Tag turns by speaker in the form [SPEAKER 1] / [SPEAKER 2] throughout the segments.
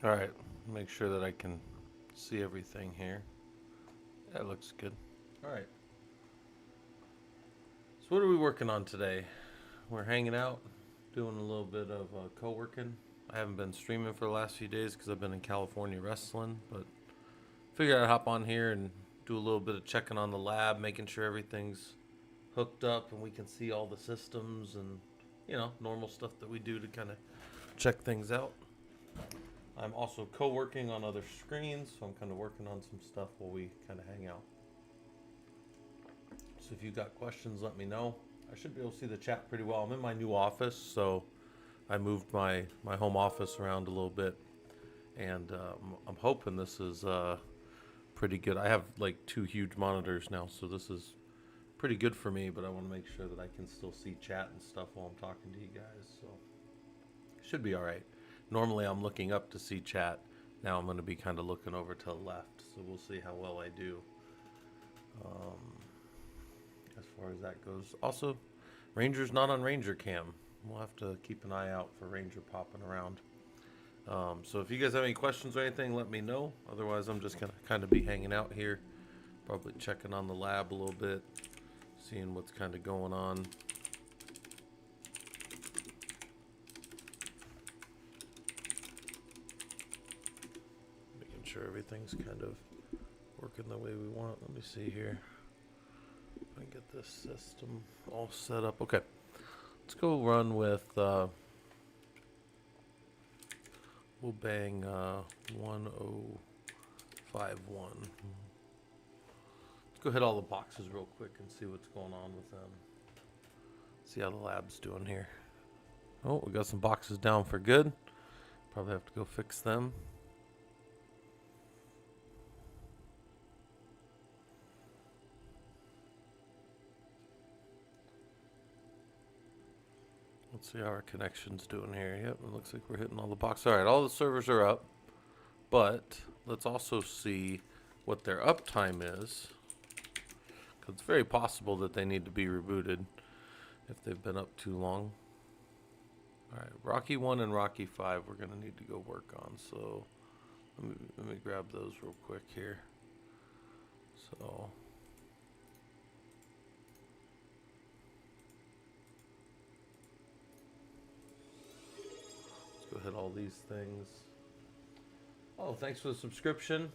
[SPEAKER 1] All right, make sure that I can see everything here. That looks good. All right. So what are we working on today? We're hanging out, doing a little bit of co-working. I haven't been streaming for the last few days because I've been in California wrestling, but figured I'd hop on here and do a little bit of checking on the lab, making sure everything's hooked up and we can see all the systems and normal stuff that we do to kind of check things out. I'm also co-working on other screens, so I'm kind of working on some stuff while we kind of hang out. So if you got questions, let me know. I should be able to see the chat pretty well. I'm in my new office, so I moved my home office around a little bit, and I'm hoping this is pretty good. I have like 2 huge monitors now, so this is pretty good for me, but I want to make sure that I can still see chat and stuff while I'm talking to you guys, so should be all right. Normally I'm looking up to see chat. Now I'm going to be kind of looking over to the left, so we'll see how well I do as far as that goes. Also, Ranger's not on Ranger Cam. We'll have to keep an eye out for Ranger popping around. So if you guys have any questions or anything, let me know. Otherwise, I'm just going to kind of be hanging out here, probably checking on the lab a little bit, seeing what's kind of going on. Making sure everything's kind of working the way we want. Let me see here. If I can get this system all set up. Okay. Let's go run with, we'll bang 1051. Let's go hit all the boxes real quick and see what's going on with them. See how the lab's doing here. Oh, we got some boxes down for good. Probably have to go fix them. Let's see how our connection's doing here. Yep, it looks like we're hitting all the boxes. All right, all the servers are up. But let's also see what their uptime is. Because it's very possible that they need to be rebooted if they've been up too long. All right, Rocky 1 and Rocky 5 we're going to need to go work on. So let me grab those real quick here. So let's go hit all these things. Oh, thanks for the subscription.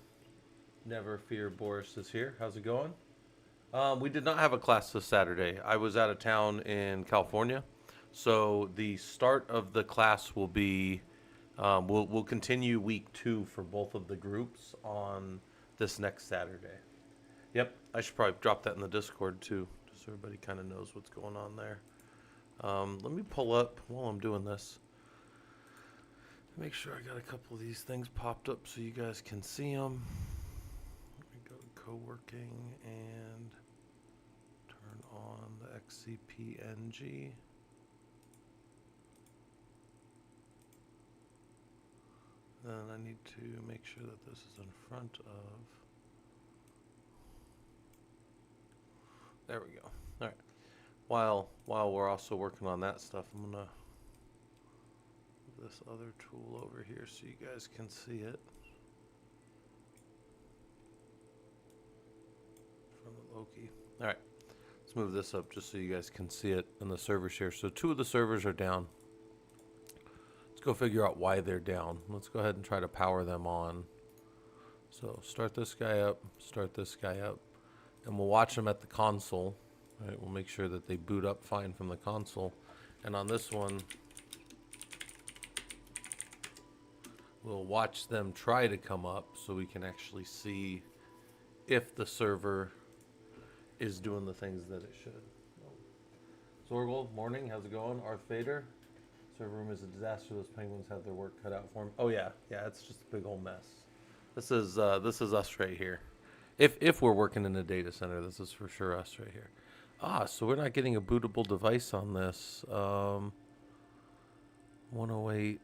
[SPEAKER 1] Never Fear Boris is here. How's it going? We did not have a class this Saturday. I was out of town in California. So the start of the class will be, we'll continue week 2 for both of the groups on this next Saturday. Yep, I should probably drop that in the Discord too, just so everybody kind of knows what's going on there. Let me pull up while I'm doing this. Make sure I got a couple of these things popped up so you guys can see them. Let me go to co-working and turn on the XCPNG. Then I need to make sure that this is in front of. There we go. All right. While we're also working on that stuff, I'm gonna move this other tool over here so you guys can see it. From the Loki. All right. Let's move this up just so you guys can see it in the server share. So 2 of the servers are down. Let's go figure out why they're down. Let's go ahead and try to power them on. So start this guy up, and we'll watch them at the console. Right, we'll make sure that they boot up fine from the console. And on this one, we'll watch them try to come up so we can actually see if the server is doing the things that it should. Zorgle, morning, how's it going? Arth Vader, server room is a disaster. Those penguins have their work cut out for them. Oh yeah, it's just a big old mess. This is us right here. If we're working in a data center, this is for sure us right here. So we're not getting a bootable device on this. 108,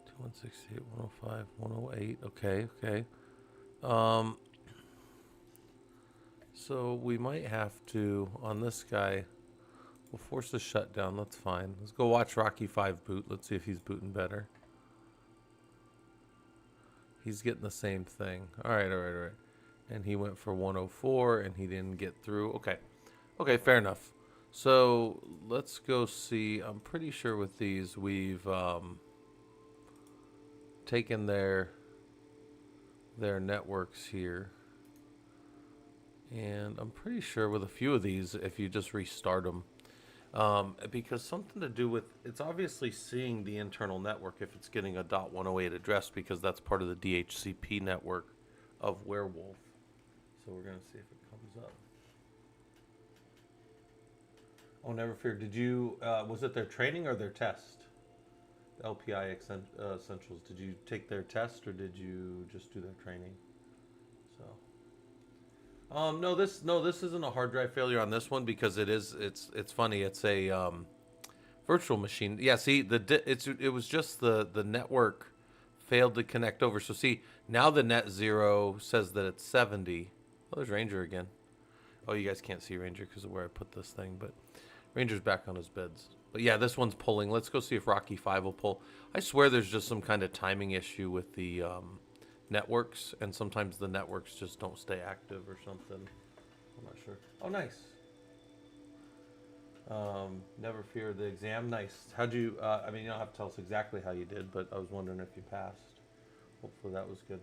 [SPEAKER 1] 2168, 105, 108. Okay. So we might have to, on this guy, we'll force the shutdown. That's fine. Let's go watch Rocky 5 boot. Let's see if he's booting better. He's getting the same thing. All right, all right, all right. And he went for 104 and he didn't get through. Okay. Okay, fair enough. So let's go see. I'm pretty sure with these we've taken their networks here. And I'm pretty sure with a few of these, if you just restart them, because something to do with, it's obviously seeing the internal network if it's getting a .108 address because that's part of the DHCP network of Werewolf. So we're going to see if it comes up. Oh, never fear. Did you, was it their training or their test? The LPI Essentials. Did you take their test or did you just do their training? So. No, this isn't a hard drive failure on this one because it's funny. It's a virtual machine. Yeah, see, it was just the network failed to connect over. So see, now the net zero says that it's 70. Oh, there's Ranger again. Oh, you guys can't see Ranger because of where I put this thing, but Ranger's back on his beds. But yeah, this one's pulling. Let's go see if Rocky 5 will pull. I swear there's just some kind of timing issue with the networks, and sometimes the networks just don't stay active or something. I'm not sure. Oh, nice. Never fear the exam. Nice. How'd you, I mean, you don't have to tell us exactly how you did, but I was wondering if you passed. Hopefully that was good.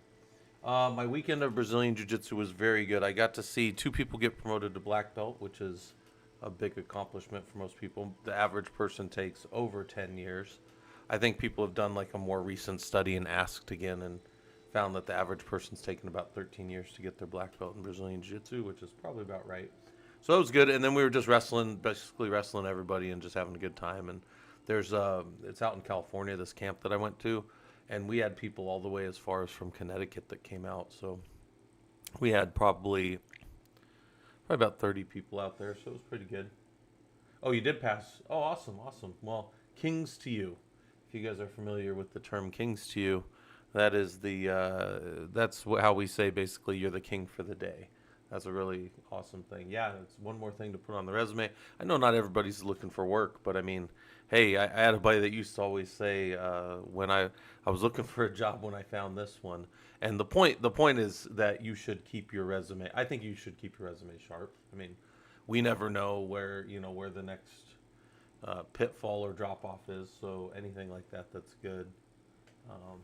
[SPEAKER 1] My weekend of Brazilian Jiu-Jitsu was very good. I got to see 2 people get promoted to black belt, which is a big accomplishment for most people. The average person takes over 10 years. I think people have done like a more recent study and asked again and found that the average person's taken about 13 years to get their black belt in Brazilian Jiu-Jitsu, which is probably about right. So that was good. And then we were just wrestling, basically wrestling everybody and just having a good time. And there's it's out in California, this camp that I went to, and we had people all the way as far as from Connecticut that came out. So we had probably about 30 people out there, so it was pretty good. Oh, you did pass. Oh, awesome, awesome. Well, kings to you. If you guys are familiar with the term kings to you, that is that's how we say basically you're the king for the day. That's a really awesome thing. Yeah, it's one more thing to put on the resume. I know not everybody's looking for work, but I mean, hey, I had a buddy that used to always say when I was looking for a job when I found this one. And the point is that you should keep your resume. I think you should keep your resume sharp. I mean, we never know where the next pitfall or drop off is. So anything like that, that's good. Um,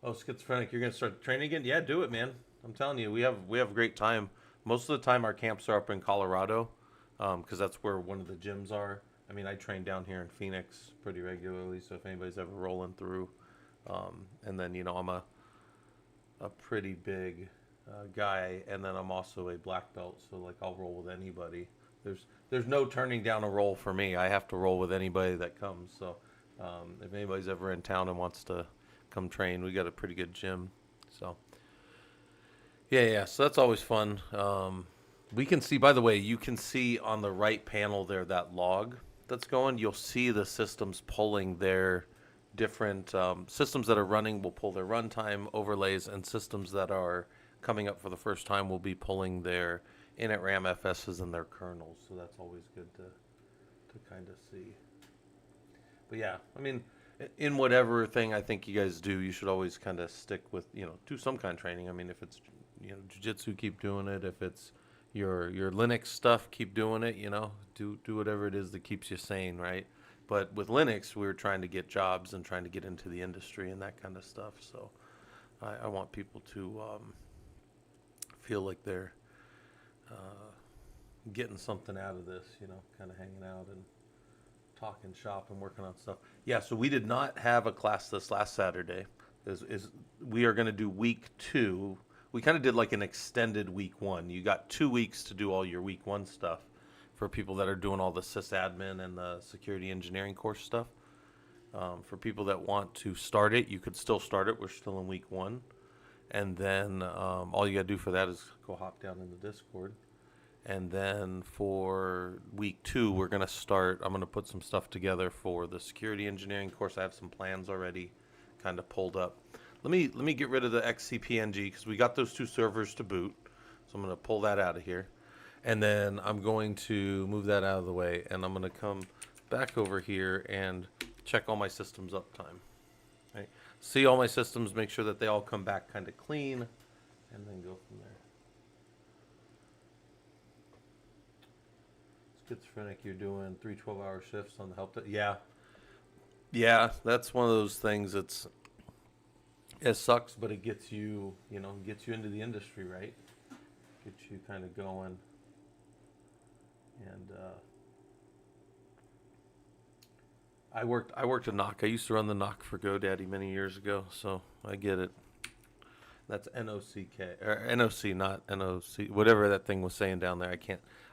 [SPEAKER 1] Oh, schizophrenic, you're gonna start training again? Yeah, do it, man. I'm telling you, we have a great time. Most of the time, our camps are up in Colorado, because that's where one of the gyms are. I mean, I train down here in Phoenix pretty regularly, so if anybody's ever rolling through, and then I'm a pretty big guy, and then I'm also a black belt, so like I'll roll with anybody. There's no turning down a roll for me. I have to roll with anybody that comes. So if anybody's ever in town and wants to come train, we got a pretty good gym. So yeah. So that's always fun. We can see, by the way, you can see on the right panel there that log that's going. You'll see the systems pulling their different systems that are running will pull their runtime overlays, and systems that are coming up for the first time will be pulling their init RAM FSs and their kernels. So that's always good to kind of see. But yeah, I mean, in whatever thing I think you guys do, you should always kind of stick with, do some kind of training. I mean, if it's, jiu-jitsu, keep doing it. If it's your Linux stuff, keep doing it, do whatever it is that keeps you sane, right? But with Linux, we were trying to get jobs and trying to get into the industry and that kind of stuff. So I want people to feel like they're getting something out of this, kind of hanging out and talking shop and working on stuff. Yeah, so we did not have a class this last Saturday. We are going to do week 2. We kind of did like an extended week 1. You got 2 weeks to do all your week 1 stuff for people that are doing all the sysadmin and the security engineering course stuff. For people that want to start it, you could still start it. We're still in week 1. And then all you got to do for that is go hop down in the Discord. And then for week 2, we're going to start, I'm going to put some stuff together for the security engineering course. I have some plans already kind of pulled up. Let me get rid of the XCPNG because we got those 2 servers to boot. So I'm going to pull that out of here. And then I'm going to move that out of the way. And I'm going to come back over here and check all my systems uptime. Right? See all my systems, make sure that they all come back kind of clean, and then go from there. Schizophrenic, you're doing 3 12-hour shifts on the help desk. Yeah, that's one of those things. It sucks, but it gets you, gets you into the industry, right? Gets you kind of going. And I worked a knock. I used to run the knock for GoDaddy many years ago, so I get it. That's NOCK or NOC, not NOC. Whatever that thing was saying down there,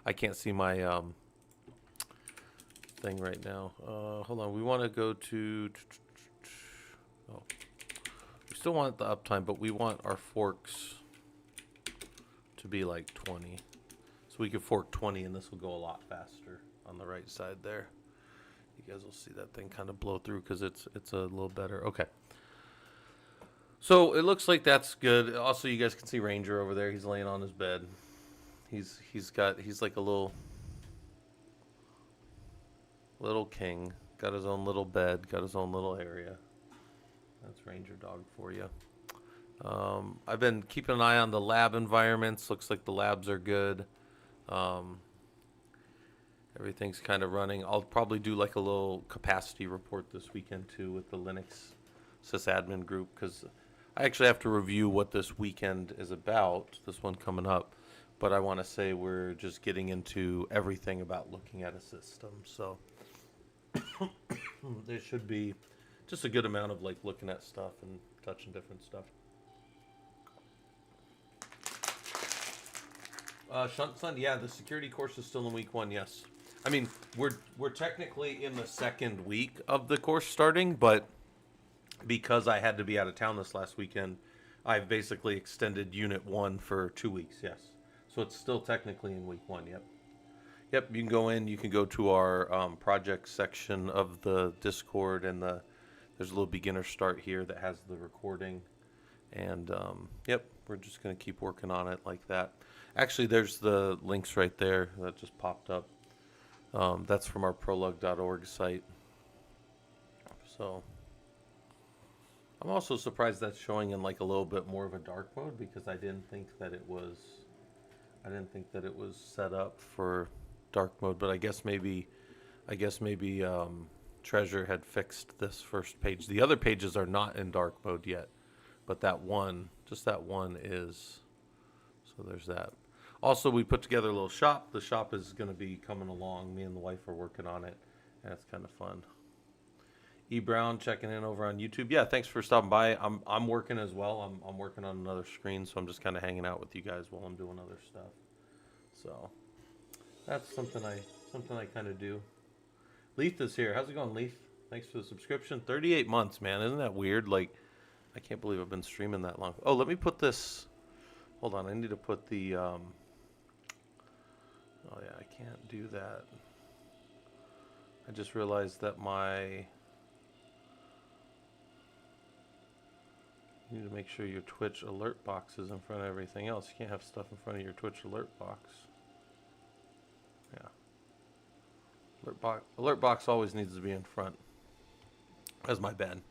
[SPEAKER 1] I can't see my thing right now. Hold on. We want to go to. Oh, we still want the uptime, but we want our forks to be like 20. So we could fork 20, and this will go a lot faster on the right side there. You guys will see that thing kind of blow through because it's a little better. Okay. So it looks like that's good. Also, you guys can see Ranger over there. He's laying on his bed. He's like a little king. Got his own little bed. Got his own little area. That's Ranger Dog for you. I've been keeping an eye on the lab environments. Looks like the labs are good. Everything's kind of running. I'll probably do like a little capacity report this weekend too with the Linux sysadmin group, because I actually have to review what this weekend is about, this one coming up. But I want to say we're just getting into everything about looking at a system. So there should be just a good amount of like looking at stuff and touching different stuff. Shuntson, yeah, the security course is still in week 1, yes. I mean, we're technically in the 2nd week of the course starting, but because I had to be out of town this last weekend, I've basically extended Unit 1 for 2 weeks, yes. So it's still technically in week 1, yep. Yep, you can go in, you can go to our project section of the Discord, and there's a little beginner start here that has the recording. And, yep, we're just going to keep working on it like that. Actually, there's the links right there that just popped up. That's from our prologue.org site. So I'm also surprised that's showing in like a little bit more of a dark mode, because I didn't think that it was set up for dark mode, but I guess maybe Treasure had fixed this first page. The other pages are not in dark mode yet, but that one is. So there's that. Also, we put together a little shop. The shop is going to be coming along. Me and the wife are working on it, and it's kind of fun. E. Brown checking in over on YouTube. Yeah, thanks for stopping by. I'm working as well. I'm working on another screen, so I'm just kind of hanging out with you guys while I'm doing other stuff. So that's something I kind of do. Leith is here. How's it going, Leith? Thanks for the subscription. 38 months, man. Isn't that weird? Like, I can't believe I've been streaming that long. Oh, let me put this. Hold on. I need to put the. Oh yeah, I can't do that. I just realized that my. You need to make sure your Twitch alert box is in front of everything else. You can't have stuff in front of your Twitch alert box. Yeah. Alert box always needs to be in front. That's my bad.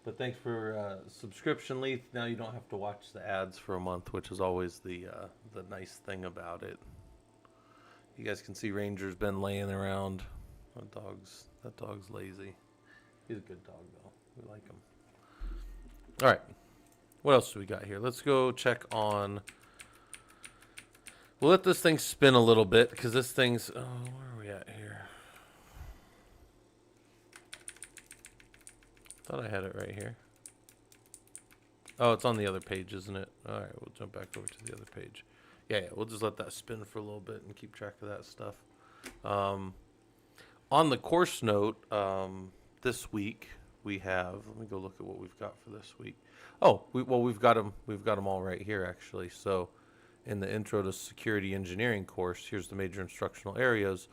[SPEAKER 1] But thanks for subscription, Leith. Now you don't have to watch the ads for a month, which is always the nice thing about it. You guys can see Ranger's been laying around. That dog's lazy. He's a good dog though. We like him. All right. What else do we got here? Let's go check on. We'll let this thing spin a little bit, because this thing's. Oh, where are we at here? Thought I had it right here. Oh, it's on the other page, isn't it? All right, we'll jump back over to the other page. Yeah, we'll just let that spin for a little bit and keep track of that stuff. On the course note, this week we have. Let me go look at what we've got for this week. Oh, we've got them. We've got them all right here, actually. So, in the Intro to Security Engineering course, here's the major instructional areas.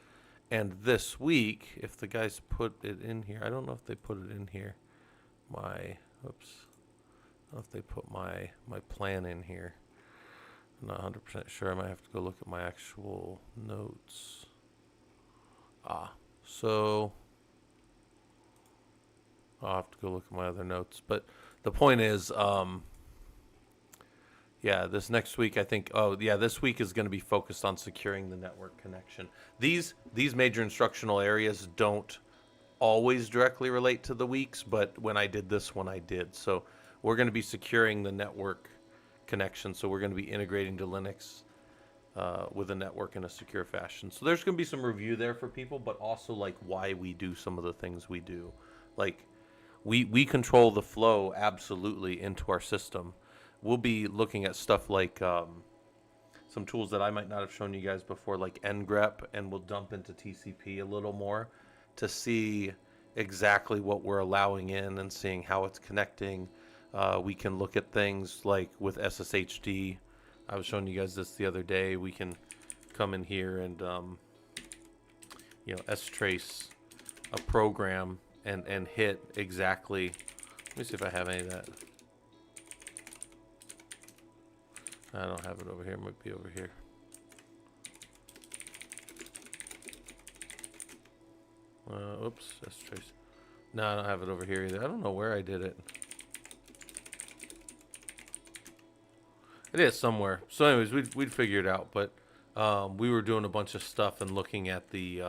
[SPEAKER 1] And this week, if the guys put it in here, I don't know if they put it in here. I don't know if they put my plan in here. I'm not 100% sure. I might have to go look at my actual notes. So I'll have to go look at my other notes. But the point is, yeah, this next week I think. Oh, yeah, this week is going to be focused on securing the network connection. These major instructional areas don't always directly relate to the weeks, but when I did this one, I did. So we're going to be securing the network connection. So we're going to be integrating to Linux with a network in a secure fashion. So there's going to be some review there for people, but also like why we do some of the things we do. Like we control the flow absolutely into our system. We'll be looking at stuff like some tools that I might not have shown you guys before, like ngrep, and we'll dump into TCP a little more to see exactly what we're allowing in and seeing how it's connecting. We can look at things like with SSHD. I was showing you guys this the other day. We can come in here and strace a program and hit exactly. Let me see if I have any of that. I don't have it over here. It might be over here. Oops, that's trace. No, I don't have it over here either. I don't know where I did it. It is somewhere. So, anyways, we'd figure it out. But we were doing a bunch of stuff and looking at the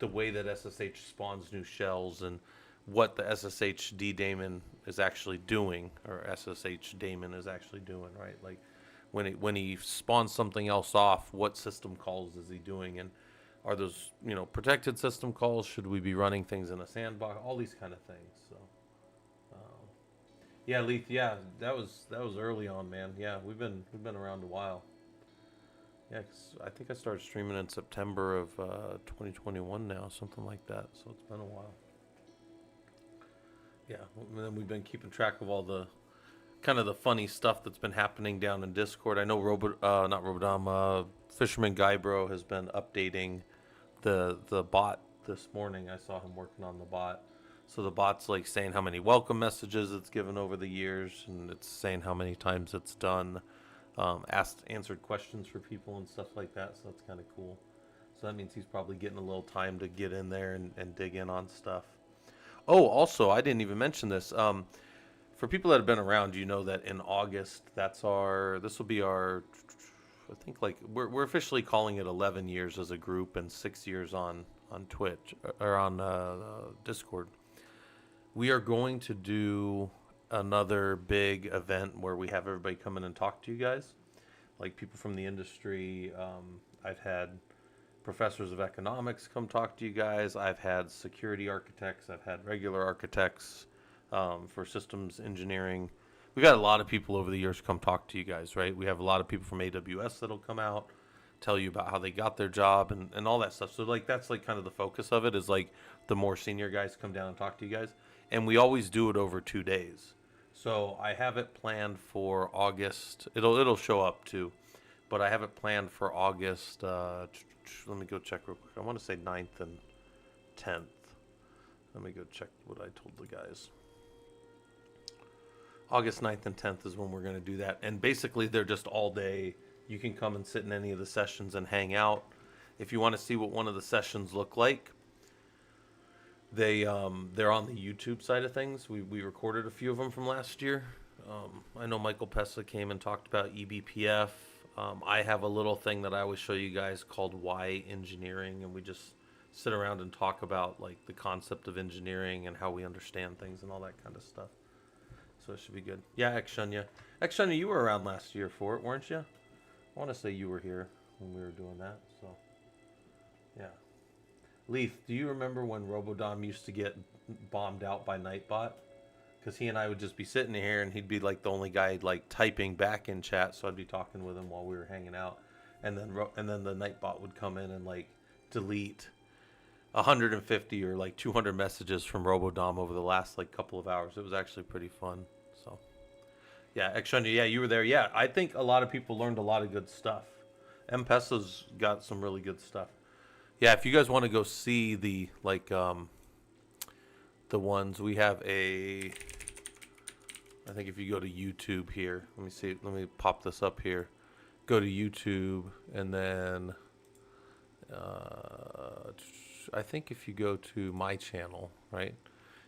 [SPEAKER 1] way that SSH spawns new shells and what the SSH daemon is actually doing, or SSH daemon is actually doing, right? Like when he spawns something else off, what system calls is he doing, and are those protected system calls? Should we be running things in a sandbox? All these kind of things. So yeah, Leith, yeah, that was early on, man. Yeah, we've been around a while. Yeah, 'cause I think I started streaming in September of 2021 now, something like that. So it's been a while. Yeah, and then we've been keeping track of all the kind of the funny stuff that's been happening down in Discord. I know not Robodom, Fisherman Guybro has been updating the bot this morning. I saw him working on the bot. So the bot's like saying how many welcome messages it's given over the years, and it's saying how many times it's done, answered questions for people and stuff like that. So that's kind of cool. So that means he's probably getting a little time to get in there and dig in on stuff. Oh, also, I didn't even mention this. For people that have been around, you know that in August, this will be our, I think like we're officially calling it 11 years as a group and 6 years on Twitch or on Discord. We are going to do another big event where we have everybody come in and talk to you guys, like people from the industry. I've had professors of economics come talk to you guys. I've had security architects. I've had regular architects for systems engineering. We've got a lot of people over the years come talk to you guys, right? We have a lot of people from AWS that'll come out, tell you about how they got their job and all that stuff. So like that's like kind of the focus of it, is like the more senior guys come down and talk to you guys. And we always do it over 2 days. So I have it planned for August. It'll show up too. But I have it planned for August. Let me go check real quick. I want to say 9th and 10th. Let me go check what I told the guys. August 9th and 10th is when we're going to do that. And basically, they're just all day. You can come and sit in any of the sessions and hang out. If you want to see what one of the sessions look like, they're on the YouTube side of things. We recorded a few of them from last year. I know Michael Pessa came and talked about eBPF. I have a little thing that I always show you guys called Why Engineering, and we just sit around and talk about like the concept of engineering and how we understand things and all that kind of stuff. So it should be good. Yeah, Ekshunya, you were around last year for it, weren't you? I want to say you were here when we were doing that. So yeah. Leith, do you remember when Robodom used to get bombed out by Nightbot? Because he and I would just be sitting here and he'd be like the only guy like typing back in chat, so I'd be talking with him while we were hanging out, and then the Nightbot would come in and like delete 150 or like 200 messages from Robodom over the last like couple of hours. It was actually pretty fun. So yeah, Ekshunya, yeah, you were there. Yeah, I think a lot of people learned a lot of good stuff. M-Pesa's got some really good stuff. Yeah, if you guys want to go see the like the ones we have I think if you go to YouTube here, let me pop this up here. Go to YouTube and then I think if you go to my channel, right,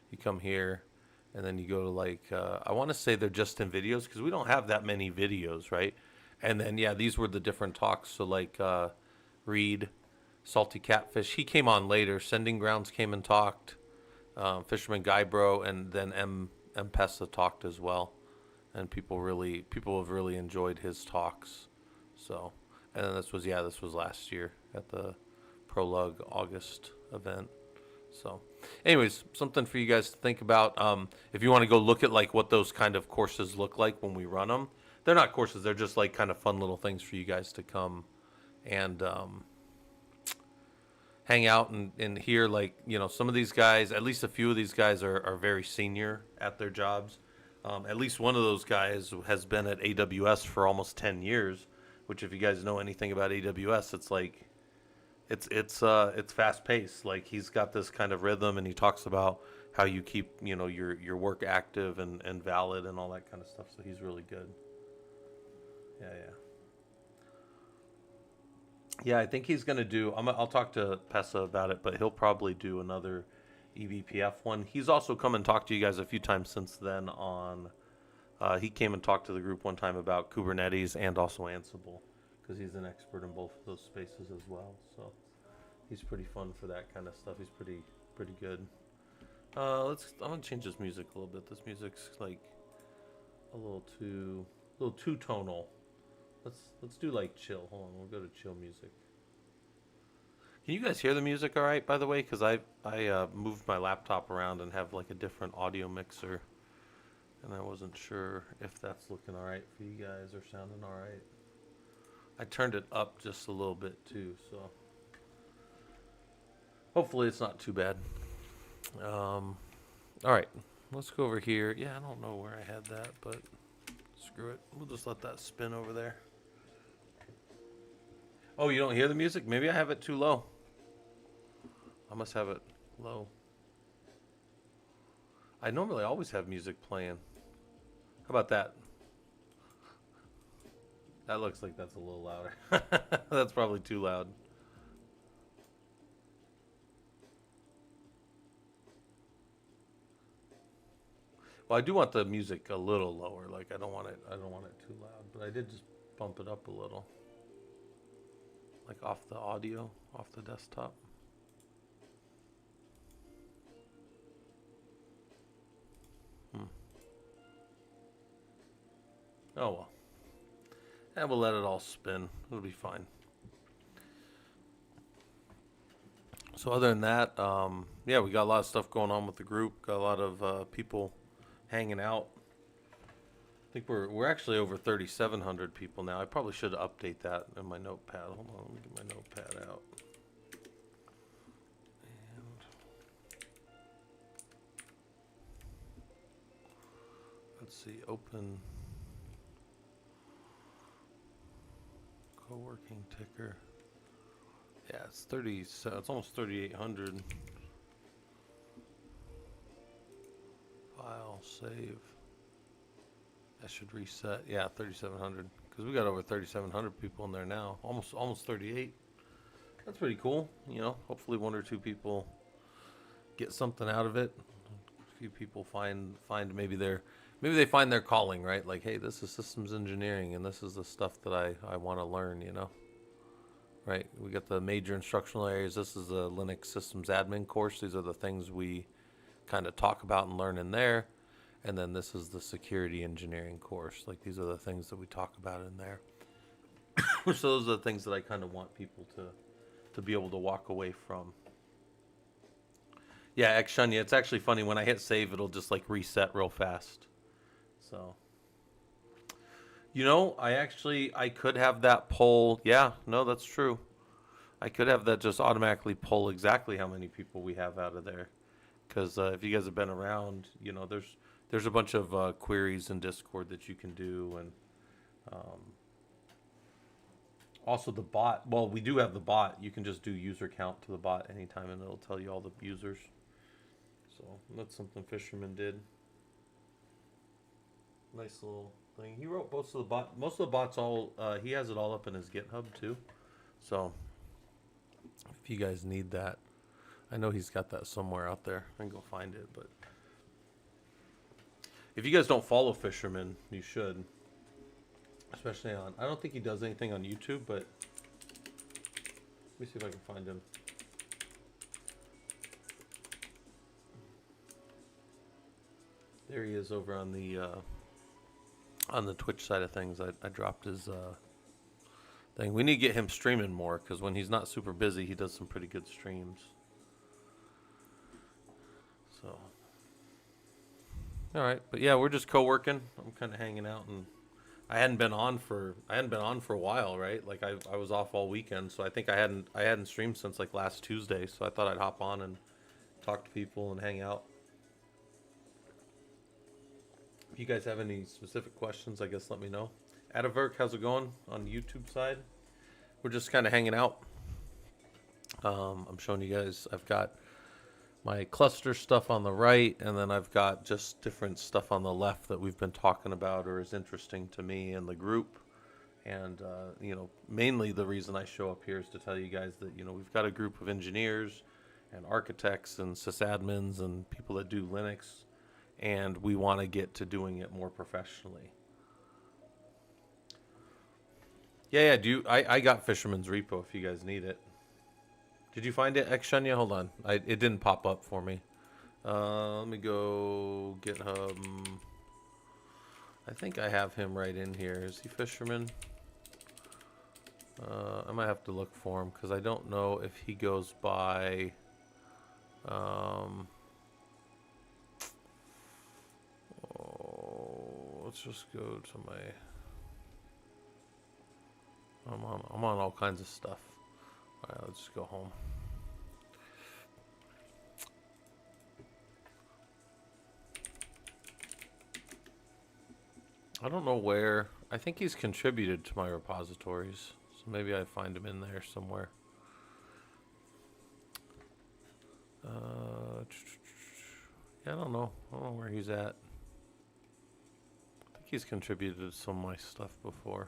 [SPEAKER 1] you come here, and then you go to like I want to say they're just in videos because we don't have that many videos, right? And then yeah, these were the different talks. So like Reed, Salty Catfish, he came on later. Sending Grounds came and talked. Fisherman Guybro, and then M Pesa talked as well, and people have really enjoyed his talks. So, and then this was last year at the Prolog August event. So, anyways, something for you guys to think about. If you want to go look at like what those kind of courses look like when we run them, they're not courses; they're just like kind of fun little things for you guys to come and hang out and hear. Like, you know, some of these guys, at least a few of these guys are very senior at their jobs. At least one of those guys has been at AWS for almost 10 years, which if you guys know anything about AWS, it's like it's fast paced. Like, he's got this kind of rhythm, and he talks about how you keep, you know, your work active and valid and all that kind of stuff. So he's really good. Yeah, yeah. Yeah, I think he's gonna do. I'll talk to Pesa about it, but he'll probably do another eBPF one. He's also come and talked to you guys a few times since then. He came and talked to the group one time about Kubernetes and also Ansible, because he's an expert in both of those spaces as well. So he's pretty fun for that kind of stuff. He's pretty good. I'm gonna change this music a little bit. This music's like a little too tonal. Let's do like chill. Hold on, we'll go to chill music. Can you guys hear the music all right, by the way? Because I moved my laptop around and have like a different audio mixer, and I wasn't sure if that's looking all right for you guys or sounding all right. I turned it up just a little bit too, so hopefully it's not too bad. All right, let's go over here. Yeah, I don't know where I had that, but screw it. We'll just let that spin over there. Oh, you don't hear the music? Maybe I have it too low. I must have it low. I normally always have music playing. How about that? That looks like that's a little louder. That's probably too loud. Well, I do want the music a little lower. Like, I don't want it too loud, but I did just bump it up a little. Like off the audio, off the desktop. Oh well. And we'll let it all spin. It'll be fine. So other than that, yeah, we got a lot of stuff going on with the group. Got a lot of people hanging out. I think we're actually over 3,700 people now. I probably should update that in my notepad. Hold on, let me get my notepad out. And let's see, open Coworking ticker. Yeah, it's 30. So it's almost 3,800. File save. That should reset. Yeah, 3,700. Because we got over 3,700 people in there now. Almost 38. That's pretty cool. You know, hopefully one or two people get something out of it. A few people find maybe they find their calling, right? Like, hey, this is systems engineering, and this is the stuff that I want to learn. You know, right? We got the major instructional areas. This is the Linux systems admin course. These are the things we kind of talk about and learn in there. And then this is the security engineering course. Like, these are the things that we talk about in there. So those are the things that I kind of want people to be able to walk away from. Yeah, Xshunya, it's actually funny. When I hit save, it'll just like reset real fast. So, you know, I could have that poll. Yeah, no, that's true. I could have that just automatically pull exactly how many people we have out of there. Because if you guys have been around, you know, there's a bunch of queries in Discord that you can do, and also the bot. Well, we do have the bot. You can just do user count to the bot anytime, and it'll tell you all the users. So that's something Fisherman did. Nice little thing. He wrote most of the bots. He has it all up in his GitHub too. So if you guys need that, I know he's got that somewhere out there. I can go find it, but if you guys don't follow Fisherman, you should. Especially on, I don't think he does anything on YouTube, but let me see if I can find him. There he is over on the Twitch side of things. I dropped his thing. We need to get him streaming more, because when he's not super busy, he does some pretty good streams. So, all right, but yeah, we're just co-working. I'm kind of hanging out, and I hadn't been on for a while, right? Like I was off all weekend, so I think I hadn't streamed since like last Tuesday. So I thought I'd hop on and talk to people and hang out. If you guys have any specific questions, I guess let me know. Adaverk, how's it going on the YouTube side? We're just kind of hanging out. I'm showing you guys. I've got my cluster stuff on the right, and then I've got just different stuff on the left that we've been talking about or is interesting to me and the group. And, mainly the reason I show up here is to tell you guys that, we've got a group of engineers and architects and sysadmins and people that do Linux, and we want to get to doing it more professionally. Yeah, I got Fisherman's Repo if you guys need it. Did you find it, Xshunya? Hold on. It didn't pop up for me. Let me go GitHub. I think I have him right in here. Is he Fisherman? I might have to look for him because I don't know if he goes by... let's just go to my... I'm on all kinds of stuff. All right, let's just go home. I don't know where. I think he's contributed to my repositories, so maybe I find him in there somewhere. Yeah, I don't know. I don't know where he's at. I think he's contributed to some of my stuff before.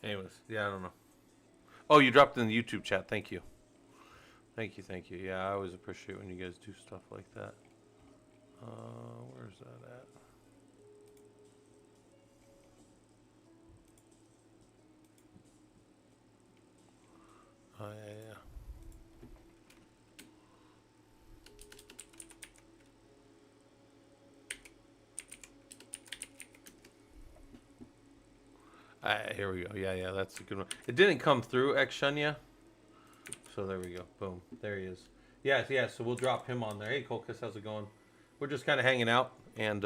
[SPEAKER 1] Anyways, yeah, I don't know. Oh, you dropped in the YouTube chat. Thank you. Thank you. Yeah, I always appreciate when you guys do stuff like that. Where's that at? Oh, yeah. Here we go. Yeah, that's a good one. It didn't come through, Xshunya. So there we go. Boom. There he is. Yeah, so we'll drop him on there. Hey, Colcus, how's it going? We're just kind of hanging out. And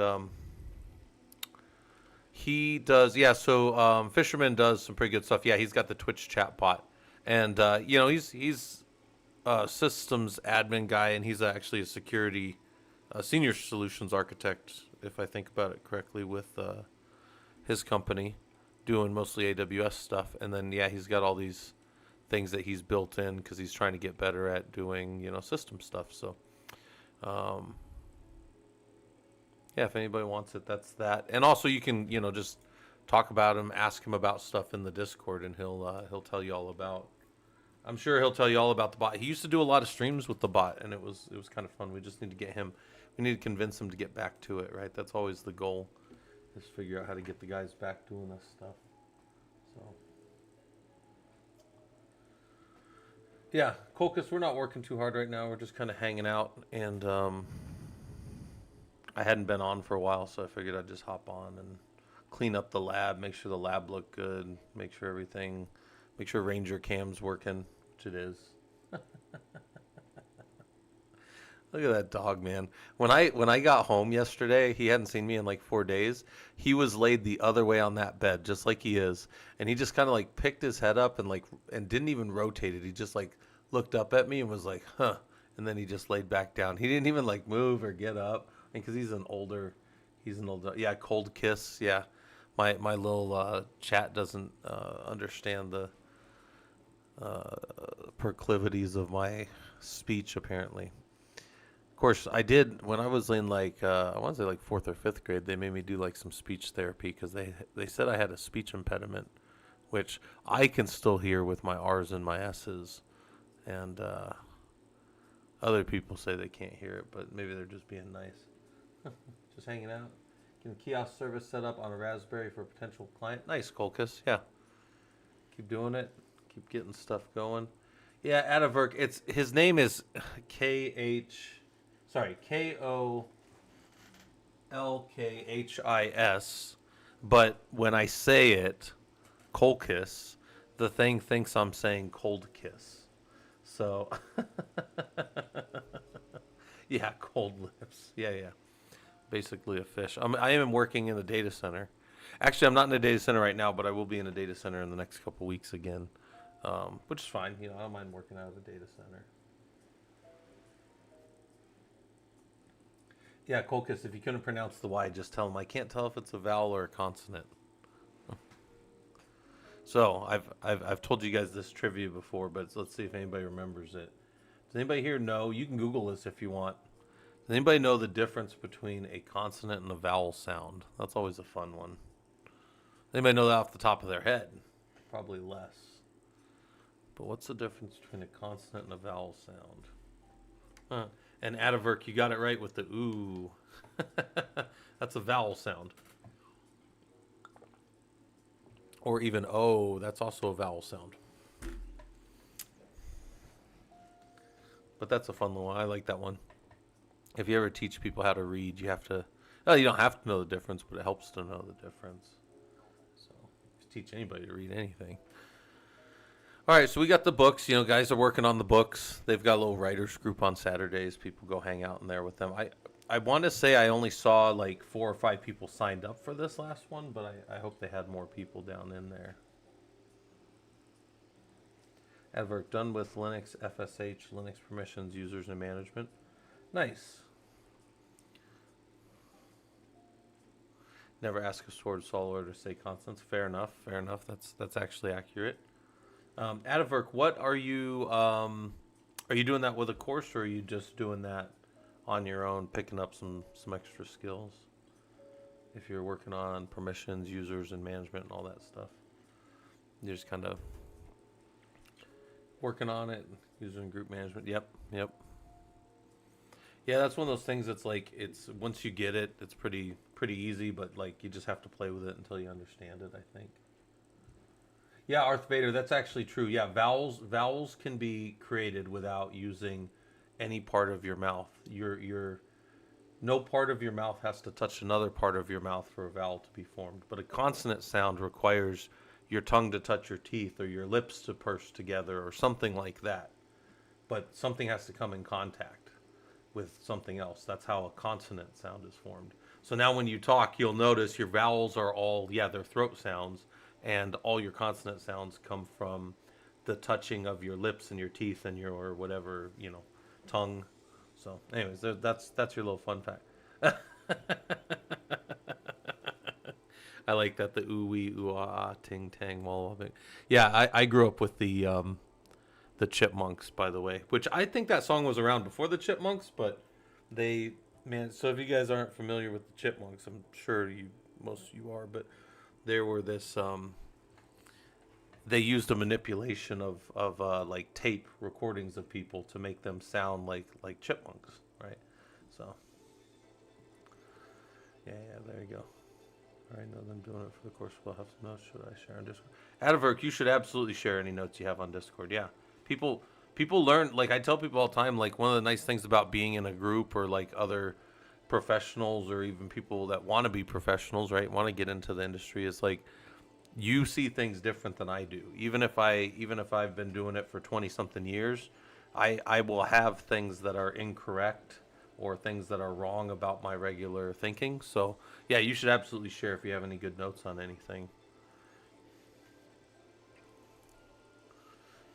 [SPEAKER 1] he does, Fisherman does some pretty good stuff. Yeah, he's got the Twitch chat bot. And, he's a systems admin guy, and he's actually a security senior solutions architect, if I think about it correctly, with his company, doing mostly AWS stuff. And then, yeah, he's got all these things that he's built in because he's trying to get better at doing, system stuff. So, yeah, if anybody wants it, that's that. And also you can, just talk about him, ask him about stuff in the Discord, and he'll tell you all about. I'm sure he'll tell you all about the bot. He used to do a lot of streams with the bot, and it was kind of fun. We just need to get him. We need to convince him to get back to it, right? That's always the goal, is figure out how to get the guys back doing this stuff. So, yeah, Colcus, we're not working too hard right now. We're just kind of hanging out, and I hadn't been on for a while, so I figured I'd just hop on and clean up the lab, make sure the lab looked good, make sure Ranger Cam's working, which it is. Look at that dog, man. When I got home yesterday, he hadn't seen me in like 4 days. He was laid the other way on that bed, just like he is, and he just kind of like picked his head up and didn't even rotate it. He just like looked up at me and was like, "Huh," and then he just laid back down. He didn't even like move or get up, because he's an older, yeah, cold kiss, yeah. My little chat doesn't understand the proclivities of my speech, apparently. Of course, I did when I was in I want to say like 4th or 5th grade. They made me do like some speech therapy because they said I had a speech impediment which I can still hear with my R's and my S's. And other people say they can't hear it, but maybe they're just being nice. Just hanging out. Getting kiosk service set up on a Raspberry for a potential client. Nice, Colchis. Yeah. Keep doing it. Keep getting stuff going. Yeah, Atavirk. It's his name is Kolkhis. But when I say it, Colchis, the thing thinks I'm saying cold kiss. So, yeah, cold lips. Yeah. Basically a fish. I am working in the data center. Actually, I'm not in a data center right now, but I will be in a data center in the next couple weeks again, which is fine. I don't mind working out of a data center. Yeah, Colchis, if you couldn't pronounce the Y, just tell him I can't tell if it's a vowel or a consonant. So I've told you guys this trivia before, but let's see if anybody remembers it. Does anybody here know? You can Google this if you want. Does anybody know the difference between a consonant and a vowel sound? That's always a fun one. Anybody know that off the top of their head? Probably less. But what's the difference between a consonant and a vowel sound? And Atavirk, you got it right with the ooh. That's a vowel sound. Or even oh, that's also a vowel sound. But that's a fun one. I like that one. If you ever teach people how to read, you have to. Well, you don't have to know the difference, but it helps to know the difference. So, if you teach anybody to read anything. All right, so we got the books. Guys are working on the books. They've got a little writers group on Saturdays. People go hang out in there with them. I want to say I only saw like 4 or 5 people signed up for this last one, but I hope they had more people down in there. Advert done with Linux, FSH, Linux permissions, users, and management. Nice. Never ask a sword soloer to say constants. Fair enough. That's actually accurate. Atavirk, what are you doing that with a course, or are you just doing that on your own, picking up some extra skills? If you're working on permissions, users, and management and all that stuff, you're just kind of working on it, user and group management. Yep. Yeah, that's one of those things that's like, it's once you get it, it's pretty easy, but like you just have to play with it until you understand it, I think. Yeah, Arth Vader, that's actually true. Yeah, vowels can be created without using any part of your mouth. Your no part of your mouth has to touch another part of your mouth for a vowel to be formed. But a consonant sound requires your tongue to touch your teeth or your lips to purse together or something like that. But something has to come in contact with something else. That's how a consonant sound is formed. So now when you talk, you'll notice your vowels are all, they're throat sounds, and all your consonant sounds come from the touching of your lips and your teeth and your whatever, tongue. So anyways, that's your little fun fact. I like that, the ooh wee ooh ah ting tang walla. Yeah, I grew up with the Chipmunks, by the way, which I think that song was around before the Chipmunks, but so if you guys aren't familiar with the Chipmunks, I'm sure most of you are, but there were this they used a manipulation of like tape recordings of people to make them sound like chipmunks, right? So yeah, there you go. All right, no, I'm doing it for the course. We'll have some notes. Should I share on Discord? Atavirk, you should absolutely share any notes you have on Discord. Yeah, people learn. Like I tell people all the time, like one of the nice things about being in a group or like other professionals or even people that want to be professionals, right? Want to get into the industry is like you see things different than I do. Even if I've been doing it for 20 something years, I will have things that are incorrect or things that are wrong about my regular thinking. So yeah, you should absolutely share if you have any good notes on anything.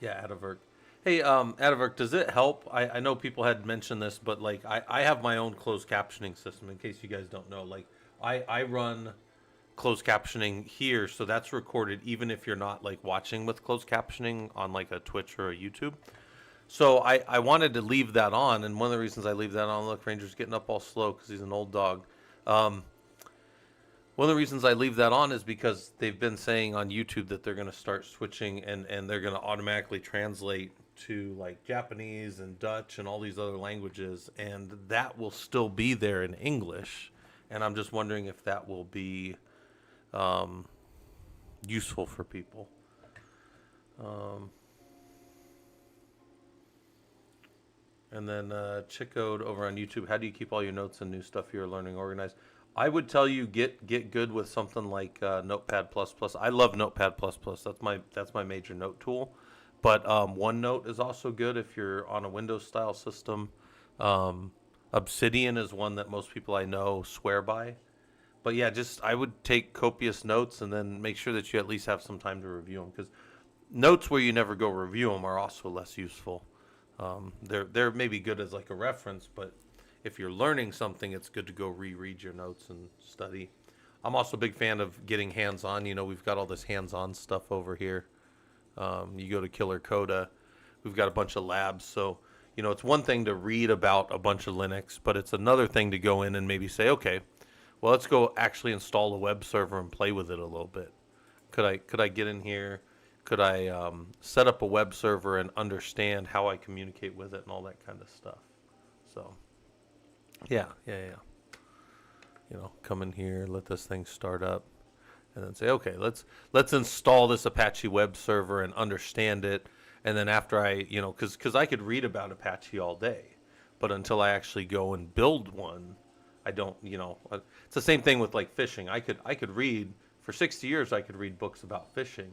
[SPEAKER 1] Yeah, Atavirk. Hey, Atavirk, does it help? I know people had mentioned this, but like I have my own closed captioning system in case you guys don't know. Like I run closed captioning here, so that's recorded even if you're not like watching with closed captioning on like a Twitch or a YouTube. So I wanted to leave that on, and one of the reasons I leave that on, look, Ranger's getting up all slow because he's an old dog. One of the reasons I leave that on is because they've been saying on YouTube that they're going to start switching and they're going to automatically translate to like Japanese and Dutch and all these other languages, and that will still be there in English. And I'm just wondering if that will be um, useful for people. Um, and then Chickode over on YouTube. How do you keep all your notes and new stuff you're learning organized? I would tell you get good with something like Notepad plus plus. I love Notepad plus plus. That's my major note tool. But OneNote is also good if you're on a Windows style system. Um, Obsidian is one that most people I know swear by. But yeah, just I would take copious notes and then make sure that you at least have some time to review them, because notes where you never go review them are also less useful. They're maybe good as like a reference, but if you're learning something, it's good to go reread your notes and study. I'm also a big fan of getting hands-on. We've got all this hands-on stuff over here. You go to Killer Coda, we've got a bunch of labs. So, it's one thing to read about a bunch of Linux, but it's another thing to go in and maybe say, okay, well, let's go actually install a web server and play with it a little bit. Could I get in here? Could I set up a web server and understand how I communicate with it and all that kind of stuff? So, yeah. Come in here, let this thing start up, and then say, okay, let's install this Apache web server and understand it. And then after because I could read about Apache all day, but until I actually go and build one, I don't. It's the same thing with like fishing. I could read for 60 years. I could read books about fishing,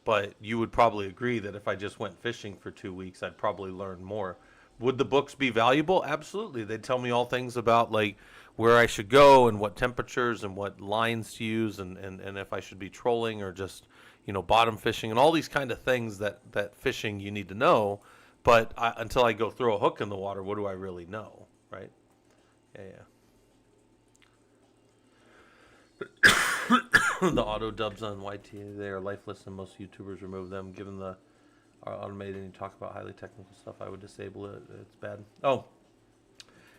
[SPEAKER 1] but you would probably agree that if I just went fishing for 2 weeks, I'd probably learn more. Would the books be valuable? Absolutely. They'd tell me all things about like where I should go and what temperatures and what lines to use, and if I should be trolling or just, bottom fishing and all these kind of things that fishing you need to know. But until I go throw a hook in the water, what do I really know, right? Yeah. The auto dubs on YT, they are lifeless and most YouTubers remove them. Given the are automated and you talk about highly technical stuff, I would disable it. It's bad. Oh,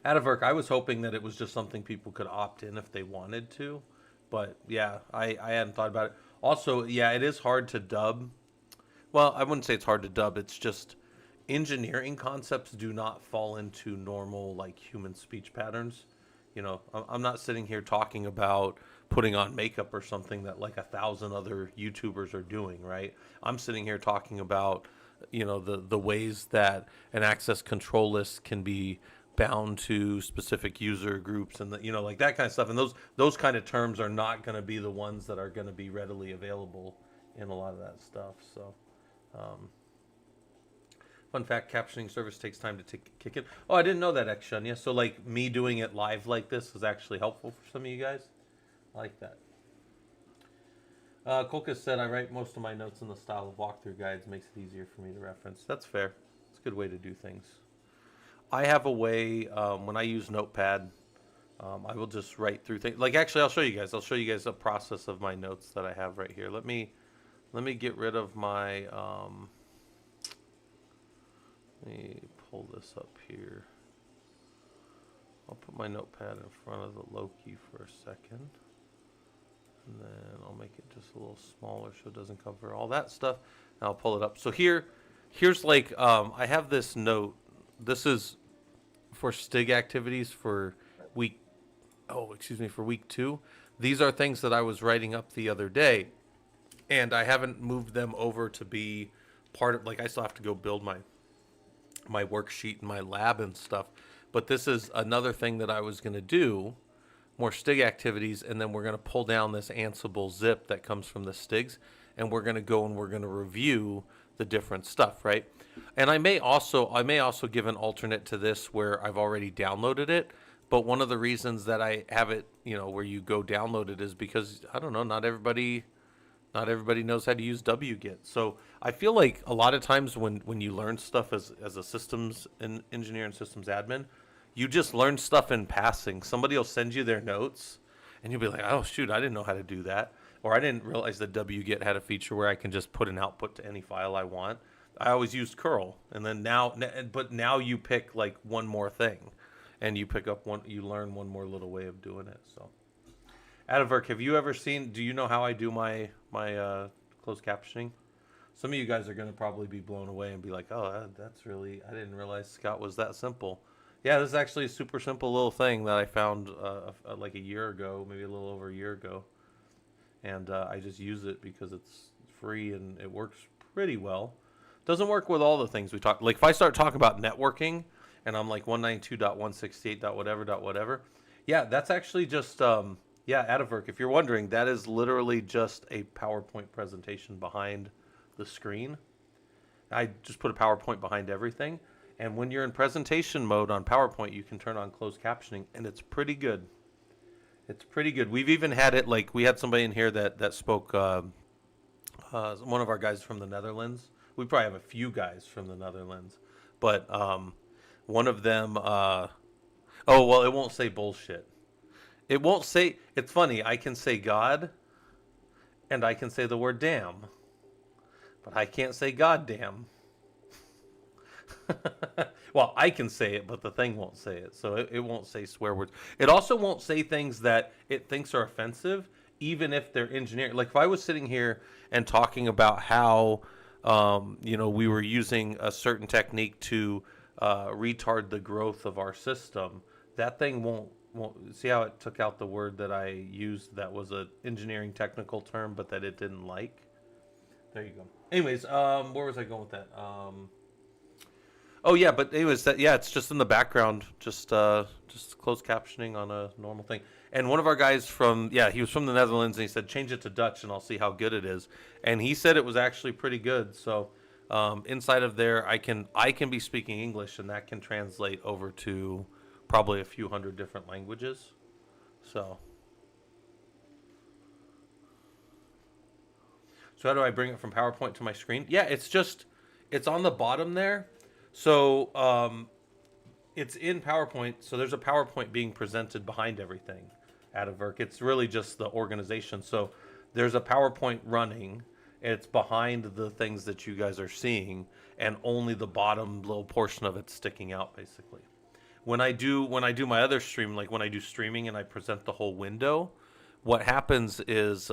[SPEAKER 1] Adavirk, I was hoping that it was just something people could opt in if they wanted to. But yeah, I hadn't thought about it. Also, yeah, it is hard to dub. Well, I wouldn't say it's hard to dub. It's just engineering concepts do not fall into normal like human speech patterns. I'm not sitting here talking about putting on makeup or something that like 1,000 other YouTubers are doing, right? I'm sitting here talking about, the ways that an access control list can be bound to specific user groups and like that kind of stuff. And those kind of terms are not going to be the ones that are going to be readily available in a lot of that stuff. So, fun fact, captioning service takes time to kick in. Oh, I didn't know that, X-Shunya. So, like, me doing it live like this is actually helpful for some of you guys. I like that. Kolka said, I write most of my notes in the style of walkthrough guides. Makes it easier for me to reference. That's fair. It's a good way to do things. I have a way, when I use Notepad, I will just write through things. Like, actually, I'll show you guys. I'll show you guys a process of my notes that I have right here. Let me get rid of my... let me pull this up here. I'll put my Notepad in front of the low key for a second. And then I'll make it just a little smaller so it doesn't cover all that stuff. And I'll pull it up. So here's like, I have this note. This is for STIG activities for week 2. These are things that I was writing up the other day. And I haven't moved them over to be part of, like, I still have to go build my worksheet and my lab and stuff. But this is another thing that I was going to do, more STIG activities, and then we're going to pull down this Ansible zip that comes from the STIGs, and we're going to go and we're going to review the different stuff, right? And I may also give an alternate to this where I've already downloaded it, but one of the reasons that I have it, where you go download it is because, I don't know, not everybody knows how to use wget. So I feel like a lot of times when you learn stuff as a systems engineer and systems admin, you just learn stuff in passing. Somebody will send you their notes, and you'll be like, oh, shoot, I didn't know how to do that. Or I didn't realize that wget had a feature where I can just put an output to any file I want. I always used curl. And then now you pick like one more thing, and you pick up you learn one more little way of doing it. So Adavirk, have you ever seen? Do you know how I do my closed captioning? Some of you guys are going to probably be blown away and be like, "Oh, that's really I didn't realize Scott was that simple." Yeah, this is actually a super simple little thing that I found like a year ago, maybe a little over a year ago, and I just use it because it's free and it works pretty well. Doesn't work with all the things we talk. Like if I start talking about networking and I'm like 192.168. Whatever whatever, yeah, that's actually just yeah, Adavirk. If you're wondering, that is literally just a PowerPoint presentation behind the screen. I just put a PowerPoint behind everything. And when you're in presentation mode on PowerPoint, you can turn on closed captioning, and it's pretty good. It's pretty good. We've even had it like we had somebody in here that spoke. One of our guys from the Netherlands. We probably have a few guys from the Netherlands, but one of them. Oh well, it won't say bullshit. It won't say. It's funny. I can say God, and I can say the word damn, but I can't say goddamn. Well, I can say it, but the thing won't say it. So it won't say swear words. It also won't say things that it thinks are offensive, even if they're engineered. Like if I was sitting here and talking about how, we were using a certain technique to retard the growth of our system, that thing won't see how it took out the word that I used that was a engineering technical term, but that it didn't like. There you go. Anyways, where was I going with that? Oh yeah, but anyways, it's just in the background, just closed captioning on a normal thing. And one of our guys he was from the Netherlands, and he said change it to Dutch, and I'll see how good it is. And he said it was actually pretty good. So inside of there, I can be speaking English, and that can translate over to probably a few hundred different languages. So how do I bring it from PowerPoint to my screen? Yeah, it's on the bottom there. So it's in PowerPoint. So there's a PowerPoint being presented behind everything at Adavirk. It's really just the organization. So there's a PowerPoint running. It's behind the things that you guys are seeing, and only the bottom little portion of it's sticking out, basically. When I do my other stream, like when I do streaming and I present the whole window, what happens is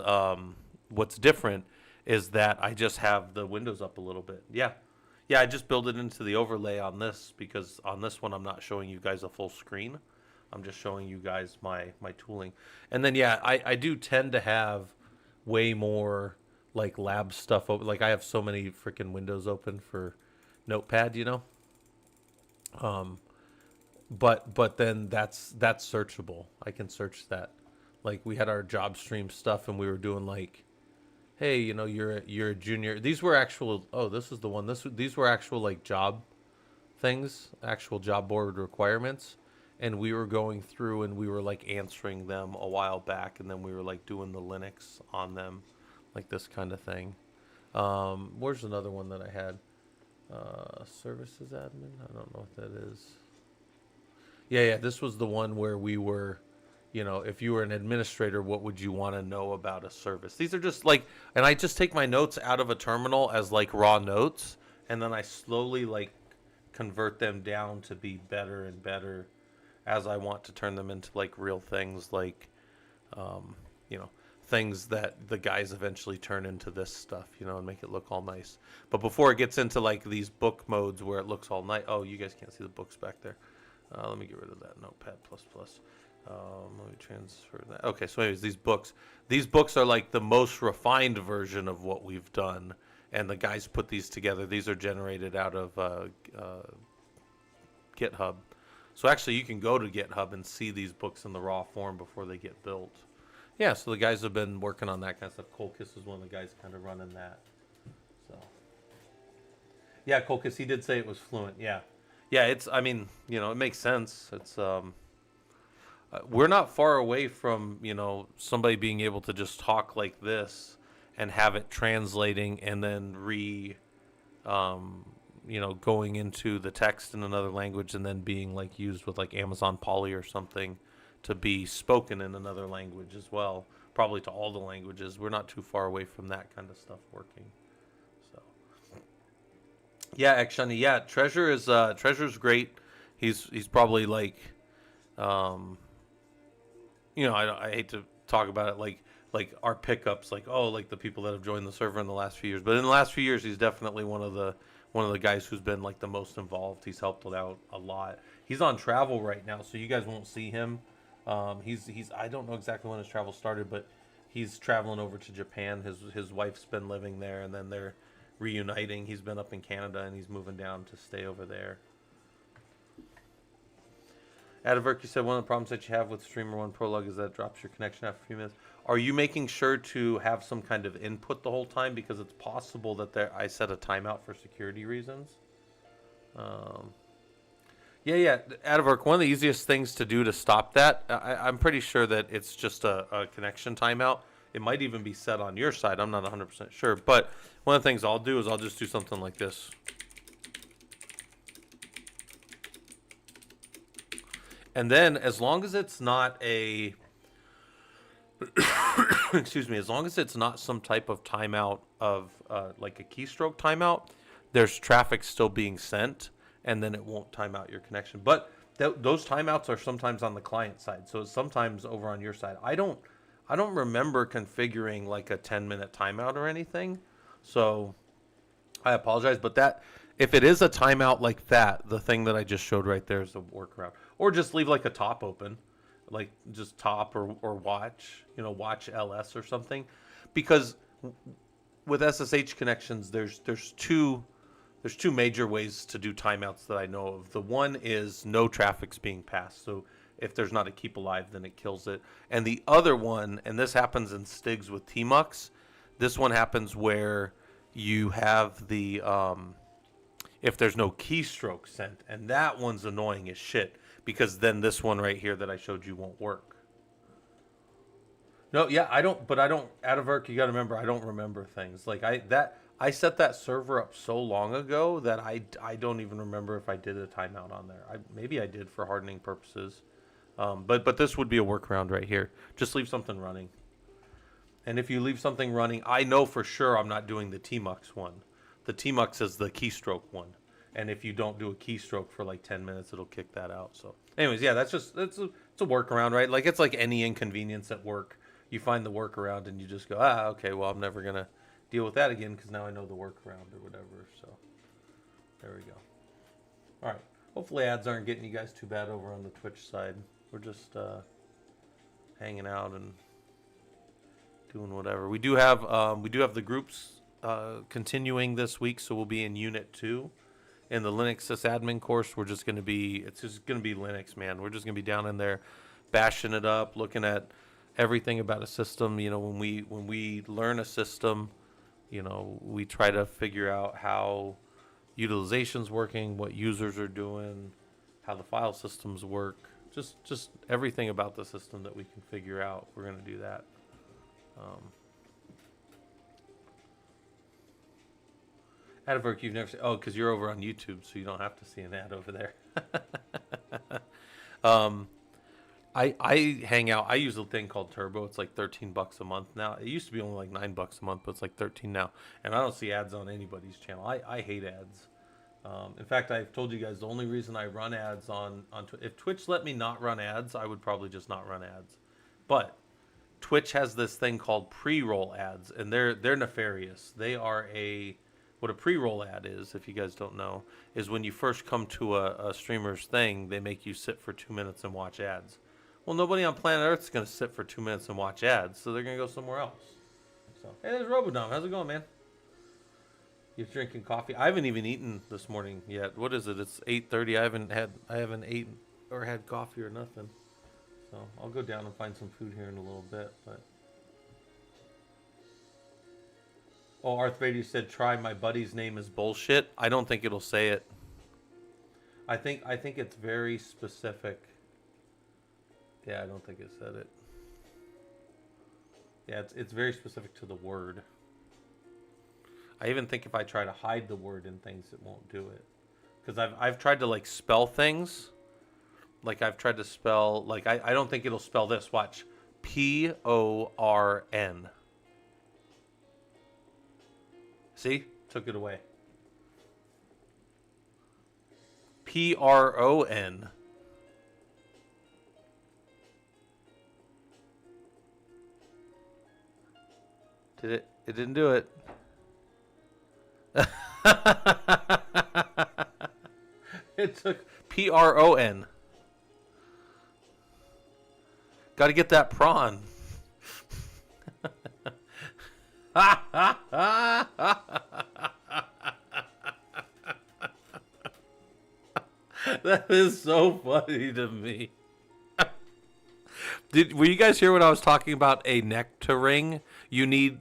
[SPEAKER 1] what's different is that I just have the windows up a little bit. Yeah, I just build it into the overlay on this because on this one I'm not showing you guys a full screen. I'm just showing you guys my tooling. And then I do tend to have way more like lab stuff open. Like I have so many freaking windows open for Notepad, But then that's searchable. I can search that. Like we had our job stream stuff and we were doing like, hey, you're a junior. These were actual. Oh, this is the one. These were actual like job things, actual job board requirements, and we were going through and we were like answering them a while back, and then we were like doing the Linux on them, like this kind of thing. Where's another one that I had? Services admin. I don't know what that is. Yeah. This was the one where we were. If you were an administrator, what would you want to know about a service? These are just like, and I just take my notes out of a terminal as like raw notes, and then I slowly like convert them down to be better and better as I want to turn them into like real things, like, things that the guys eventually turn into this stuff, and make it look all nice. But before it gets into like these book modes where it looks all nice, oh, you guys can't see the books back there. Let me get rid of that Notepad++. Let me transfer that. Okay, so anyways, these books are like the most refined version of what we've done, and the guys put these together. These are generated out of GitHub. So actually, you can go to GitHub and see these books in the raw form before they get built. Yeah, so the guys have been working on that kind of stuff. Colchis is one of the guys kind of running that. So yeah, Colchis, he did say it was fluent. Yeah, it's. I mean, it makes sense. It's we're not far away from, somebody being able to just talk like this and have it translating and then going into the text in another language and then being like used with like Amazon Poly or something to be spoken in another language as well. Probably to all the languages. We're not too far away from that kind of stuff working. So yeah, Akshani, yeah, Treasure's great. He's probably like I hate to talk about it like our pickups, like like the people that have joined the server in the last few years. But in the last few years, he's definitely one of the guys who's been like the most involved. He's helped it out a lot. He's on travel right now, so you guys won't see him. He's I don't know exactly when his travel started, but he's traveling over to Japan. His wife's been living there, and then they're reuniting. He's been up in Canada, and he's moving down to stay over there. Adaverk, you said one of the problems that you have with Streamer One Prologue is that it drops your connection after a few minutes. Are you making sure to have some kind of input the whole time? Because it's possible that I set a timeout for security reasons. Yeah. Adaverk, one of the easiest things to do to stop that, I'm pretty sure that it's just a connection timeout. It might even be set on your side. I'm not 100% sure. But one of the things I'll do is I'll just do something like this. And then as long as it's not a excuse me, as long as it's not some type of timeout of like a keystroke timeout, there's traffic still being sent, and then it won't time out your connection. But those timeouts are sometimes on the client side, so it's sometimes over on your side. I don't remember configuring like a 10-minute timeout or anything, so I apologize. But that, if it is a timeout like that, the thing that I just showed right there is a workaround. Or just leave like a top open, like just top or watch, watch LS or something. Because with SSH connections, there's two major ways to do timeouts that I know of. The one is no traffic's being passed. So if there's not a keep alive, then it kills it. And the other one, and this happens in Stigs with TMUX, this one happens where you have the if there's no keystroke sent, and that one's annoying as shit, because then this one right here that I showed you won't work. No, yeah, I don't. Adaverk, you got to remember, I don't remember things like I set that server up so long ago that I don't even remember if I did a timeout on there. Maybe I did for hardening purposes, but this would be a workaround right here. Just leave something running, and if you leave something running, I know for sure I'm not doing the TMUX one. The TMUX is the keystroke one. And if you don't do a keystroke for like 10 minutes, it'll kick that out. So anyways, yeah, it's a workaround, right? Like it's like any inconvenience at work. You find the workaround and you just go, okay, well, I'm never going to deal with that again because now I know the workaround or whatever. So there we go. All right. Hopefully ads aren't getting you guys too bad over on the Twitch side. We're just hanging out and doing whatever. We do have the groups continuing this week, so we'll be in Unit 2. In the Linux sysadmin course, it's just going to be Linux, man. We're just going to be down in there bashing it up, looking at everything about a system. When we learn a system, we try to figure out how utilization's working, what users are doing, how the file systems work, just everything about the system that we can figure out. We're going to do that. Adaverk, you've never seen... Oh, because you're over on YouTube, so you don't have to see an ad over there. I hang out. I use a thing called Turbo. It's like $13 a month now. It used to be only like $9 a month, but it's like 13 now. And I don't see ads on anybody's channel. I hate ads. In fact, I've told you guys the only reason I run ads on if Twitch let me not run ads, I would probably just not run ads. But Twitch has this thing called pre-roll ads, and they're nefarious. They are what a pre-roll ad is, if you guys don't know, is when you first come to a streamer's thing, they make you sit for 2 minutes and watch ads. Well, nobody on planet Earth is going to sit for 2 minutes and watch ads, so they're going to go somewhere else. So, hey, there's Robodom. How's it going, man? You're drinking coffee? I haven't even eaten this morning yet. What is it? It's 8:30. I haven't eaten or had coffee or nothing. So I'll go down and find some food here in a little bit, but. Oh, Arth Vader said, "Try my buddy's name is bullshit." I don't think it'll say it. I think it's very specific. Yeah, I don't think it said it. Yeah, it's very specific to the word. I even think if I try to hide the word in things, it won't do it. Because I've tried to like spell things. Like I've tried to spell like I don't think it'll spell this. Watch. PORN. See? Took it away. PRON. Did it? It didn't do it. It took PRON. Got to get that prawn. That is so funny to me. Were you guys hear when I was talking about a neck to ring? You need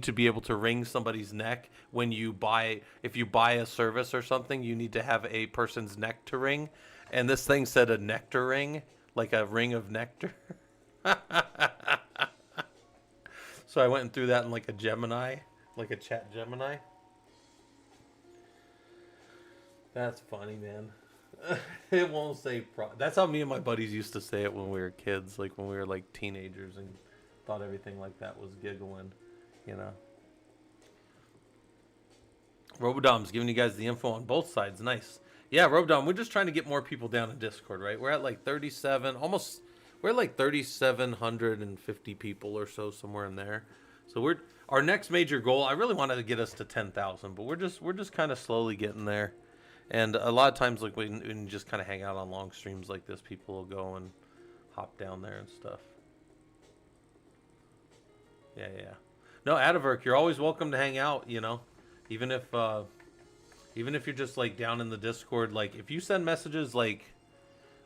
[SPEAKER 1] to be able to ring somebody's neck when if you buy a service or something, you need to have a person's neck to ring. And this thing said a nectar ring, like a ring of nectar. So I went and threw that in like a Gemini, like a chat Gemini. That's funny, man. It won't say That's how me and my buddies used to say it when we were kids, like when we were like teenagers and thought everything like that was giggling, you know. Robodom's giving you guys the info on both sides. Nice. Yeah, Robodom, we're just trying to get more people down in Discord, right? We're at like 37, we're at like 3,750 people or so, somewhere in there. So our next major goal, I really wanted to get us to 10,000, but we're just kind of slowly getting there. And a lot of times, like when you just kind of hang out on long streams like this, people will go and hop down there and stuff. Yeah. No, Atavirk, you're always welcome to hang out. You know, even if you're just like down in the Discord, like if you send messages like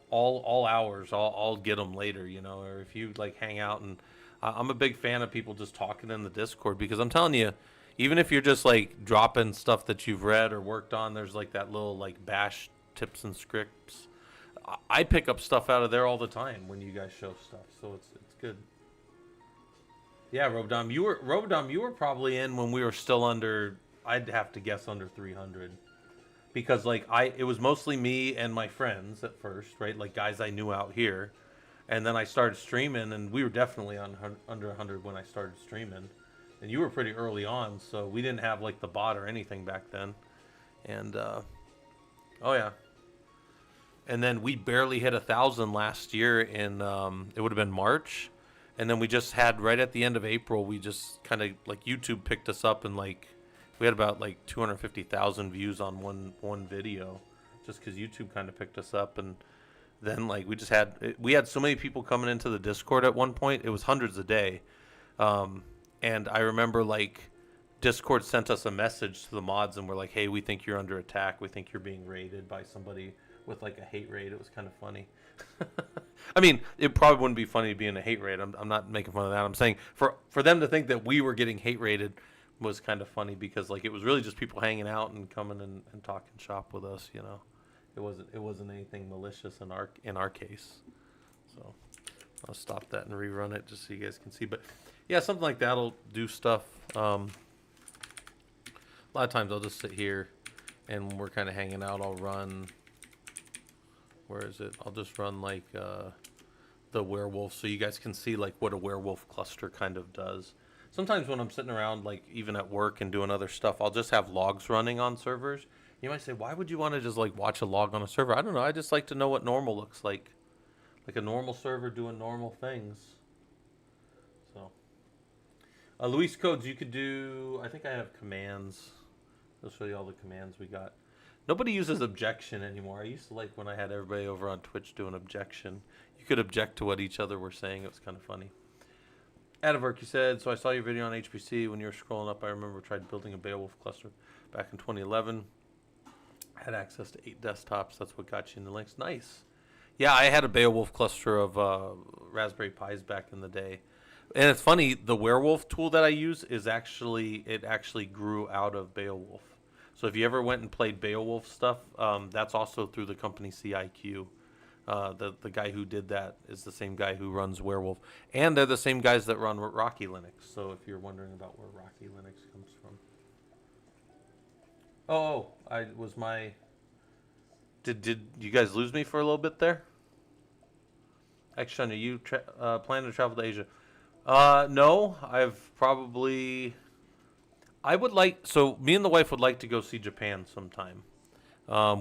[SPEAKER 1] all hours, I'll get them later. You know, or if you like hang out, and I'm a big fan of people just talking in the Discord, because I'm telling you. Even if you're just like dropping stuff that you've read or worked on, there's like that little like bash tips and scripts. I pick up stuff out of there all the time when you guys show stuff, so it's good. Yeah, Robodom, you were probably in when we were still under. I'd have to guess under 300, because like it was mostly me and my friends at first, right? Like guys I knew out here, and then I started streaming, and we were definitely under 100 when I started streaming. And you were pretty early on, so we didn't have like the bot or anything back then. And oh yeah. And then we barely hit 1,000 last year in it would have been March. And then we just had right at the end of April, we just kind of like YouTube picked us up, and like we had about like 250,000 views on one video, just because YouTube kind of picked us up. And then like we had so many people coming into the Discord at one point, it was hundreds a day. And I remember like Discord sent us a message to the mods, and we're like, hey, we think you're under attack. We think you're being raided by somebody with like a hate raid. It was kind of funny. I mean, it probably wouldn't be funny to be in a hate raid. I'm not making fun of that. I'm saying for them to think that we were getting hate raided was kind of funny, because like it was really just people hanging out and coming and talking shop with us, you know. It wasn't anything malicious in our case. So I'll stop that and rerun it just so you guys can see. But yeah, something like that'll do stuff. A lot of times I'll just sit here, and when we're kind of hanging out, I'll run. Where is it? I'll just run like the werewolf, so you guys can see like what a werewolf cluster kind of does. Sometimes when I'm sitting around, like even at work and doing other stuff, I'll just have logs running on servers. You might say, why would you want to just like watch a log on a server? I don't know. I just like to know what normal looks like a normal server doing normal things. So. Luis codes, you could do, I think I have commands. I'll show you all the commands we got. Nobody uses objection anymore. I used to like when I had everybody over on Twitch doing objection. You could object to what each other were saying. It was kind of funny. Atavirk, you said, so I saw your video on HPC. When you were scrolling up, I remember tried building a Beowulf cluster back in 2011. Had access to 8 desktops. That's what got you into Linux. Nice. Yeah, I had a Beowulf cluster of Raspberry Pis back in the day. And it's funny, the werewolf tool that I use is actually grew out of Beowulf. So if you ever went and played Beowulf stuff, that's also through the company CIQ. The guy who did that is the same guy who runs Werewolf. And they're the same guys that run Rocky Linux. So if you're wondering about where Rocky Linux comes from. Did you guys lose me for a little bit there? Actually, are you planning to travel to Asia? No, so me and the wife would like to go see Japan sometime.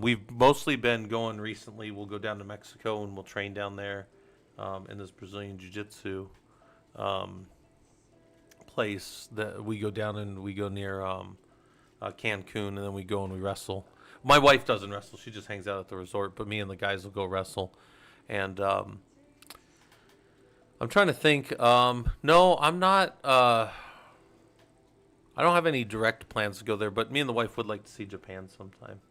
[SPEAKER 1] We've mostly been going recently. We'll go down to Mexico and we'll train down there in this Brazilian Jiu-Jitsu place that we go down and we go near Cancun, and then we go and we wrestle. My wife doesn't wrestle; she just hangs out at the resort. But me and the guys will go wrestle. And I'm trying to think. No, I'm not. I don't have any direct plans to go there, but me and the wife would like to see Japan sometime.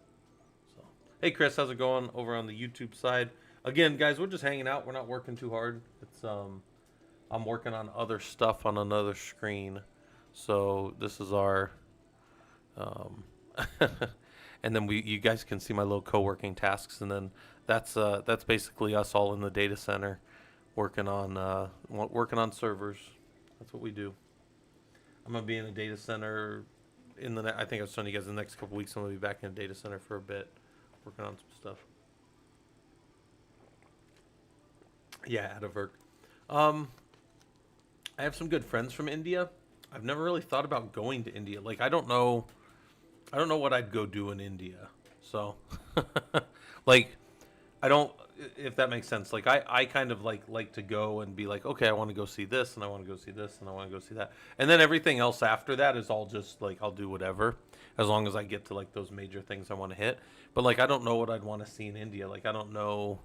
[SPEAKER 1] So, hey Chris, how's it going over on the YouTube side? Again, guys, we're just hanging out. We're not working too hard. It's I'm working on other stuff on another screen. So this is our and then you guys can see my little co-working tasks, and then that's basically us all in the data center working on servers. That's what we do. I'm gonna be in a data center I think I was telling you guys the next couple weeks. I'm gonna be back in a data center for a bit, working on some stuff. Yeah, out of work. I have some good friends from India. I've never really thought about going to India. Like I don't know what I'd go do in India. So, like, I don't, if that makes sense. Like I kind of like to go and be like, okay, I want to go see this, and I want to go see this, and I want to go see that, and then everything else after that is all just like I'll do whatever, as long as I get to like those major things I want to hit. But like I don't know what I'd want to see in India. Like I don't know,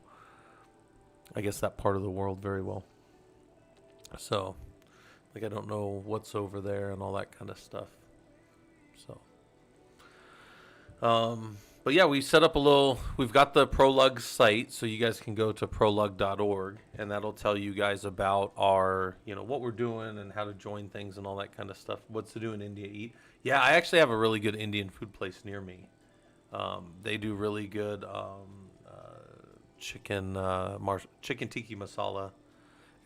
[SPEAKER 1] I guess, that part of the world very well. So, like I don't know what's over there and all that kind of stuff. So. But yeah, we set up we've got the Prolug site, so you guys can go to prolug.org, and that'll tell you guys about our, what we're doing and how to join things and all that kind of stuff. What's to do in India, eat. Yeah, I actually have a really good Indian food place near me. They do really good chicken tikka masala,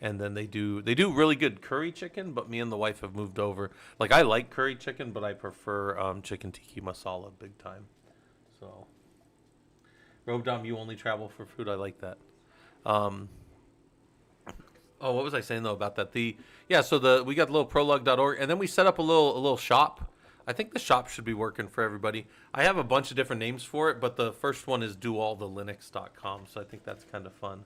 [SPEAKER 1] and then they do really good curry chicken. But me and the wife have moved over. Like I like curry chicken, but I prefer chicken tikka masala big time. So, Robdom, you only travel for food. I like that. Oh, what was I saying though about that? We got the little prolug.org, and then we set up a little shop. I think the shop should be working for everybody. I have a bunch of different names for it, but the first one is doallthelinux.com, so I think that's kind of fun.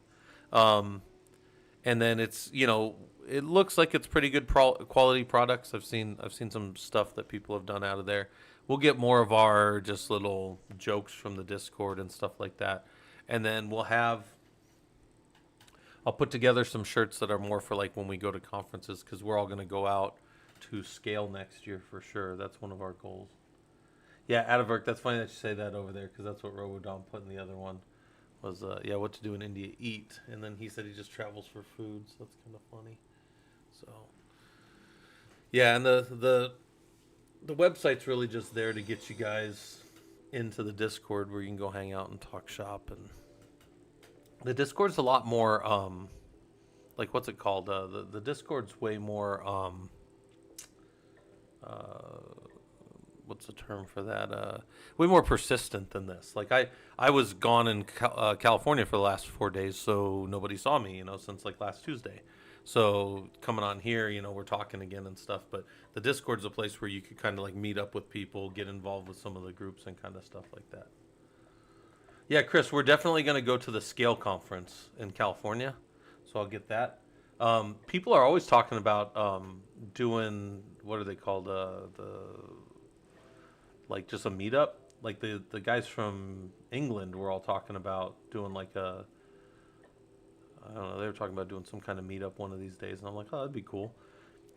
[SPEAKER 1] And then it's it looks like it's pretty good quality products. I've seen some stuff that people have done out of there. We'll get more of our just little jokes from the Discord and stuff like that. And then I'll put together some shirts that are more for like when we go to conferences, because we're all going to go out to scale next year for sure. That's one of our goals. Yeah, Atavirk, that's funny that you say that over there, because that's what Robodom put in the other one. Was what to do in India, eat. And then he said he just travels for food, so that's kind of funny. So yeah, and the website's really just there to get you guys into the Discord where you can go hang out and talk shop. And the Discord's a lot more like, what's it called? The Discord's way more what's the term for that? Way more persistent than this. Like I was gone in California for the last 4 days, so nobody saw me, since like last Tuesday. So coming on here, we're talking again and stuff. But the Discord's a place where you could kind of like meet up with people, get involved with some of the groups and kind of stuff like that. Yeah, Chris, we're definitely going to go to the Scale Conference in California, so I'll get that. People are always talking about doing, what are they called? Like just a meetup. Like the guys from England were all talking about doing like I don't know, they were talking about doing some kind of meetup one of these days, and I'm like, oh, that'd be cool.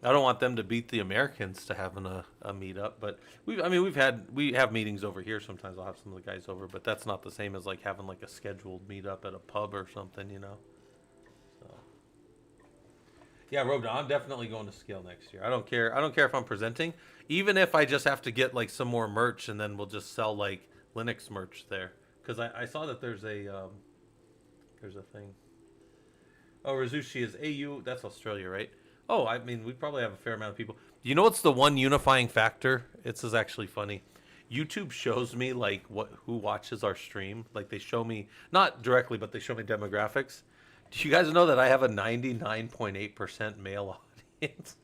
[SPEAKER 1] I don't want them to beat the Americans to having a meetup, but we have meetings over here. Sometimes I'll have some of the guys over, but that's not the same as like having like a scheduled meetup at a pub or something, So yeah, Rob, I'm definitely going to Scale next year. I don't care if I'm presenting, even if I just have to get like some more merch, and then we'll just sell like Linux merch there, because I saw that there's a thing. Oh, Razushi is AU. That's Australia, right? Oh, I mean, we probably have a fair amount of people. You know what's the one unifying factor? This is actually funny. YouTube shows me like who watches our stream. Like they show me, not directly, but they show me demographics. Do you guys know that I have a 99.8% male audience?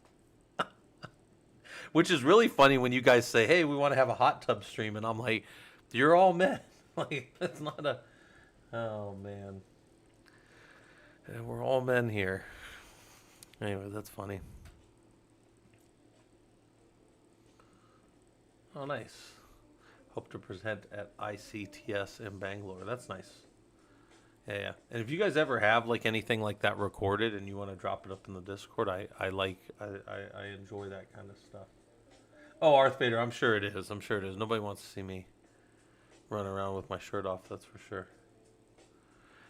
[SPEAKER 1] Which is really funny when you guys say, hey, we want to have a hot tub stream. And I'm like, you're all men. Like, that's not a... Oh, man. And we're all men here. Anyway, that's funny. Oh, nice. Hope to present at ICTS in Bangalore. That's nice. Yeah, yeah. And if you guys ever have like anything like that recorded and you want to drop it up in the Discord, I enjoy that kind of stuff. Oh, Arth Vader, I'm sure it is. I'm sure it is. Nobody wants to see me run around with my shirt off, that's for sure.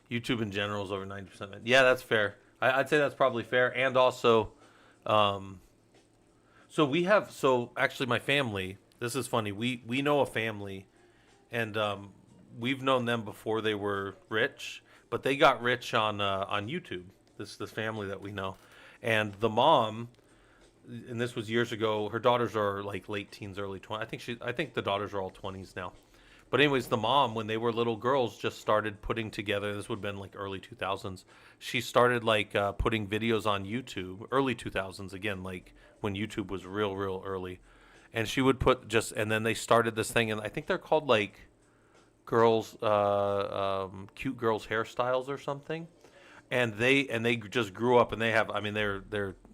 [SPEAKER 1] YouTube in general is over 90% men. Yeah, that's fair. I'd say that's probably fair. And also, um, so actually my family, this is funny. We know a family, and we've known them before they were rich, but they got rich on YouTube. This family that we know, and the mom, and this was years ago. Her daughters are like late teens, early 20s. I think the daughters are all 20s now. But anyways, the mom, when they were little girls, just started putting together. This would have been like early 2000s. She started like putting videos on YouTube, early 2000s again, like when YouTube was real early. And she would put just, and then they started this thing, and I think they're called like cute girls hairstyles or something. And they just grew up, and they have, I mean, they're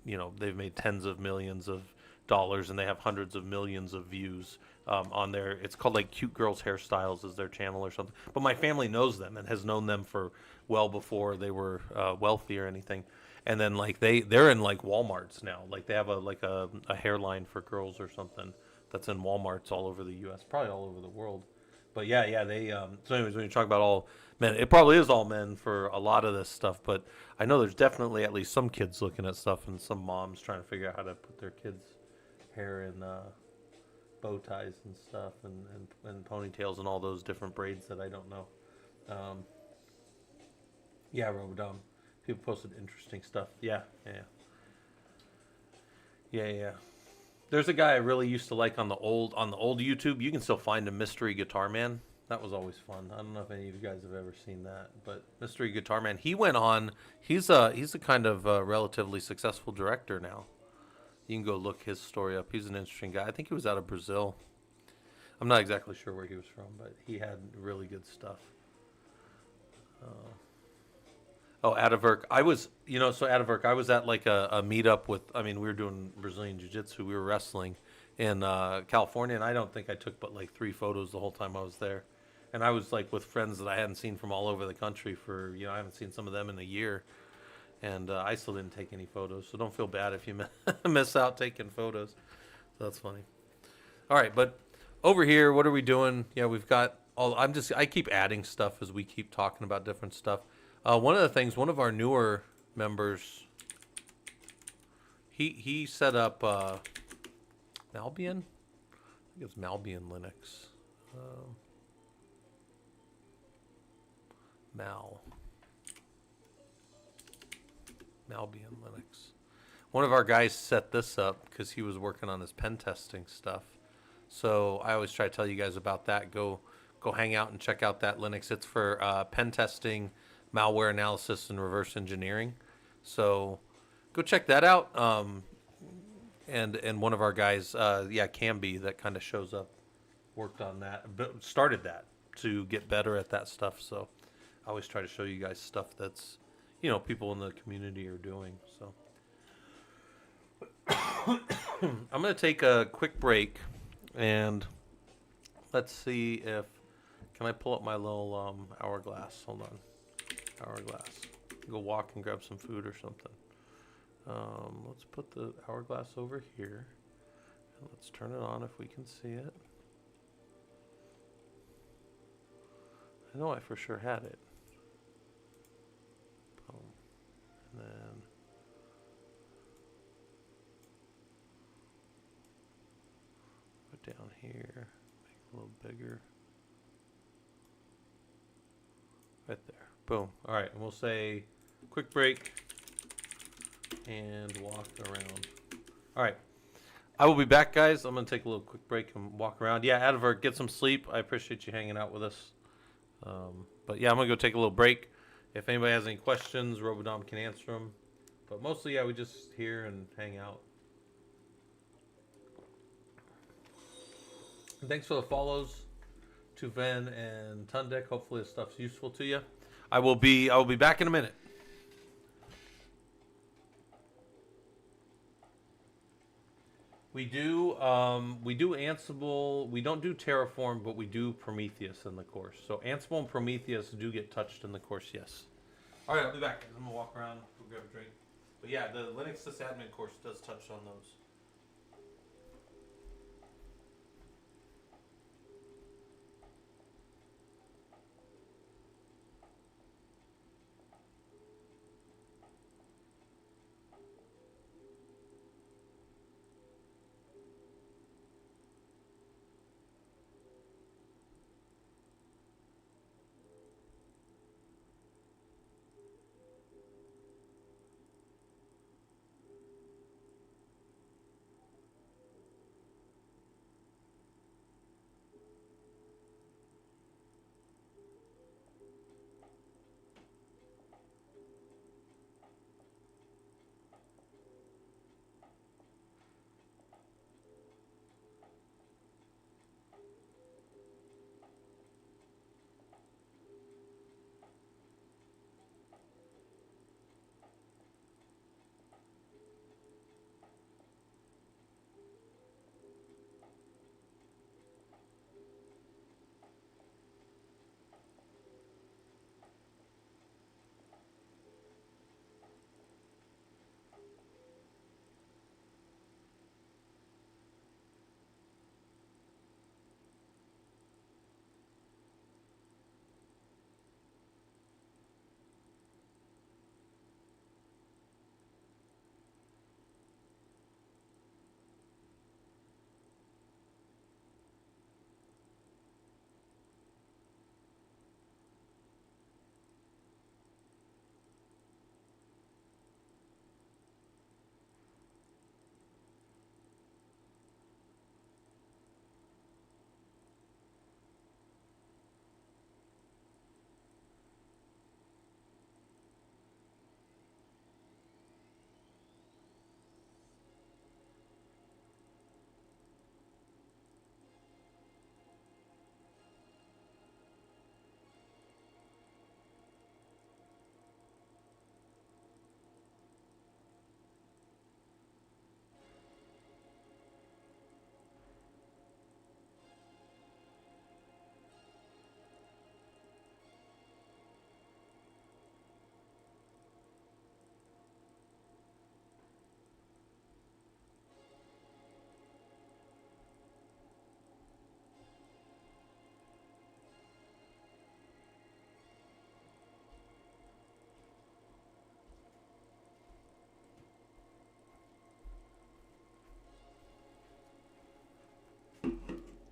[SPEAKER 1] they've made tens of millions of dollars, and they have hundreds of millions of views on their, it's called like Cute Girls Hairstyles is their channel or something. But my family knows them and has known them for well before they were wealthy or anything. And then like they're in like Walmarts now. Like they have a hairline for girls or something that's in Walmarts all over the U.S., probably all over the world. But yeah, they. So anyways, when you talk about all men, it probably is all men for a lot of this stuff. But I know there's definitely at least some kids looking at stuff, and some moms trying to figure out how to put their kids' hair in bow ties and stuff, and ponytails and all those different braids that I don't know. Yeah, Robodom. People posted interesting stuff. Yeah. There's a guy I really used to like on the old YouTube. You can still find him, Mystery Guitar Man. That was always fun. I don't know if any of you guys have ever seen that, but Mystery Guitar Man. He went on. He's a kind of relatively successful director now. You can go look his story up. He's an interesting guy. I think he was out of Brazil. I'm not exactly sure where he was from, but he had really good stuff. Atavirk. I was at like a meetup with, we were doing Brazilian Jiu-Jitsu. We were wrestling in California, and I don't think I took but like 3 photos the whole time I was there. And I was like with friends that I hadn't seen from all over the country for, I haven't seen some of them in a year. And I still didn't take any photos, so don't feel bad if you miss out taking photos. So that's funny. All right, but over here, what are we doing? Yeah, we've got all. I keep adding stuff as we keep talking about different stuff. One of the things, one of our newer members, he set up Malbian. I think it's Malbian Linux. Malbian Linux. One of our guys set this up because he was working on his pen testing stuff. So I always try to tell you guys about that. Go hang out and check out that Linux. It's for pen testing, malware analysis, and reverse engineering. So go check that out. And one of our guys, Camby, that kind of shows up, worked on that, started that to get better at that stuff. So I always try to show you guys stuff that's, people in the community are doing. So I'm going to take a quick break, and let's see if, can I pull up my little hourglass? Hold on. Hourglass. Go walk and grab some food or something. Let's put the hourglass over here. And let's turn it on if we can see it. I know I for sure had it. Boom. And then put down here. Make it a little bigger. Right there. Boom. All right. And we'll say quick break and walk around. All right. I will be back, guys. I'm going to take a little quick break and walk around. Yeah, Adver, get some sleep. I appreciate you hanging out with us. But yeah, I'm going to go take a little break. If anybody has any questions, Robodom can answer them. But mostly, yeah, we just here and hang out. And thanks for the follows to Ven and Tundek. Hopefully this stuff's useful to you. I will be back in a minute. We do Ansible. We don't do Terraform, but we do Prometheus in the course. So Ansible and Prometheus do get touched in the course. Yes. All right, I'll be back. I'm gonna walk around, go grab a drink. But yeah, the Linux sysadmin course does touch on those.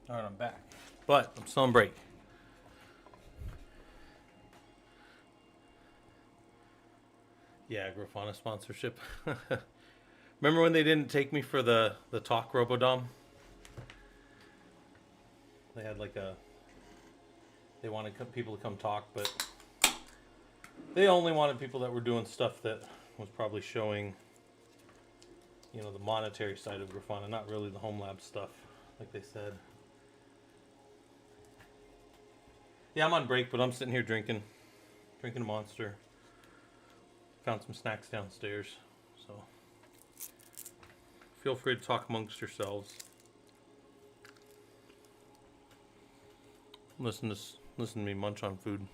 [SPEAKER 1] All right, I'm back. But I'm still on break. Yeah, Grafana sponsorship. Remember when they didn't take me for the talk Robodom? They had like a... They wanted people to come talk, but they only wanted people that were doing stuff that was probably showing, you know, the monetary side of Grafana, not really the home lab stuff, like they said. Yeah, I'm on break, but I'm sitting here drinking a Monster. Found some snacks downstairs, so feel free to talk amongst yourselves. Listen to me munch on food.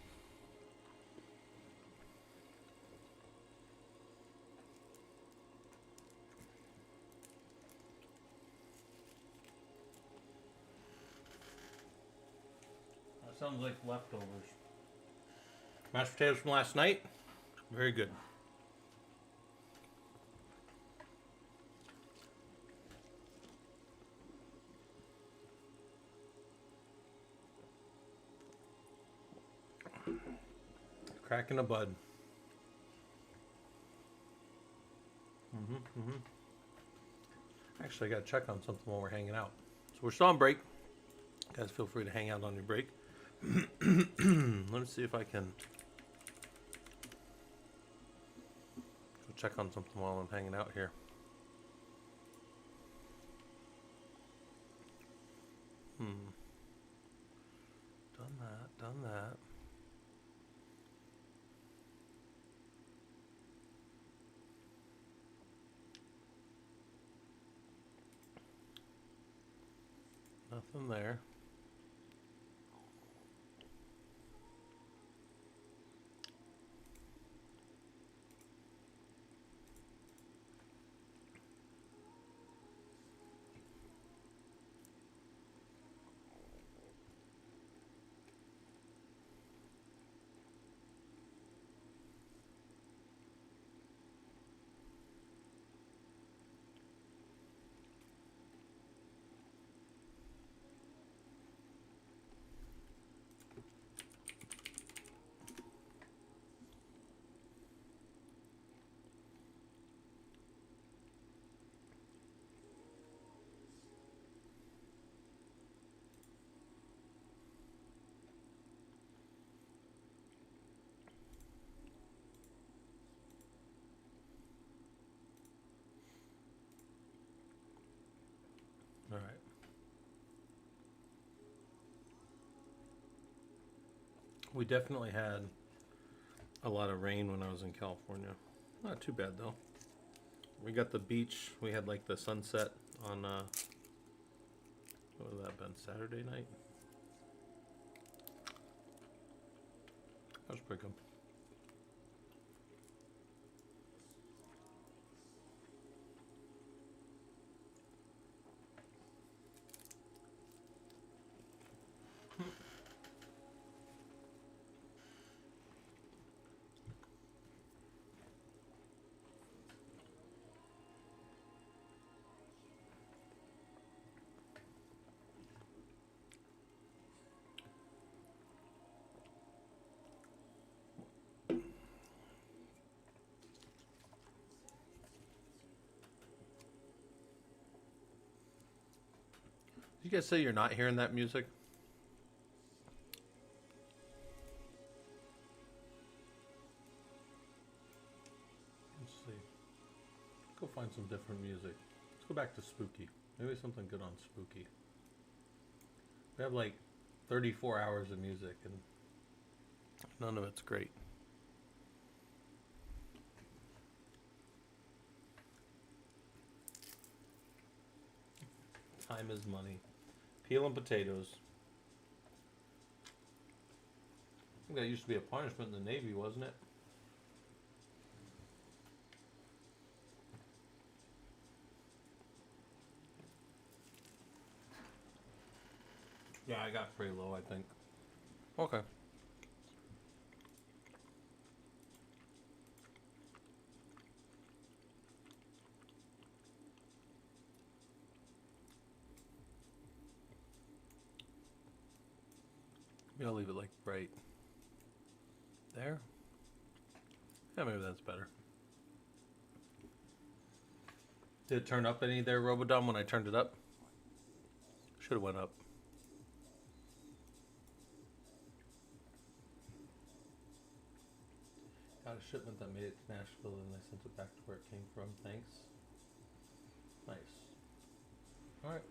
[SPEAKER 1] That sounds like leftovers. Mashed potatoes from last night. Very good. Cracking a bud. Actually, I got to check on something while we're hanging out. So we're still on break. Guys, feel free to hang out on your break. Let me see if I can go check on something while I'm hanging out here. Done that. Nothing there. All right. We definitely had a lot of rain when I was in California. Not too bad though. We got the beach. We had like the sunset on what would that been? Saturday night? That was pretty good. Did you guys say you're not hearing that music? Let's see. Go find some different music. Let's go back to spooky. Maybe something good on spooky. We have like 34 hours of music and none of it's great. Time is money. Peeling potatoes. I think that used to be a punishment in the Navy, wasn't it? Yeah, I got pretty low, I think. Okay. Maybe I'll leave it like right there. Yeah, maybe that's better. Did it turn up any there, Robodom, when I turned it up? Should have went up. Got a shipment that made it to Nashville and they sent it back to where it came from. Thanks. Nice. Alright.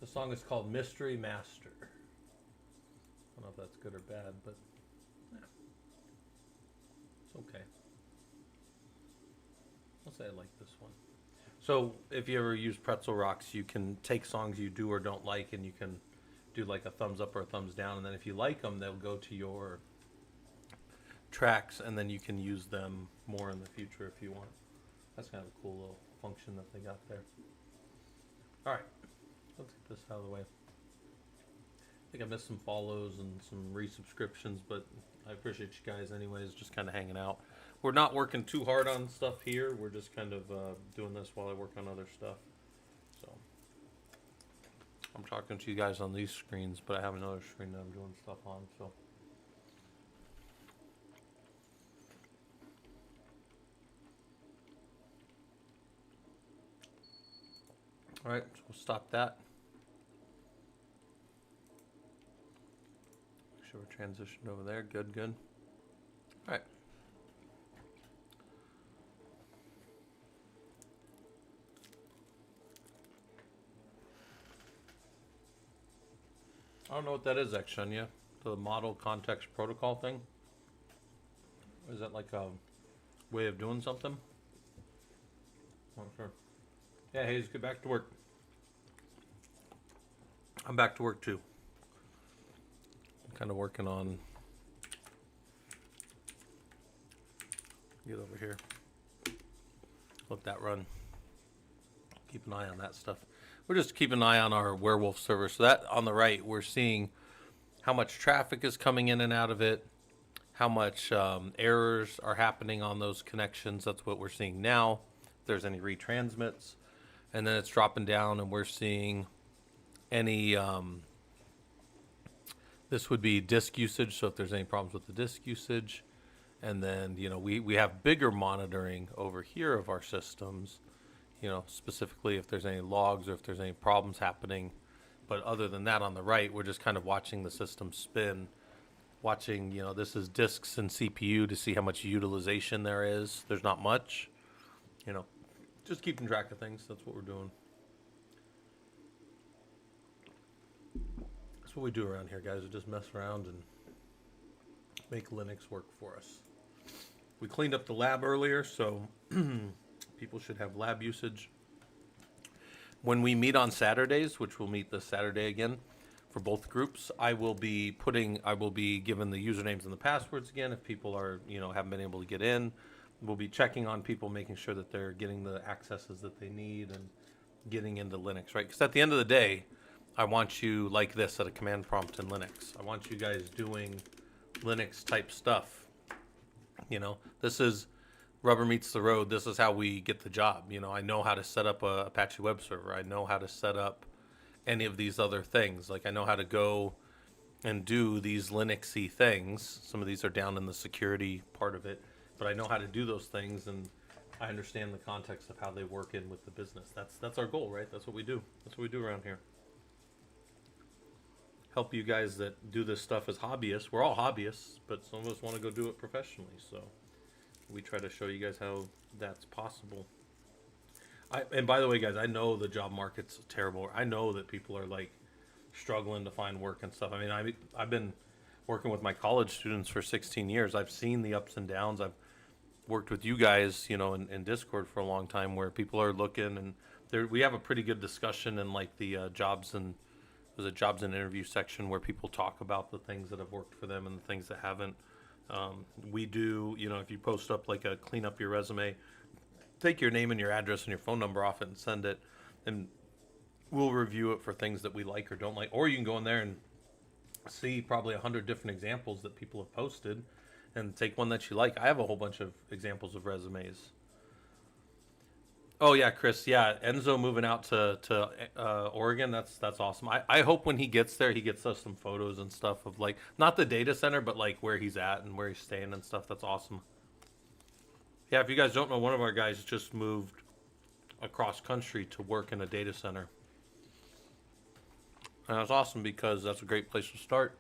[SPEAKER 1] The song is called Mystery Master. I don't know if that's good or bad, but yeah. It's okay. I'll say I like this one. So if you ever use Pretzel Rocks, you can take songs you do or don't like and you can do like a thumbs up or a thumbs down, and then if you like them, they'll go to your tracks and then you can use them more in the future if you want. That's kind of a cool little function that they got there. Alright, let's get this out of the way. I think I missed some follows and some resubscriptions, but I appreciate you guys anyways, just kind of hanging out. We're not working too hard on stuff here. We're just kind of doing this while I work on other stuff. So I'm talking to you guys on these screens, but I have another screen that I'm doing stuff on. So all right, so we'll stop that. Make sure we're transitioned over there. Good, good. All right. I don't know what that is, Xshunya. The model context protocol thing. Is that like a way of doing something? Not sure. Yeah, Hayes, get back to work. I'm back to work too. I'm kind of working on. Get over here. Let that run. Keep an eye on that stuff. We're just keeping an eye on our werewolf server. So that on the right, we're seeing how much traffic is coming in and out of it, how much errors are happening on those connections. That's what we're seeing now. If there's any retransmits, and then it's dropping down, and we're seeing any. This would be disk usage. So if there's any problems with the disk usage, and then we have bigger monitoring over here of our systems. Specifically if there's any logs or if there's any problems happening. But other than that, on the right, we're just kind of watching the system spin, watching, this is disks and CPU to see how much utilization there is. There's not much, just keeping track of things. That's what we're doing. That's what we do around here, guys. We just mess around and make Linux work for us. We cleaned up the lab earlier, so people should have lab usage. When we meet on Saturdays, which we'll meet this Saturday again for both groups, I will be given the usernames and the passwords again. If people are, haven't been able to get in, we'll be checking on people, making sure that they're getting the accesses that they need and getting into Linux, right? Because at the end of the day, I want you like this at a command prompt in Linux. I want you guys doing Linux type stuff. This is rubber meets the road. This is how we get the job. I know how to set up a Apache web server. I know how to set up any of these other things. Like I know how to go and do these Linuxy things. Some of these are down in the security part of it, but I know how to do those things, and I understand the context of how they work in with the business. That's our goal, right? That's what we do. That's what we do around here. Help you guys that do this stuff as hobbyists. We're all hobbyists, but some of us want to go do it professionally. So we try to show you guys how that's possible. And by the way, guys, I know the job market's terrible. I know that people are like struggling to find work and stuff. I mean, I've been working with my college students for 16 years. I've seen the ups and downs. I've worked with you guys, in Discord for a long time, where people are looking, and we have a pretty good discussion in like the jobs and interview section where people talk about the things that have worked for them and the things that haven't. We do, if you post up like a clean up your resume, take your name and your address and your phone number off it and send it, and we'll review it for things that we like or don't like. Or you can go in there and see probably 100 different examples that people have posted and take one that you like. I have a whole bunch of examples of resumes. Oh yeah, Chris. Yeah, Enzo moving out to Oregon. That's awesome. I hope when he gets there, he gets us some photos and stuff of like not the data center, but like where he's at and where he's staying and stuff. That's awesome. Yeah, if you guys don't know, one of our guys just moved across country to work in a data center, and that's awesome because that's a great place to start.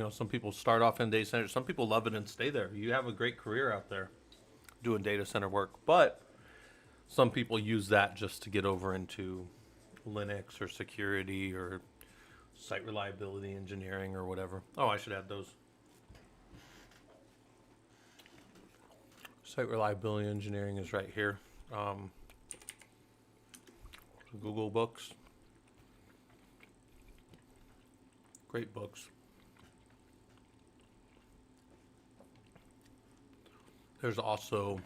[SPEAKER 1] Some people start off in data centers. Some people love it and stay there. You have a great career out there doing data center work, but some people use that just to get over into Linux or security or site reliability engineering or whatever. Oh, I should add those. Site reliability engineering is right here. Google books. Great books. There's also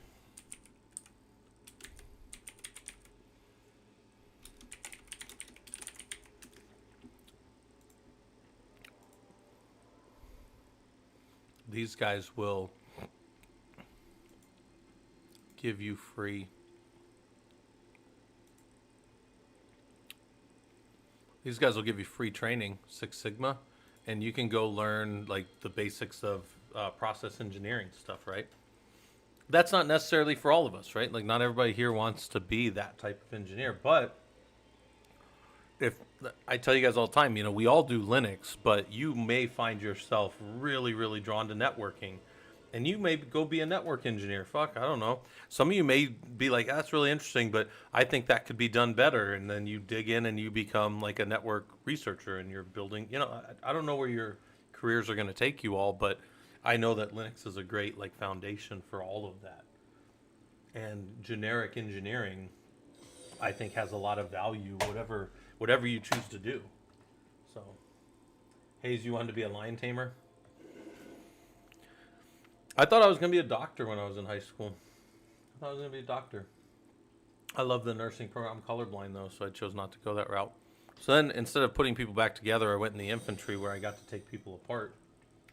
[SPEAKER 1] these guys will give you free. These guys will give you free training, Six Sigma, and you can go learn like the basics of process engineering stuff, right? That's not necessarily for all of us, right? Like not everybody here wants to be that type of engineer, but if I tell you guys all the time, we all do Linux, but you may find yourself really, really drawn to networking, and you may go be a network engineer. Fuck, I don't know. Some of you may be like, that's really interesting, but I think that could be done better. And then you dig in and you become like a network researcher, and you're building. I don't know where your careers are going to take you all, but I know that Linux is a great foundation for all of that. And generic engineering I think has a lot of value, whatever you choose to do. So, Hayes, you wanted to be a lion tamer? I thought I was going to be a doctor when I was in high school. I thought I was going to be a doctor. I love the nursing program. I'm colorblind though, so I chose not to go that route. So then, instead of putting people back together, I went in the infantry where I got to take people apart,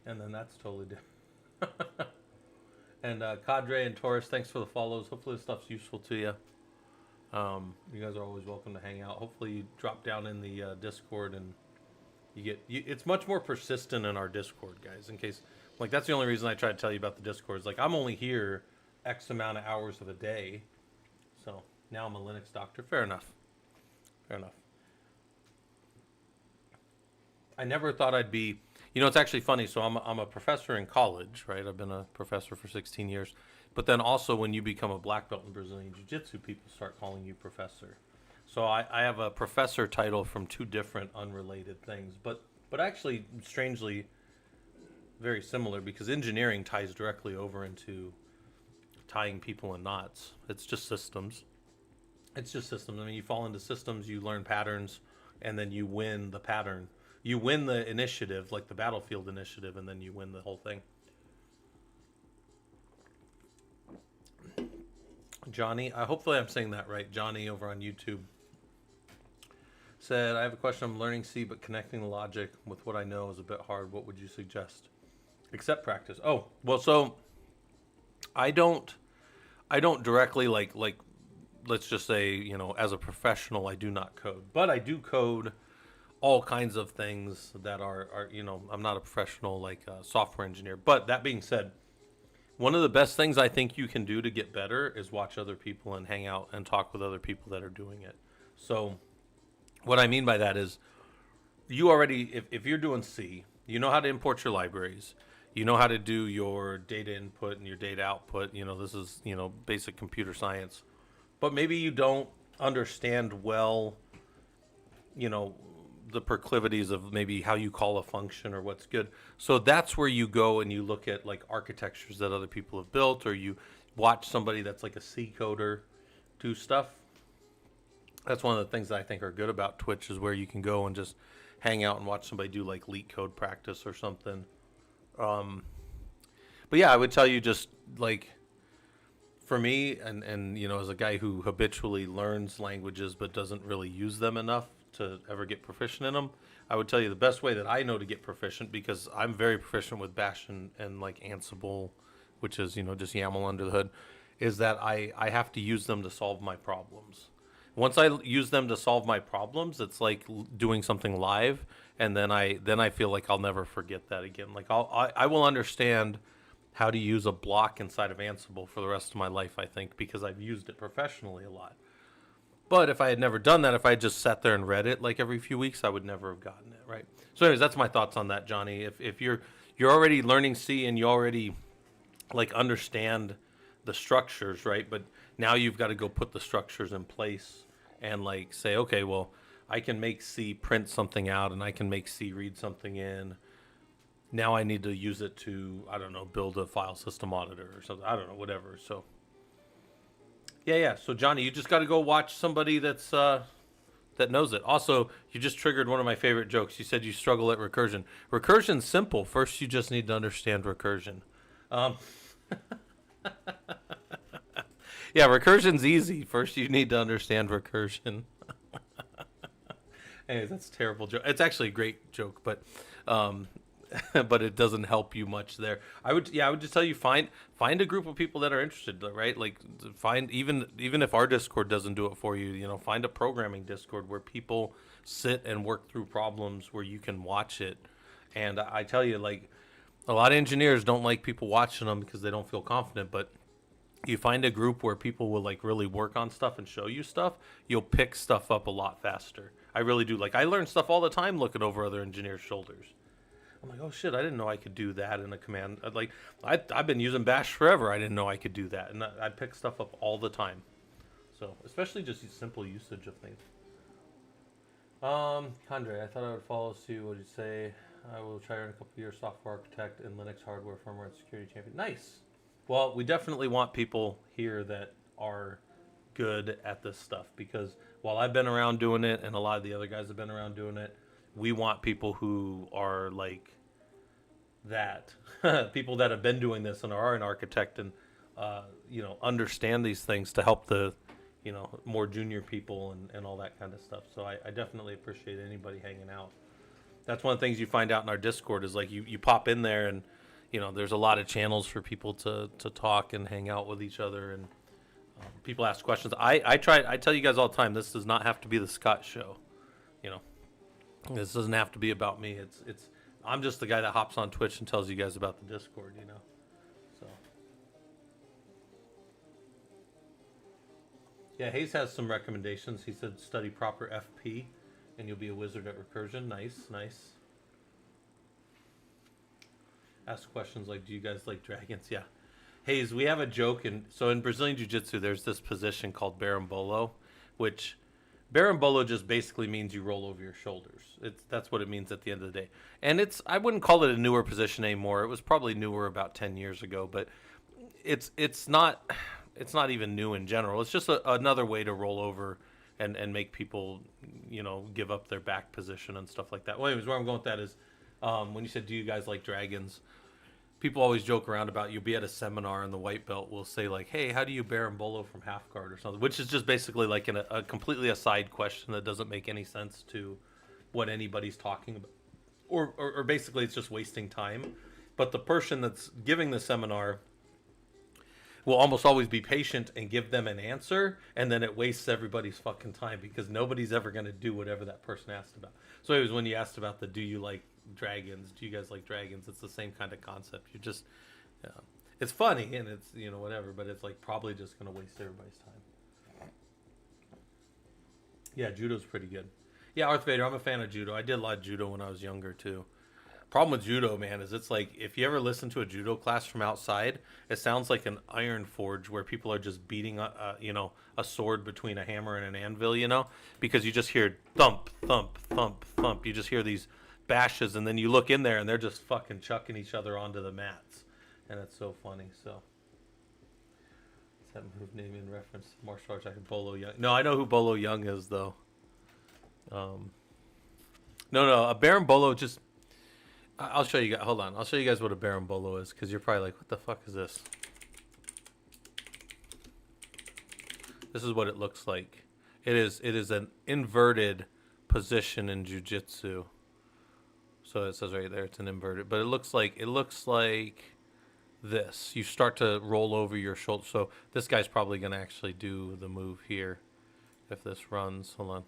[SPEAKER 1] and then that's totally different. And Cadre and Taurus, thanks for the follows. Hopefully, this stuff's useful to you. You guys are always welcome to hang out. Hopefully, you drop down in the Discord and it's much more persistent in our Discord, guys. In case, like, that's the only reason I try to tell you about the Discord. Is like I'm only here X amount of hours of a day, so now I'm a Linux doctor. Fair enough. Fair enough. I never thought I'd be. You know, it's actually funny. So I'm a professor in college, right? I've been a professor for 16 years. But then also when you become a black belt in Brazilian Jiu-Jitsu, people start calling you professor. So I have a professor title from two different unrelated things, but actually strangely very similar because engineering ties directly over into tying people in knots. It's just systems. It's just systems. I mean, you fall into systems, you learn patterns, and then you win the pattern. You win the initiative, like the battlefield initiative, and then you win the whole thing. Johnny, hopefully I'm saying that right. Johnny over on YouTube said, I have a question. I'm learning C, but connecting the logic with what I know is a bit hard. What would you suggest? Except practice. Oh, well, so I don't directly like let's just say, you know, as a professional, I do not code, but I do code all kinds of things that are you know, I'm not a professional like software engineer. But that being said, one of the best things I think you can do to get better is watch other people and hang out and talk with other people that are doing it. So what I mean by that is you already, if you're doing C, you know how to import your libraries. You know how to do your data input and your data output. You know, this is, you know, basic computer science. But maybe you don't understand well, you know, the proclivities of maybe how you call a function or what's good. So that's where you go and you look at like architectures that other people have built, or you watch somebody that's like a C coder do stuff. That's one of the things that I think are good about Twitch is where you can go and just hang out and watch somebody do like leak code practice or something. But yeah, I would tell you just like for me and you know, as a guy who habitually learns languages but doesn't really use them enough to ever get proficient in them, I would tell you the best way that I know to get proficient, because I'm very proficient with Bash and like Ansible, which is, you know, just YAML under the hood, is that I have to use them to solve my problems. Once I use them to solve my problems, it's like doing something live, and then I feel like I'll never forget that again. Like I will understand how to use a block inside of Ansible for the rest of my life, I think, because I've used it professionally a lot. But if I had never done that, if I had just sat there and read it like every few weeks, I would never have gotten it, right? So anyways, that's my thoughts on that, Johnny. If you're already learning C and you already like understand the structures, right? But now you've got to go put the structures in place and like say, okay, well, I can make C print something out and I can make C read something in. Now I need to use it to, I don't know, build a file system auditor or something. I don't know, whatever. So yeah. So Johnny, you just got to go watch somebody that's that knows it. Also, you just triggered one of my favorite jokes. You said you struggle at recursion. Recursion's simple. First, you just need to understand recursion. Yeah, recursion's easy. First, you need to understand recursion. Anyways, that's a terrible joke. It's actually a great joke, but but it doesn't help you much there. I would just tell you find a group of people that are interested, right? Like find even if our Discord doesn't do it for you, you know, find a programming Discord where people sit and work through problems where you can watch it. And I tell you, like a lot of engineers don't like people watching them because they don't feel confident, but you find a group where people will like really work on stuff and show you stuff, you'll pick stuff up a lot faster. I really do. Like I learn stuff all the time looking over other engineers' shoulders. I'm like, oh shit, I didn't know I could do that in a command. Like, I've been using Bash forever. I didn't know I could do that, and I pick stuff up all the time. So, especially just simple usage of things. Andre, I thought I would follow suit. What did you say? I will try to earn a couple of years software architect and Linux hardware firmware and security champion. Nice. Well, we definitely want people here that are good at this stuff, because while I've been around doing it and a lot of the other guys have been around doing it, we want people who are like that, people that have been doing this and are an architect and understand these things to help the more junior people and all that kind of stuff. So I definitely appreciate anybody hanging out. That's one of the things you find out in our Discord is like you pop in there and there's a lot of channels for people to talk and hang out with each other, and people ask questions. I tell you guys all the time, this does not have to be the Scott show. This doesn't have to be about me. It's I'm just the guy that hops on Twitch and tells you guys about the Discord, So yeah, Hayes has some recommendations. He said study proper FP and you'll be a wizard at recursion. Nice. Ask questions like, do you guys like dragons? Yeah. Hayes, we have a joke. So in Brazilian Jiu-Jitsu, there's this position called berimbolo, which berimbolo just basically means you roll over your shoulders. That's what it means at the end of the day. And I wouldn't call it a newer position anymore. It was probably newer about 10 years ago, but it's not even new in general. It's just another way to roll over and make people, give up their back position and stuff like that. Well, anyways, where I'm going with that is when you said, do you guys like dragons? People always joke around about you'll be at a seminar and the white belt will say like, hey, how do you berimbolo from half guard or something? Which is just basically like a completely aside question that doesn't make any sense to what anybody's talking about. Or basically it's just wasting time. But the person that's giving the seminar will almost always be patient and give them an answer, and then it wastes everybody's fucking time because nobody's ever going to do whatever that person asked about. So it was when you asked about do you like dragons, do you guys like dragons, it's the same kind of concept. You just it's funny and it's whatever, but it's like probably just going to waste everybody's time. Yeah, judo's pretty good. Yeah, Darth Vader, I'm a fan of judo. I did a lot of judo when I was younger too. Problem with judo, man, is it's like if you ever listen to a judo class from outside, it sounds like an iron forge where people are just beating a sword between a hammer and an anvil, because you just hear thump, thump, thump, thump. You just hear these bashes, and then you look in there and they're just fucking chucking each other onto the mats, and it's so funny. So what's that move name in reference to martial arts? Bolo Young. No, I know who Bolo Young is though. No, a berimbolo just. I'll show you guys. Hold on. I'll show you guys what a berimbolo is, because you're probably like, what the fuck is this? This is what it looks like. It is an inverted position in jiu-jitsu. So it says right there it's an inverted, but it looks like this. You start to roll over your shoulder. So this guy's probably going to actually do the move here if this runs. Hold on.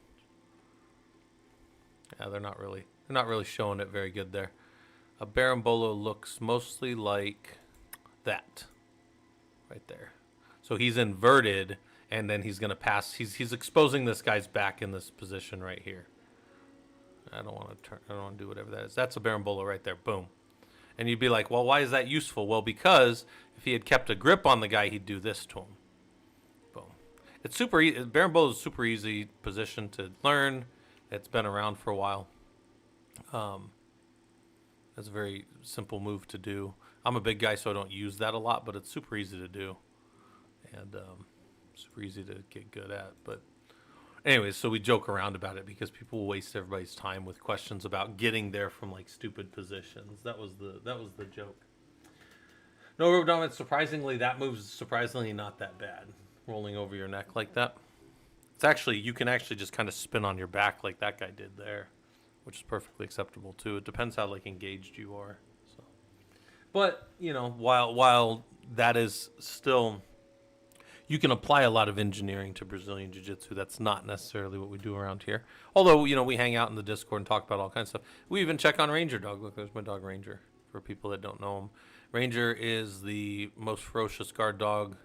[SPEAKER 1] Yeah, they're not really showing it very good there. A berimbolo looks mostly like that right there. So he's inverted, and then he's going to pass. He's exposing this guy's back in this position right here. I don't want to do whatever that is. That's a berimbolo right there. Boom. And you'd be like, well, why is that useful? Well, because if he had kept a grip on the guy, he'd do this to him. Boom. It's super easy. Berimbolo is a super easy position to learn. It's been around for a while. It's a very simple move to do. I'm a big guy, so I don't use that a lot, but it's super easy to do. And super easy to get good at. But anyways, so we joke around about it because people waste everybody's time with questions about getting there from like stupid positions. That was the joke. No rope dominance. Surprisingly, that move's surprisingly not that bad. Rolling over your neck like that. It's actually, you can actually just kind of spin on your back like that guy did there, which is perfectly acceptable too. It depends how like engaged you are. So, but while that is still, you can apply a lot of engineering to Brazilian Jiu-Jitsu. That's not necessarily what we do around here. Although we hang out in the Discord and talk about all kinds of stuff. We even check on Ranger Dog. Look, there's my dog Ranger. For people that don't know him, Ranger is the most ferocious guard dog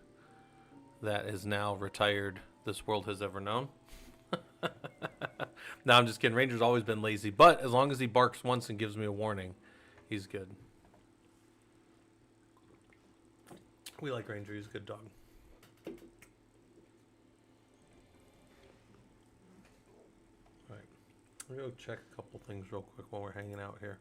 [SPEAKER 1] that is now retired this world has ever known. No, I'm just kidding. Ranger's always been lazy, but as long as he barks once and gives me a warning, he's good. We like Ranger. He's a good dog. All right. We're going to check a couple things real quick while we're hanging out here.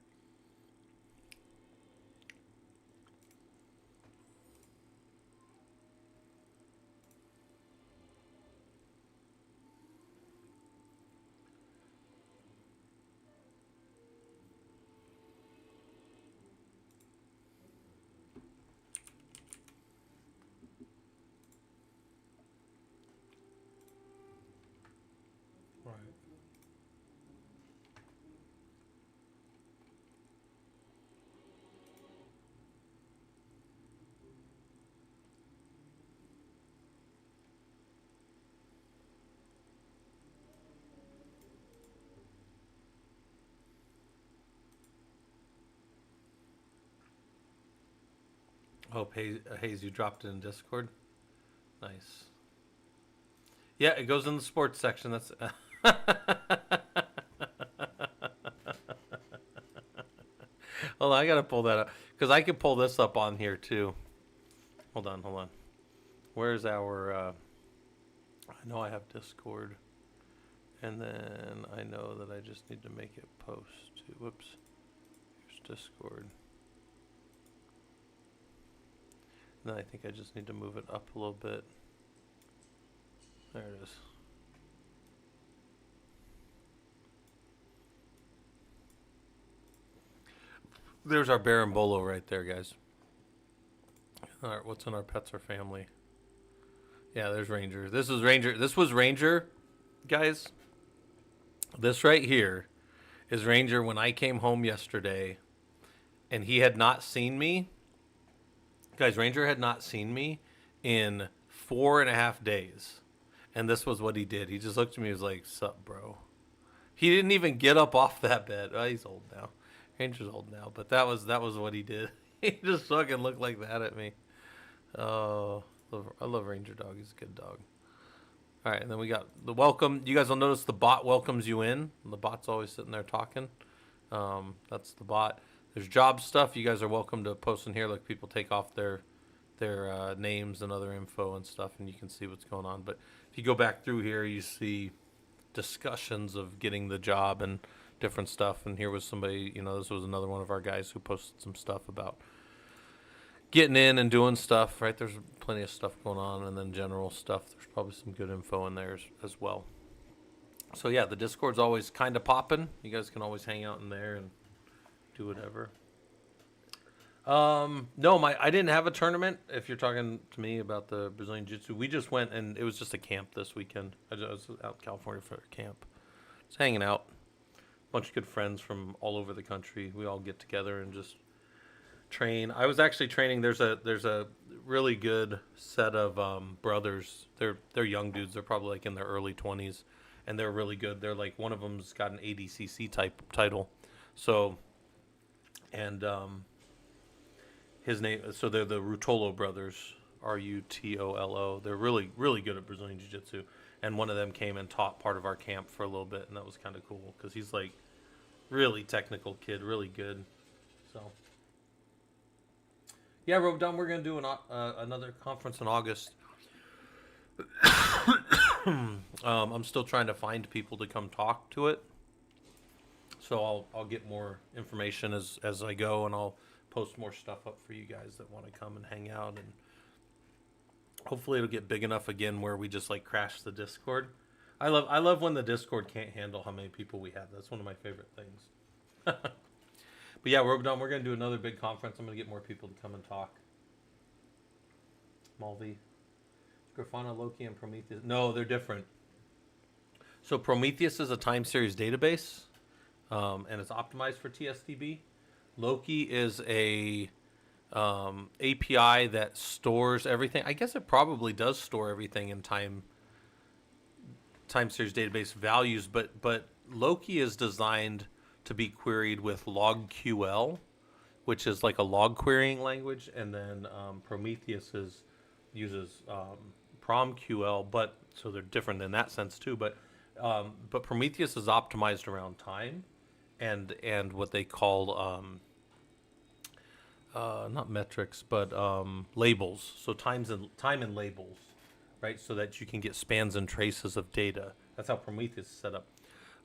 [SPEAKER 1] Hope Hayes, you dropped it in Discord. Nice. Yeah, it goes in the sports section. That's. Hold on, I gotta pull that up because I could pull this up on here too. Hold on. Where's our? I know I have Discord, and then I know that I just need to make it post. Whoops. Here's Discord. And then I think I just need to move it up a little bit. There it is. There's our Berimbolo right there, guys. All right, what's in our pets or family? Yeah, there's Ranger. This is Ranger. This was Ranger, guys. This right here is Ranger when I came home yesterday, and he had not seen me. Guys, Ranger had not seen me in 4.5 days. And this was what he did. He just looked at me and was like, sup, bro. He didn't even get up off that bed. Oh, he's old now. Ranger's old now. But that was what he did. He just fucking looked like that at me. Oh, I love Ranger dog. He's a good dog. All right, and then we got the welcome. You guys will notice the bot welcomes you in. The bot's always sitting there talking. That's the bot. There's job stuff. You guys are welcome to post in here. Like people take off their names and other info and stuff, and you can see what's going on. But if you go back through here, you see discussions of getting the job and different stuff. And here was somebody, this was another one of our guys who posted some stuff about getting in and doing stuff, right? There's plenty of stuff going on, and then general stuff. There's probably some good info in there as well. So yeah, the Discord's always kind of popping. You guys can always hang out in there and do whatever. No, I didn't have a tournament. If you're talking to me about the Brazilian Jiu-Jitsu, we just went and it was just a camp this weekend. I was out in California for a camp, just hanging out. A bunch of good friends from all over the country. We all get together and just train. I was actually training. There's a really good set of brothers. They're young dudes. They're probably like in their early 20s, and they're really good. They're like one of them's got an ADCC type title, so. And his name, so they're the Rutolo brothers, Rutolo. They're really, really good at Brazilian Jiu-Jitsu. And one of them came and taught part of our camp for a little bit, and that was kind of cool because he's like really technical kid, really good. So, yeah, Robodon, we're going to do another conference in August. I'm still trying to find people to come talk to it. So I'll get more information as I go, and I'll post more stuff up for you guys that want to come and hang out, and hopefully it'll get big enough again where we just like crash the Discord. I love when the Discord can't handle how many people we have. That's one of my favorite things. But yeah, Robodon, we're gonna do another big conference. I'm gonna get more people to come and talk. Malvi, Grafana, Loki, and Prometheus. No, they're different. So Prometheus is a time series database. And it's optimized for TSDB. Loki is a API that stores everything. I guess it probably does store everything in time series database values, but Loki is designed to be queried with logql, which is like a log querying language, and then Prometheus uses promql, but so they're different in that sense too. But Prometheus is optimized around time. And what they call not metrics, but labels. So time and labels, right? So that you can get spans and traces of data. That's how Prometheus is set up.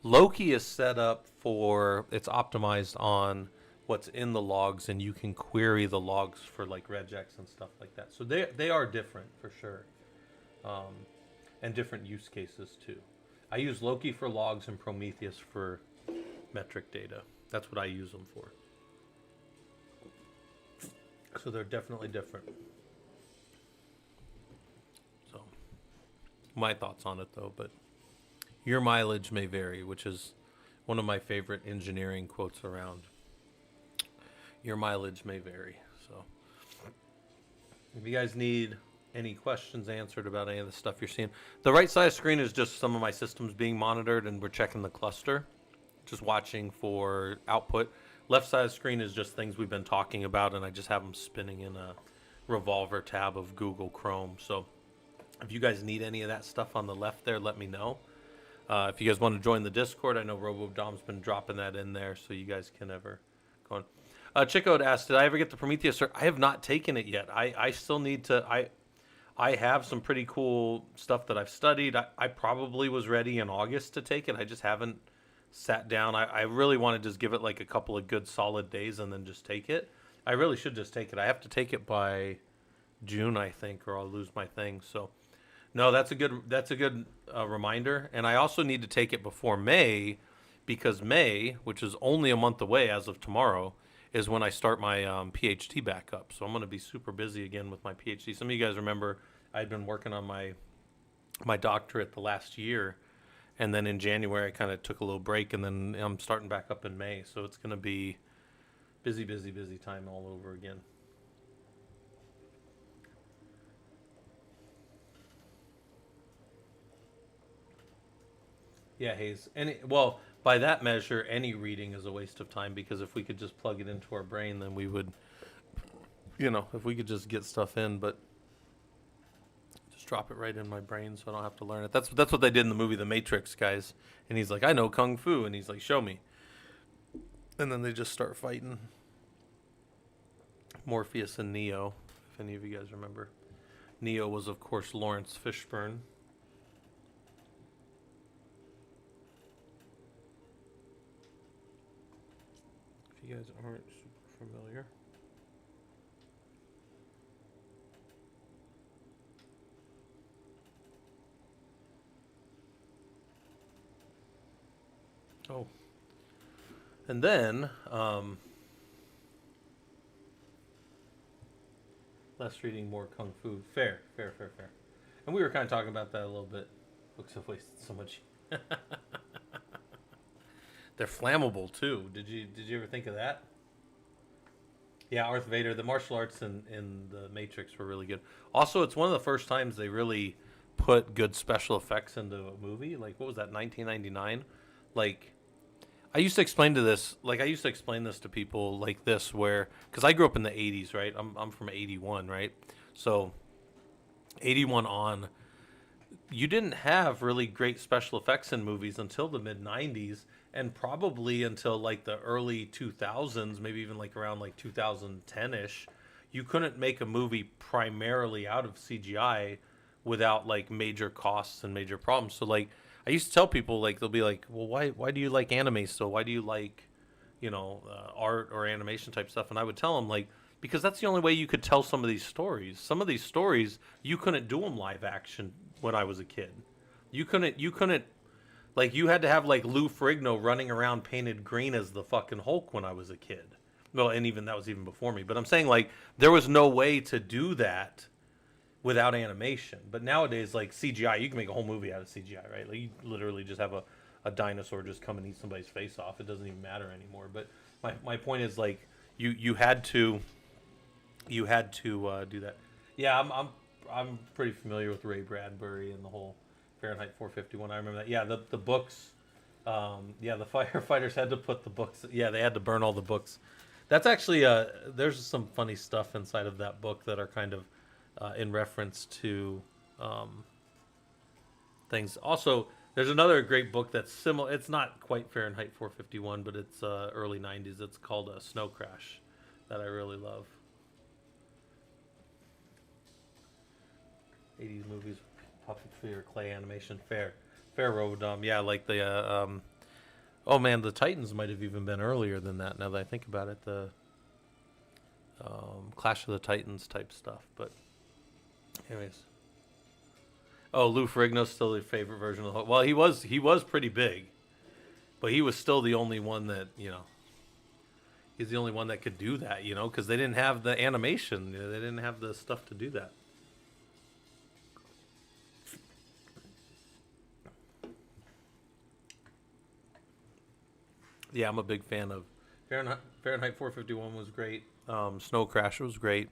[SPEAKER 1] Loki is set up it's optimized on what's in the logs, and you can query the logs for like regex and stuff like that. So they are different for sure, and different use cases too. I use Loki for logs and Prometheus for metric data. That's what I use them for. So they're definitely different. So my thoughts on it though, but your mileage may vary, which is one of my favorite engineering quotes around. Your mileage may vary. So if you guys need any questions answered about any of the stuff you're seeing, the right side of the screen is just some of my systems being monitored, and we're checking the cluster. Just watching for output. Left side of the screen is just things we've been talking about, and I just have them spinning in a Revolver tab of Google Chrome. So if you guys need any of that stuff on the left there, let me know. If you guys want to join the Discord, I know RoboDom's been dropping that in there, so you guys can ever go on. Chico had asked, did I ever get the Prometheus cert? I have not taken it yet. I still need to. I have some pretty cool stuff that I've studied. I probably was ready in August to take it. I just haven't sat down. I really want to just give it like a couple of good solid days and then just take it. I really should just take it. I have to take it by June, I think, or I'll lose my thing. So, no, that's a good reminder. And I also need to take it before May, because May, which is only a month away as of tomorrow, is when I start my PhD back up. So I'm going to be super busy again with my PhD. Some of you guys remember I'd been working on my doctorate the last year, and then in January I kind of took a little break, and then I'm starting back up in May. So it's going to be busy time all over again. Yeah, Hayes. By that measure, any reading is a waste of time, because if we could just plug it into our brain, then we would, if we could just get stuff in, but just drop it right in my brain so I don't have to learn it. That's what they did in the movie The Matrix, guys. And he's like, I know Kung Fu. And he's like, show me. And then they just start fighting. Morpheus and Neo, if any of you guys remember. Neo was, of course, Lawrence Fishburne. You guys aren't super familiar. Oh. And then, less reading, more Kung Fu. Fair. And we were kind of talking about that a little bit. Books have wasted so much. They're flammable too. Did you ever think of that? Yeah, Darth Vader. The martial arts in the Matrix were really good. Also, it's one of the first times they really put good special effects into a movie. Like, what was that, 1999? Like, I used to explain this to people like this, where, because I grew up in the 80s, right? I'm from 81, right? So 81 on, you didn't have really great special effects in movies until the mid 90s, and probably until like the early 2000s, maybe even like around like 2010ish. You couldn't make a movie primarily out of CGI without like major costs and major problems. So like, I used to tell people, like, they'll be like, well, why do you like anime still? Why do you like, art or animation type stuff? And I would tell them, like, because that's the only way you could tell some of these stories. Some of these stories, you couldn't do them live action when I was a kid. You couldn't, like, you had to have, like, Lou Ferrigno running around painted green as the fucking Hulk when I was a kid. Well, and that was even before me. But I'm saying, like, there was no way to do that without animation. But nowadays, like, CGI, you can make a whole movie out of CGI, right? Like, you literally just have a dinosaur just come and eat somebody's face off. It doesn't even matter anymore. But my point is, like, you had to do that. Yeah, I'm pretty familiar with Ray Bradbury and the whole Fahrenheit 451. I remember that. Yeah, the books. The firefighters had to put the books. Yeah, they had to burn all the books. That's actually there's some funny stuff inside of that book that are kind of in reference to things. Also, there's another great book that's similar. It's not quite Fahrenheit 451, but it's early 90s. It's called Snow Crash, that I really love. 80s movies, puppet fear, clay animation, fair Robodom. Yeah, like the oh man, the Titans might have even been earlier than that. Now that I think about it, the Clash of the Titans type stuff. But anyways, oh, Lou Ferrigno's still your favorite version of the Hulk. Well, he was pretty big, but he was still the only one that he's the only one that could do that. Because they didn't have the animation, they didn't have the stuff to do that. Yeah, I'm a big fan of Fahrenheit 451 was great. Snow Crash was great.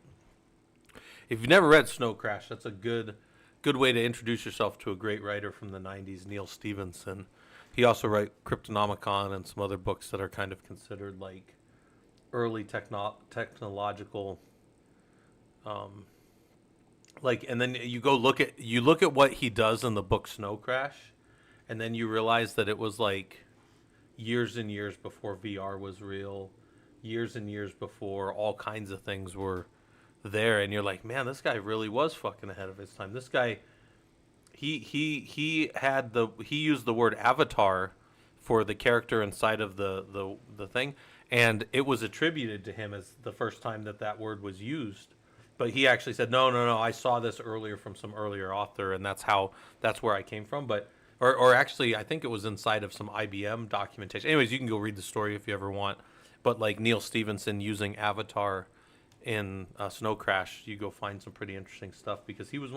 [SPEAKER 1] If you've never read Snow Crash, that's a good way to introduce yourself to a great writer from the 90s, Neil Stephenson. He also wrote Cryptonomicon and some other books that are kind of considered like early technological Like, and then you look at what he does in the book Snow Crash, and then you realize that it was like years and years before VR was real, years and years before all kinds of things were there, and you're like, man, this guy really was fucking ahead of his time. This guy, he used the word avatar for the character inside of the thing, and it was attributed to him as the first time that that word was used. But he actually said, no, no, no, I saw this earlier from some earlier author, and that's where I came from. But or actually, I think it was inside of some IBM documentation. Anyways, you can go read the story if you ever want. But like Neil Stephenson using Avatar in Snow Crash, you go find some pretty interesting stuff because he was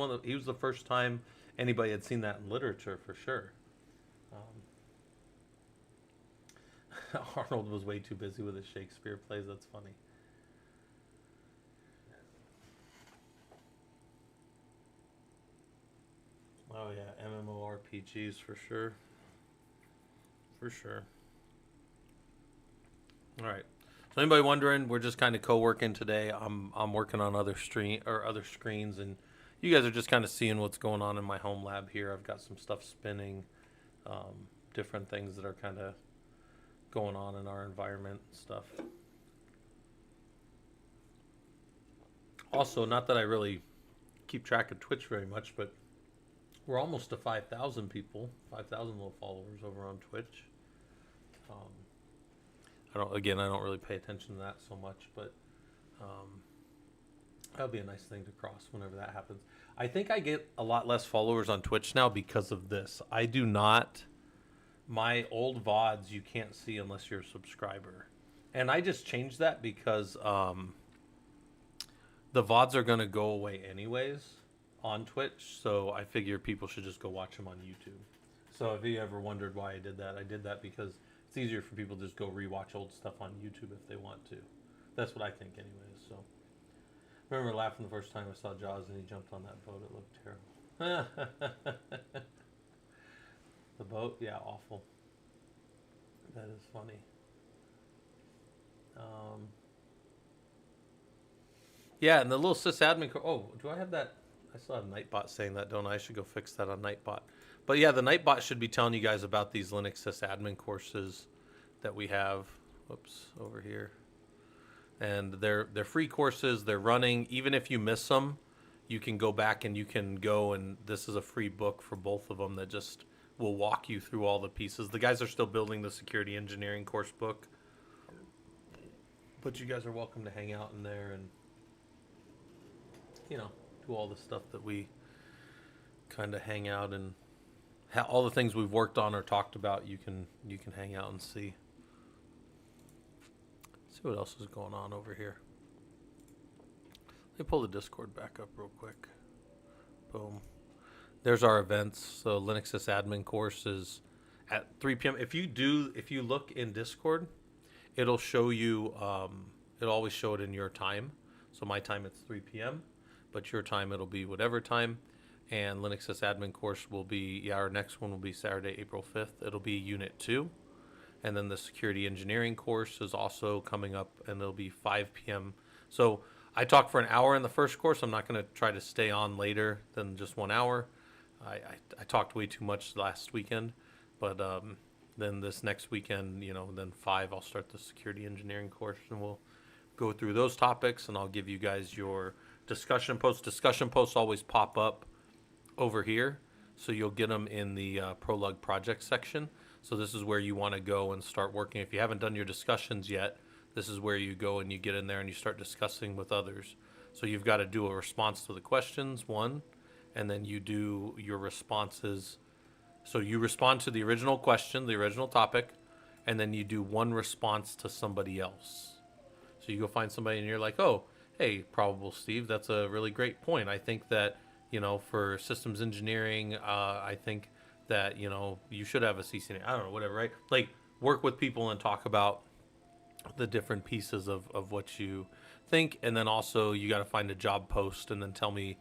[SPEAKER 1] the first time anybody had seen that in literature for sure. Arnold was way too busy with his Shakespeare plays. That's funny. Oh yeah, MMORPGs for sure, for sure. All right. So anybody wondering, we're just kind of co-working today. I'm working on other stream or other screens, and you guys are just kind of seeing what's going on in my home lab here. I've got some stuff spinning, different things that are kind of going on in our environment and stuff. Also, not that I really keep track of Twitch very much, but we're almost to 5,000 people, 5,000 little followers over on Twitch. Um, I don't really pay attention to that so much, but that'll be a nice thing to cross whenever that happens. I think I get a lot less followers on Twitch now because of this. I do not. My old VODs you can't see unless you're a subscriber. And I just changed that because the VODs are going to go away anyways on Twitch. So I figure people should just go watch them on YouTube. So if you ever wondered why I did that because it's easier for people to just go rewatch old stuff on YouTube if they want to. That's what I think anyways. So I remember laughing the first time I saw Jaws and he jumped on that boat. It looked terrible. The boat? Yeah, awful. That is funny. Yeah, and the little sysadmin. Oh, do I have that? I still have Nightbot saying that, don't I? I should go fix that on Nightbot. But yeah, the Nightbot should be telling you guys about these Linux sysadmin courses that we have. Whoops, over here. And they're free courses. They're running. Even if you miss them, you can go back and you can go, and this is a free book for both of them that just will walk you through all the pieces. The guys are still building the security engineering course book, but you guys are welcome to hang out in there and do all the stuff that we kind of hang out and all the things we've worked on or talked about. You can hang out and see what else is going on over here. Let me pull the Discord back up real quick. Boom. There's our events. So Linux sysadmin course is at 3 p.m. If you look in Discord, it'll show you. It'll always show it in your time. So my time it's 3 p.m. But your time it'll be whatever time. And Linux sysadmin course will be our next one will be Saturday, April 5th. It'll be Unit 2. And then the security engineering course is also coming up, and it'll be 5 p.m. So I talked for an hour in the first course. I'm not going to try to stay on later than just 1 hour. I talked way too much last weekend, but then this next weekend, then 5, I'll start the security engineering course, and we'll go through those topics, and I'll give you guys your discussion posts. Discussion posts always pop up over here, so you'll get them in the Prolog project section. So this is where you want to go and start working. If you haven't done your discussions yet, this is where you go and you get in there and you start discussing with others. So you've got to do a response to the questions, one, and then you do your responses. So you respond to the original question, the original topic, and then you do one response to somebody else. So you go find somebody and you're like, oh, hey, Probable Steve, that's a really great point. I think that, for systems engineering, I think that, you should have a CCNA. I don't know, whatever, right? Like, work with people and talk about the different pieces of what you think. And then also you got to find a job post and then tell me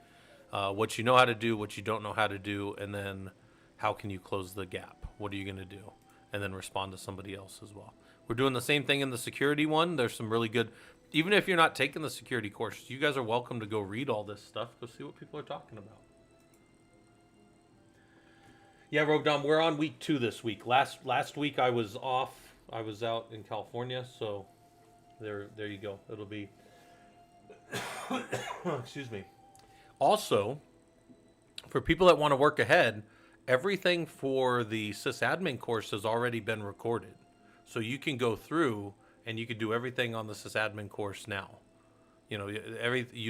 [SPEAKER 1] what you know how to do, what you don't know how to do, and then how can you close the gap? What are you going to do? And then respond to somebody else as well. We're doing the same thing in the security one. There's some really good Even if you're not taking the security course, you guys are welcome to go read all this stuff. Go see what people are talking about. Yeah, Rogue Dom, we're on week 2 this week. Last week I was off. I was out in California, so there you go. It'll be excuse me. Also, for people that want to work ahead, everything for the sysadmin course has already been recorded. So you can go through and you can do everything on the sysadmin course now. You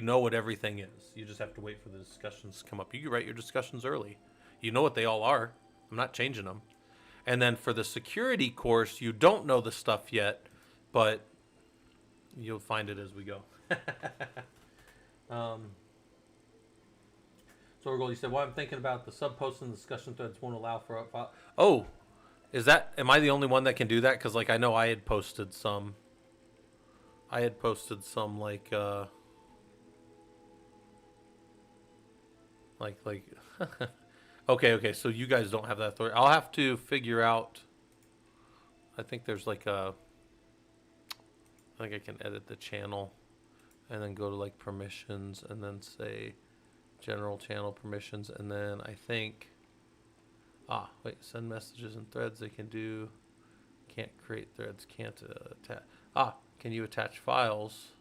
[SPEAKER 1] know what everything is. You just have to wait for the discussions to come up. You can write your discussions early. You know what they all are. I'm not changing them. And then for the security course, you don't know the stuff yet, but you'll find it as we go. So you said, well, I'm thinking about the sub posts and discussion threads won't allow for up file. Oh, am I the only one that can do that? Because I know I had posted some like okay, so you guys don't have that authority. I'll have to figure out. I think there's I think I can edit the channel and then go to permissions and then say general channel permissions, and then I think send messages and threads they can do. Can't create threads, can't attach. Can you attach files?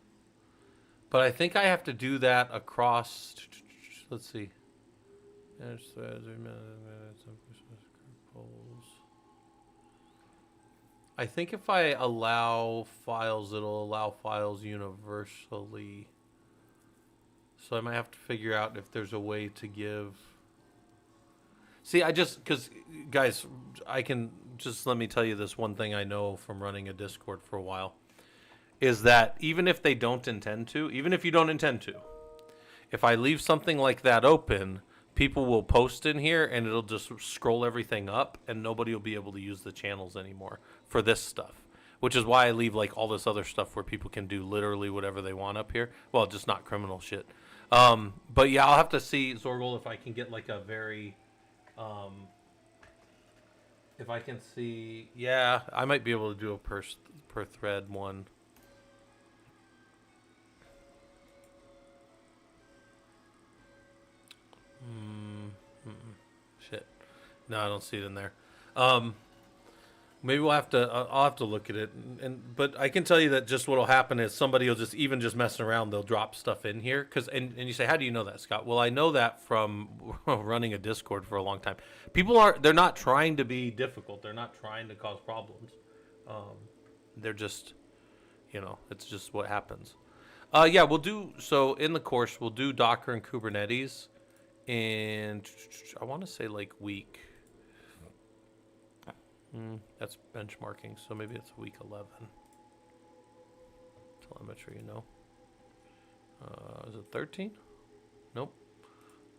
[SPEAKER 1] But I think I have to do that across. Let's see. Manage threads, polls. I think if I allow files, it'll allow files universally. So I might have to figure out if there's a way to give. See, because guys, let me tell you this one thing I know from running a Discord for a while, is that even if you don't intend to, if I leave something like that open, people will post in here and it'll just scroll everything up and nobody will be able to use the channels anymore for this stuff. Which is why I leave all this other stuff where people can do literally whatever they want up here. Well, just not criminal shit. But yeah, I'll have to see, Zorgel, if I can get a very, if I can see, yeah, I might be able to do a per thread one. Shit. No, I don't see it in there. Maybe I'll have to look at it, but I can tell you that just what'll happen is somebody will just messing around, they'll drop stuff in here and you say, how do you know that, Scott? Well, I know that from running a Discord for a long time. They're not trying to be difficult, they're not trying to cause problems. They're just, it's just what happens. Yeah, so in the course we'll do Docker and Kubernetes, and I want to say week. That's benchmarking, so maybe it's week 11. Telemetry, is it 13? Nope.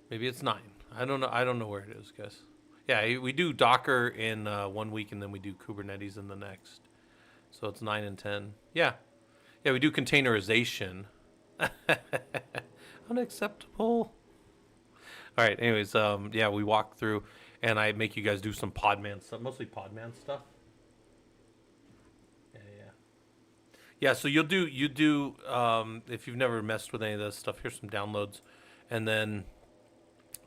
[SPEAKER 1] Maybe it's 9. I don't know where it is, guys. Yeah, we do Docker in 1 week, and then we do Kubernetes in the next. So it's 9 and 10. Yeah, we do containerization. Unacceptable. All right. Anyways, we walk through. And I make you guys do some Podman stuff, mostly Podman stuff. Yeah, so you do, if you've never messed with any of this stuff, here's some downloads. And then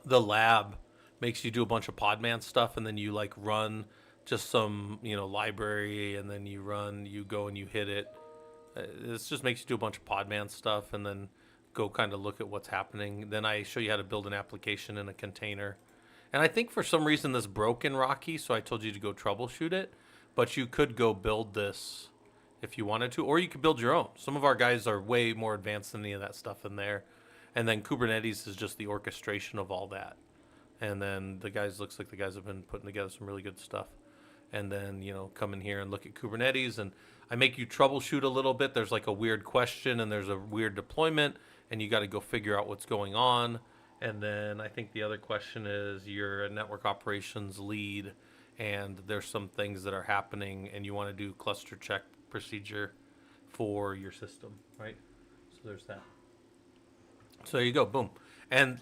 [SPEAKER 1] the lab makes you do a bunch of Podman stuff, and then you run just some, library, and then you go and you hit it. This just makes you do a bunch of Podman stuff, and then go kind of look at what's happening. Then I show you how to build an application in a container. And I think for some reason this broke in Rocky, so I told you to go troubleshoot it. But you could go build this if you wanted to, or you could build your own. Some of our guys are way more advanced than any of that stuff in there. And then Kubernetes is just the orchestration of all that. And then looks like the guys have been putting together some really good stuff. And then, come in here and look at Kubernetes, and I make you troubleshoot a little bit. There's a weird question and there's a weird deployment, and you got to go figure out what's going on. And then I think the other question is you're a network operations lead, and there's some things that are happening, and you want to do cluster check procedure for your system, right? So there's that. So there you go, boom. And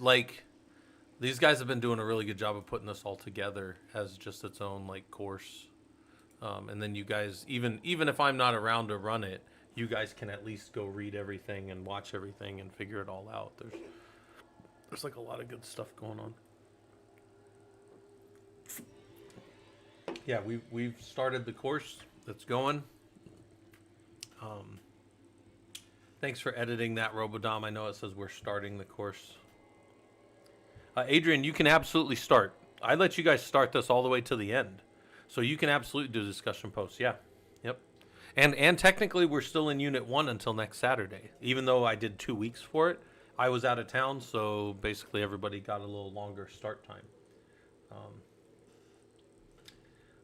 [SPEAKER 1] these guys have been doing a really good job of putting this all together as just its own course. And then you guys, even if I'm not around to run it, you guys can at least go read everything and watch everything and figure it all out. There's like a lot of good stuff going on. Yeah, we've started the course that's going. Um, Thanks for editing that, Robodom. I know it says we're starting the course. Adrian, you can absolutely start. I let you guys start this all the way to the end. So you can absolutely do discussion posts. Yeah. Yep. And technically we're still in Unit 1 until next Saturday. Even though I did 2 weeks for it, I was out of town, so basically everybody got a little longer start time.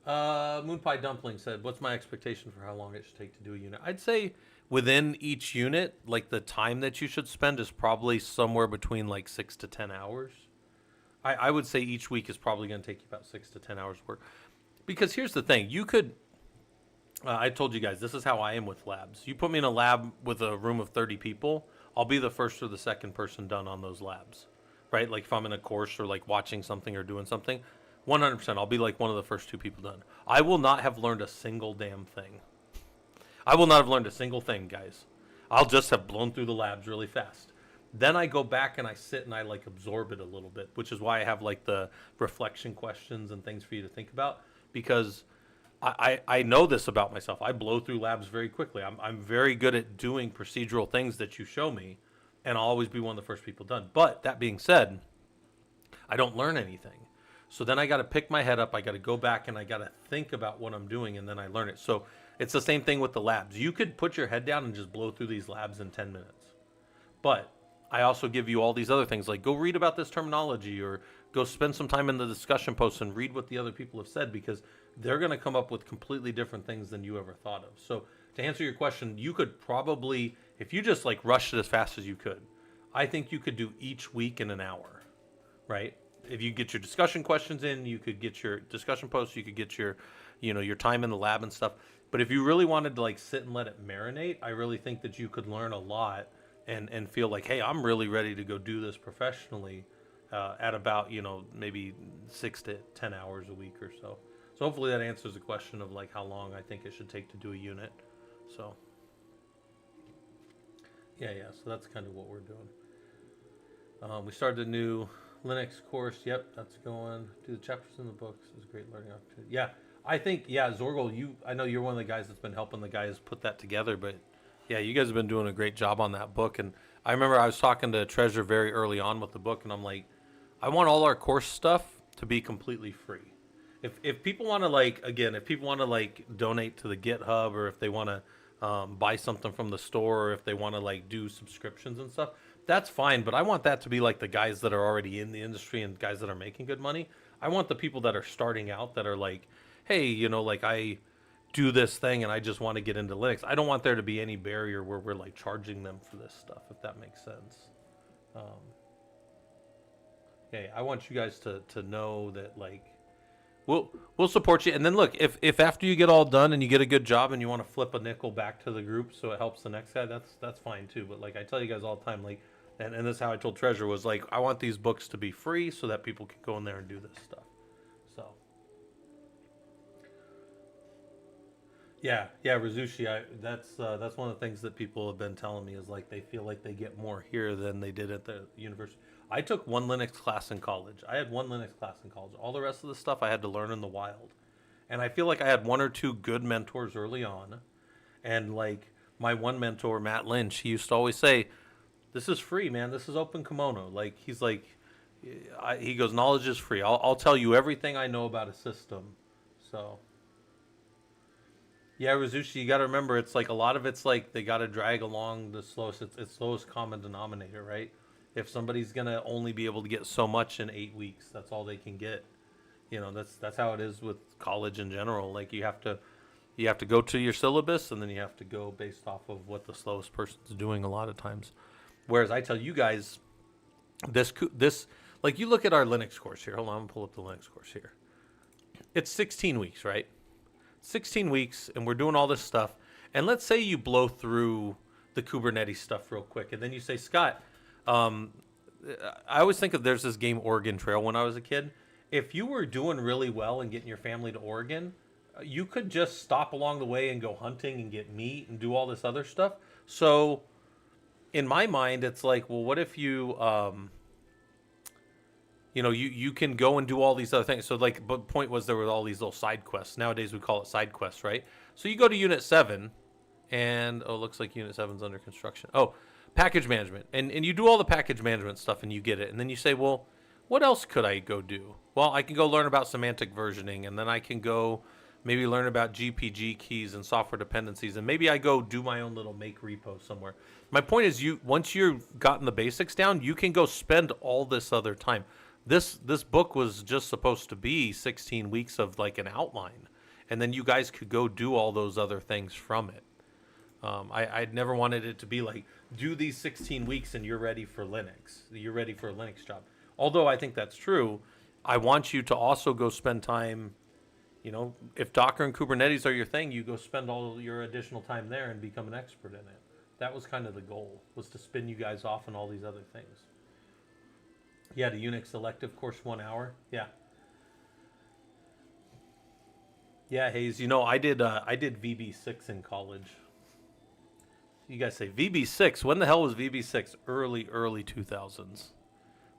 [SPEAKER 1] Moonpie Dumpling said, what's my expectation for how long it should take to do a unit? I'd say within each unit, like the time that you should spend is probably somewhere between like 6 to 10 hours. I would say each week is probably going to take you about 6 to 10 hours work. Because here's the thing. You could, I told you guys, this is how I am with labs. You put me in a lab with a room of 30 people, I'll be the first or the second person done on those labs. Right? Like if I'm in a course or like watching something or doing something, 100%, I'll be like one of the first 2 people done. I will not have learned a single damn thing. I will not have learned a single thing, guys. I'll just have blown through the labs really fast. Then I go back and I sit and I like absorb it a little bit, which is why I have like the reflection questions and things for you to think about, because I know this about myself. I blow through labs very quickly. I'm very good at doing procedural things that you show me, and I'll always be one of the first people done. But that being said, I don't learn anything. So then I got to pick my head up. I got to go back and I got to think about what I'm doing, and then I learn it. So it's the same thing with the labs. You could put your head down and just blow through these labs in 10 minutes. But I also give you all these other things, like go read about this terminology or go spend some time in the discussion posts and read what the other people have said, because they're going to come up with completely different things than you ever thought of. So to answer your question, you could probably, if you just like rushed it as fast as you could, I think you could do each week in an hour, right? If you get your discussion questions in, you could get your discussion posts, you could get your, your time in the lab and stuff. But if you really wanted to like sit and let it marinate, I really think that you could learn a lot and feel like, hey, I'm really ready to go do this professionally at about, maybe 6 to 10 hours a week or so. So hopefully that answers the question of like how long I think it should take to do a unit. So yeah, so that's kind of what we're doing. We started a new Linux course. Yep, that's going. Do the chapters in the books. It's a great learning opportunity. Yeah, I think, Zorgel, I know you're one of the guys that's been helping the guys put that together, but yeah, you guys have been doing a great job on that book. And I remember I was talking to Treasure very early on with the book, and I'm like, I want all our course stuff to be completely free. If people want to if people want to donate to the GitHub, or if they want to buy something from the store, or if they want to do subscriptions and stuff, that's fine. But I want that to be like the guys that are already in the industry and guys that are making good money. I want the people that are starting out that are like, hey, I do this thing and I just want to get into Linux. I don't want there to be any barrier where we're charging them for this stuff, if that makes sense. I want you guys to know that we'll support you. And then look, if after you get all done and you get a good job and you want to flip a nickel back to the group so it helps the next guy, that's fine too. But I tell you guys all the time, and this is how I told Treasure, was I want these books to be free so that people can go in there and do this stuff. So yeah, Rizushi, that's one of the things that people have been telling me is they feel like they get more here than they did at the university. I took one Linux class in college. I had one Linux class in college. All the rest of the stuff I had to learn in the wild. And I feel like I had one or two good mentors early on. And my one mentor, Matt Lynch, he used to always say, this is free, man. This is open kimono. He goes, knowledge is free. I'll tell you everything I know about a system. So yeah, Rizushi, you got to remember, it's a lot of it's they got to drag along the slowest, it's slowest common denominator, right? If somebody's going to only be able to get so much in 8 weeks, that's all they can get. That's how it is with college in general. You have to go to your syllabus, and then you have to go based off of what the slowest person's doing a lot of times. Whereas I tell you guys, this you look at our Linux course here. Hold on, I'm going to pull up the Linux course here. It's 16 weeks, right? 16 weeks, and we're doing all this stuff. And let's say you blow through the Kubernetes stuff real quick, and then you say, Scott, I always think of, there's this game Oregon Trail when I was a kid. If you were doing really well and getting your family to Oregon, You could just stop along the way and go hunting and get meat and do all this other stuff. So in my mind, it's like, well, what if you can go and do all these other things. So like, but point was there were all these little side quests. Nowadays we call it side quests, right? So you go to Unit 7 and oh, looks like Unit 7's under construction. Oh, package management. And you do all the package management stuff and you get it. And then you say, well, what else could I go do? Well, I can go learn about semantic versioning, and then I can go maybe learn about GPG keys and software dependencies, and maybe I go do my own little make repo somewhere. My point is, you once you've gotten the basics down, you can go spend all this other time. This book was just supposed to be 16 weeks of like an outline, and then you guys could go do all those other things from it. I'd never wanted it to be like, do these 16 weeks and you're ready for Linux. You're ready for a Linux job. Although I think that's true, I want you to also go spend time, if Docker and Kubernetes are your thing, you go spend all your additional time there and become an expert in it. That was kind of the goal, was to spin you guys off on all these other things. Yeah, the Unix elective course, 1 hour. Yeah. Yeah, Hayes, I did VB6 in college. You guys say VB6. When the hell was VB6? Early 2000s.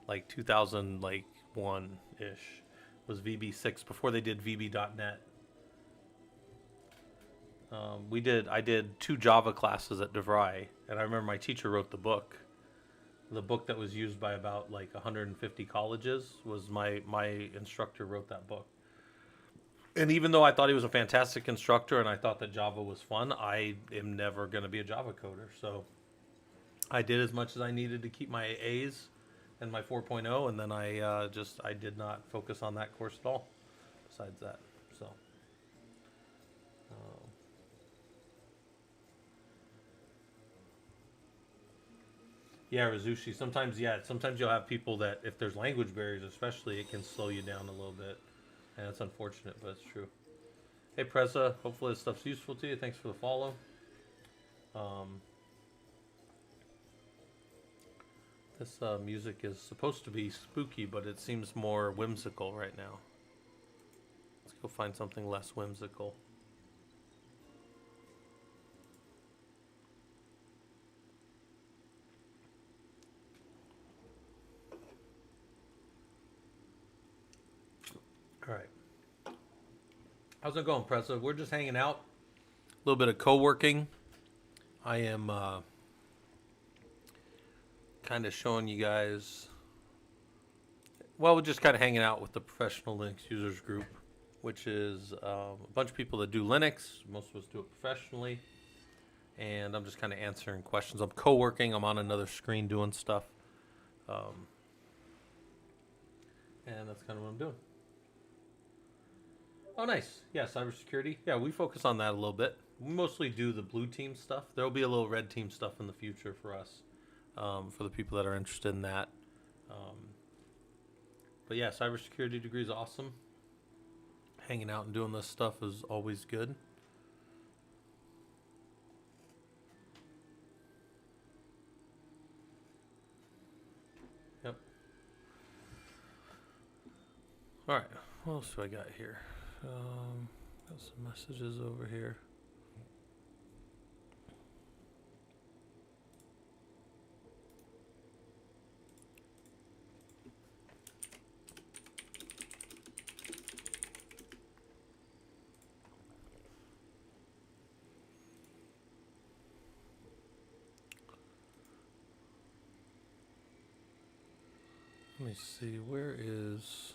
[SPEAKER 1] Like 2000 like 1-ish was VB6 before they did VB.net. I did 2 Java classes at DeVry, and I remember my teacher wrote the book. The book that was used by about like 150 colleges was my instructor wrote that book. And even though I thought he was a fantastic instructor and I thought that Java was fun, I am never going to be a Java coder. So I did as much as I needed to keep my A's and my 4.0, and then I did not focus on that course at all besides that. So yeah, Razushi, sometimes you'll have people that, if there's language barriers especially, it can slow you down a little bit. And it's unfortunate, but it's true. Hey, Preza, hopefully this stuff's useful to you. Thanks for the follow. This music is supposed to be spooky, but it seems more whimsical right now. Let's go find something less whimsical. All right. How's it going, Pressa? We're just hanging out. A little bit of co-working. I am kind of showing you guys. Well, we're just kind of hanging out with the professional Linux users group, which is a bunch of people that do Linux. Most of us do it professionally. And I'm just kind of answering questions. I'm co-working. I'm on another screen doing stuff. And that's kind of what I'm doing. Oh, nice. Yeah, cybersecurity. Yeah, we focus on that a little bit. We mostly do the blue team stuff. There will be a little red team stuff in the future for us, for the people that are interested in that. But yeah, cybersecurity degree is awesome. Hanging out and doing this stuff is always good. Yep. All right. What else do I got here? Got some messages over here. Let me see, where is...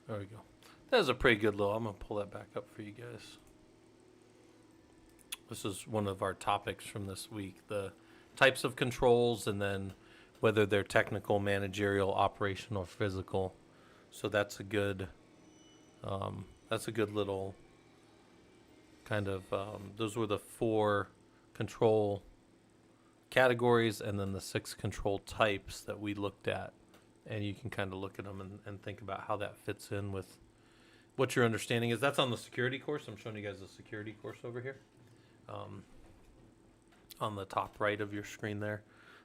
[SPEAKER 1] There we go. That was a pretty good little... I'm going to pull that back up for you guys. This is one of our topics from this week. The types of controls, and then whether they're technical, managerial, operational, or physical. So that's a good little kind of... those were the 4 control categories, and then the 6 control types that we looked at. And you can kind of look at them and think about how that fits in with what your understanding is. That's on the security course. I'm showing you guys the security course over here. On the top right of your screen there.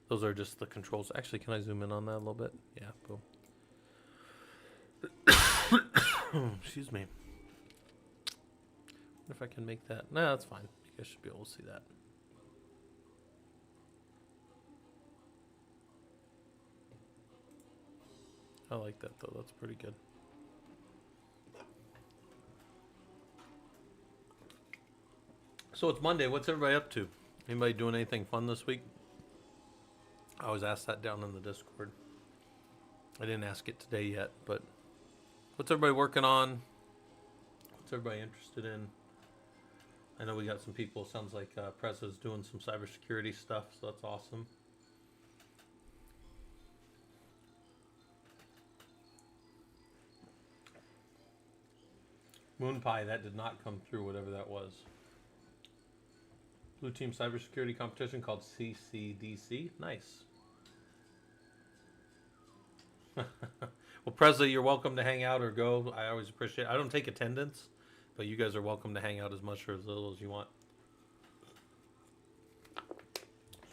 [SPEAKER 1] Those are just the controls. Actually, can I zoom in on that a little bit? Yeah, boom. Excuse me. Wonder if I can make that. No, that's fine. You guys should be able to see that. I like that though. That's pretty good. So it's Monday. What's everybody up to? Anybody doing anything fun this week? I always ask that down in the Discord. I didn't ask it today yet, but what's everybody working on? What's everybody interested in? I know we got some people. Sounds like Preza's doing some cybersecurity stuff, so that's awesome. Moon Pie, that did not come through, whatever that was. Blue Team Cybersecurity Competition called CCDC. Nice. Well, Preza, you're welcome to hang out or go. I always appreciate it. I don't take attendance, but you guys are welcome to hang out as much or as little as you want.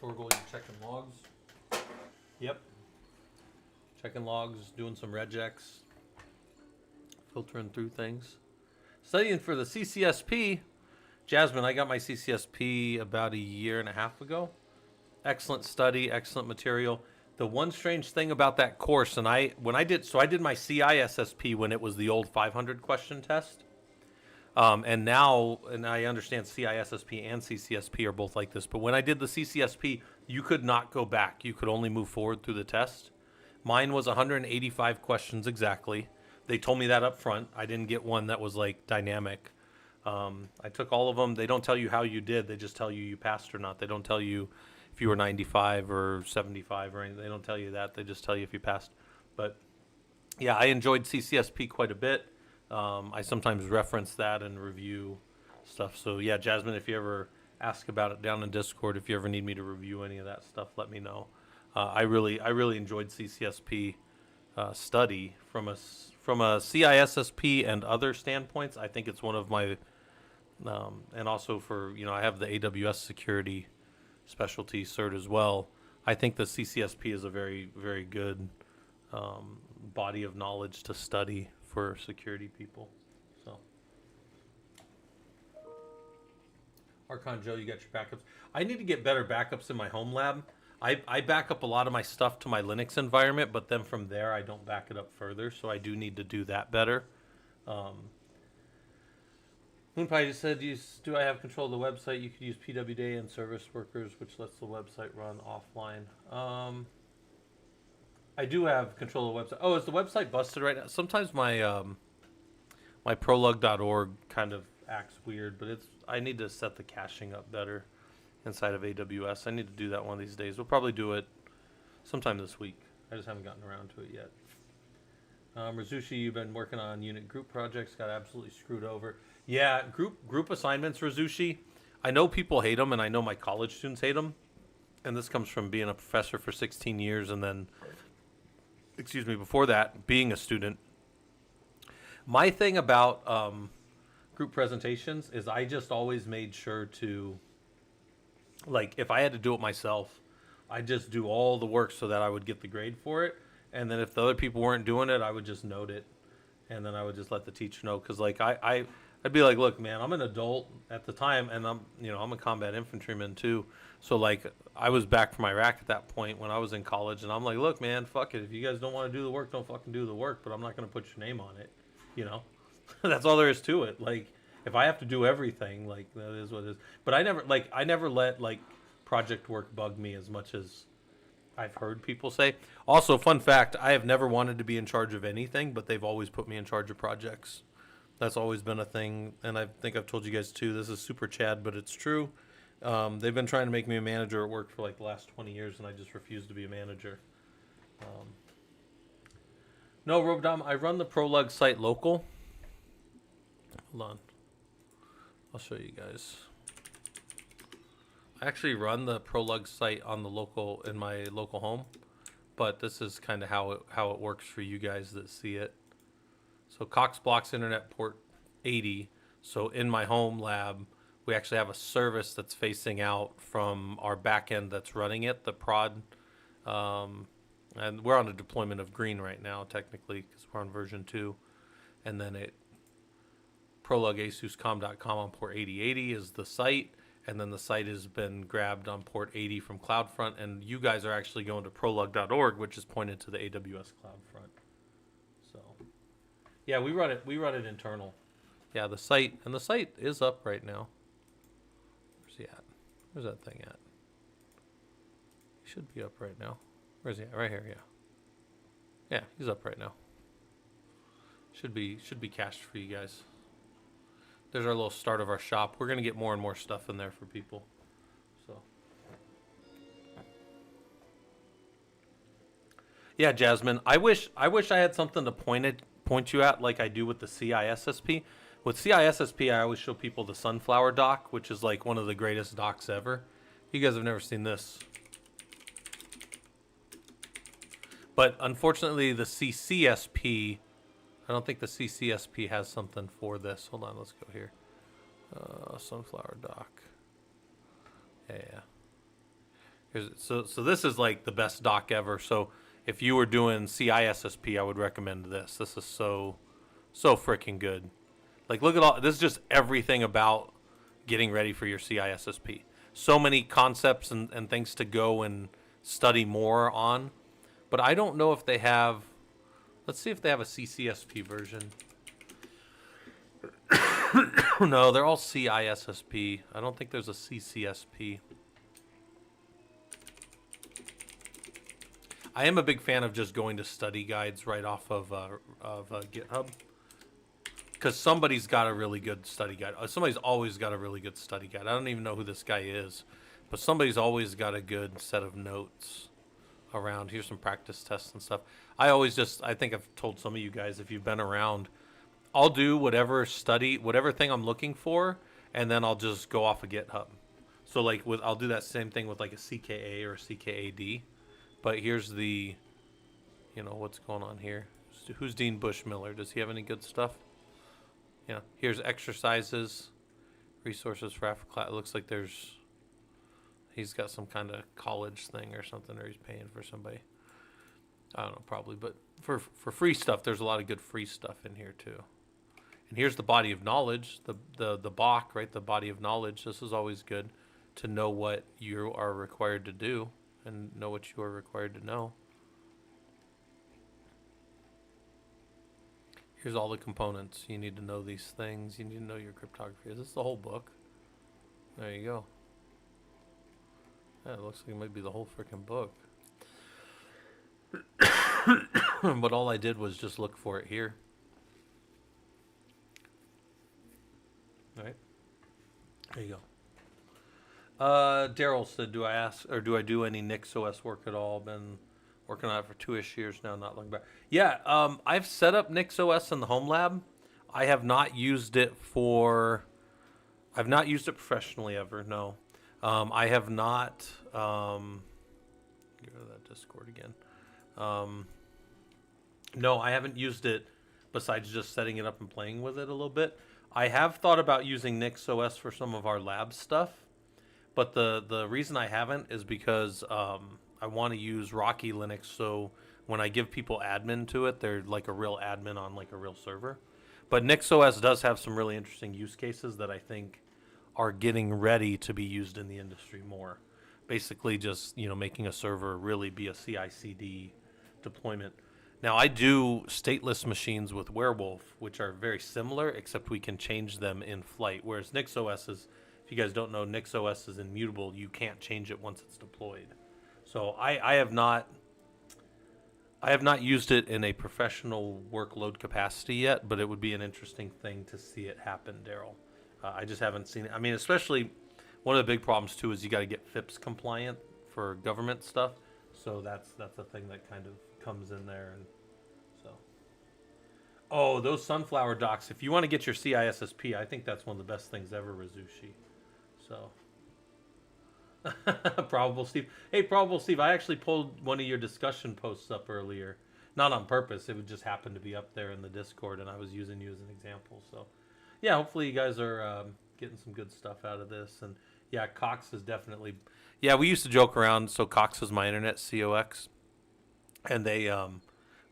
[SPEAKER 1] So we're going to checking logs. Yep. Checking logs, doing some regex, filtering through things. Studying for the CCSP. Jasmine, I got my CCSP about a year and a half ago. Excellent study, excellent material. The one strange thing about that course, and I did my CISSP when it was the old 500 question test. And I understand CISSP and CCSP are both like this, but when I did the CCSP, you could not go back. You could only move forward through the test. Mine was 185 questions exactly. They told me that up front. I didn't get one that was like dynamic. I took all of them. They don't tell you how you did. They just tell you passed or not. They don't tell you if you were 95 or 75 or anything. They don't tell you that. They just tell you if you passed. But yeah, I enjoyed CCSP quite a bit. I sometimes reference that and review stuff. So yeah, Jasmine, if you ever ask about it down in Discord, if you ever need me to review any of that stuff, let me know. I really enjoyed CCSP study from a CISSP and other standpoints. I think it's one of my and also for I have the AWS security specialty cert as well. I think the CCSP is a very, very good body of knowledge to study for security people. So, Archon Joe, you got your backups. I need to get better backups in my home lab. I back up a lot of my stuff to my Linux environment, but then from there I don't back it up further, so I do need to do that better. Moonpie just said, do I have control of the website? You could use PWDA and service workers, which lets the website run offline. I do have control of the website. Oh, is the website busted right now? Sometimes my my prolog.org kind of acts weird, but I need to set the caching up better inside of AWS. I need to do that one of these days. We'll probably do it sometime this week. I just haven't gotten around to it yet. Rizushi, you've been working on unit group projects, got absolutely screwed over. Yeah, group assignments, Rizushi. I know people hate them, and I know my college students hate them. And this comes from being a professor for 16 years and then, before that, being a student. My thing about group presentations is I just always made sure to, like, if I had to do it myself, I just do all the work so that I would get the grade for it. And then if the other people weren't doing it, I would just note it. And then I would just let the teacher know. Because, like, I'd be like, look, man, I'm an adult at the time. And I'm a combat infantryman, too. So, like, I was back from Iraq at that point when I was in college. And I'm like, look, man, fuck it. If you guys don't want to do the work, don't fucking do the work. But I'm not going to put your name on it, That's all there is to it. Like, if I have to do everything, like, that is what it is. But I never let, like, project work bug me as much as I've heard people say. Also, fun fact, I have never wanted to be in charge of anything, but they've always put me in charge of projects. That's always been a thing, and I think I've told you guys too. This is super Chad, but it's true. They've been trying to make me a manager at work for like the last 20 years, and I just refuse to be a manager. No, Robdom, I run the Prolog site local. Hold on. I'll show you guys. I actually run the Prolog site on in my local home, but this is kind of how it works for you guys that see it. So Cox blocks internet port 80. So in my home lab, we actually have a service that's facing out from our back end that's running it, the prod. Um, and we're on a deployment of green right now, technically, because we're on version 2. And then it prologasuscom.com on port 8080 is the site. And then the site has been grabbed on port 80 from CloudFront. And you guys are actually going to prolog.org, which is pointed to the AWS CloudFront. So, yeah, we run it internal. Yeah, the site is up right now. Where's he at? Where's that thing at? He should be up right now. Where's he at? Right here, yeah. Yeah, he's up right now. Should be cached for you guys. There's our little start of our shop. We're gonna get more and more stuff in there for people. So, yeah, Jasmine. I wish I had something to point you at like I do with the CISSP. With CISSP, I always show people the Sunflower dock, which is like one of the greatest docks ever. You guys have never seen this. But unfortunately, the CCSP, I don't think the CCSP has something for this. Hold on, let's go here. Sunflower dock. Yeah. So this is like the best dock ever. So if you were doing CISSP, I would recommend this. This is so freaking good. Like, look at all, this is just everything about getting ready for your CISSP. So many concepts and things to go and study more on. But I don't know if they have, let's see if they have a CCSP version. No, they're all CISSP. I don't think there's a CCSP. I am a big fan of just going to study guides right off of GitHub. Because somebody's got a really good study guide. Somebody's always got a really good study guide. I don't even know who this guy is. But somebody's always got a good set of notes around. Here's some practice tests and stuff. I think I've told some of you guys, if you've been around, I'll do whatever thing I'm looking for, and then I'll just go off of GitHub. So like I'll do that same thing with like a CKA or a CKAD. But here's the, what's going on here. Who's Dean Bushmiller? Does he have any good stuff? Yeah, here's exercises, resources for Africa class. It looks like he's got some kind of college thing or something, or he's paying for somebody. I don't know, probably. But for free stuff, there's a lot of good free stuff in here too. And here's the body of knowledge, the BOK, right? The body of knowledge. This is always good to know what you are required to do and know what you are required to know. Here's all the components. You need to know these things. You need to know your cryptography. Is this the whole book? There you go. Yeah, it looks like it might be the whole freaking book. But all I did was just look for it here. All right. There you go. Daryl said, do I do any NixOS work at all? Been working on it for 2-ish years now, not looking back. Yeah, I've set up NixOS in the home lab. I have not used it professionally ever, no. I have not, get rid of that Discord again. No, I haven't used it besides just setting it up and playing with it a little bit. I have thought about using NixOS for some of our lab stuff, but the reason I haven't is because I want to use Rocky Linux, so when I give people admin to it, they're like a real admin on like a real server. But NixOS does have some really interesting use cases that I think are getting ready to be used in the industry more. Basically just, making a server really be a CI/CD deployment. Now, I do stateless machines with Werewolf, which are very similar, except we can change them in flight. Whereas NixOS is, if you guys don't know, NixOS is immutable. You can't change it once it's deployed. So I have not used it in a professional workload capacity yet, but it would be an interesting thing to see it happen, Daryl. I just haven't seen it. I mean, especially one of the big problems too is you got to get FIPS compliant for government stuff. So that's a thing that kind of comes in there, and so. Oh, those sunflower docks. If you want to get your CISSP, I think that's one of the best things ever, Rizushi. So. Probable Steve. Hey, Probable Steve, I actually pulled one of your discussion posts up earlier. Not on purpose. It would just happen to be up there in the Discord, and I was using you as an example. So, yeah, hopefully you guys are getting some good stuff out of this. And yeah, Cox is definitely. Yeah, we used to joke around. So Cox is my internet, COX, and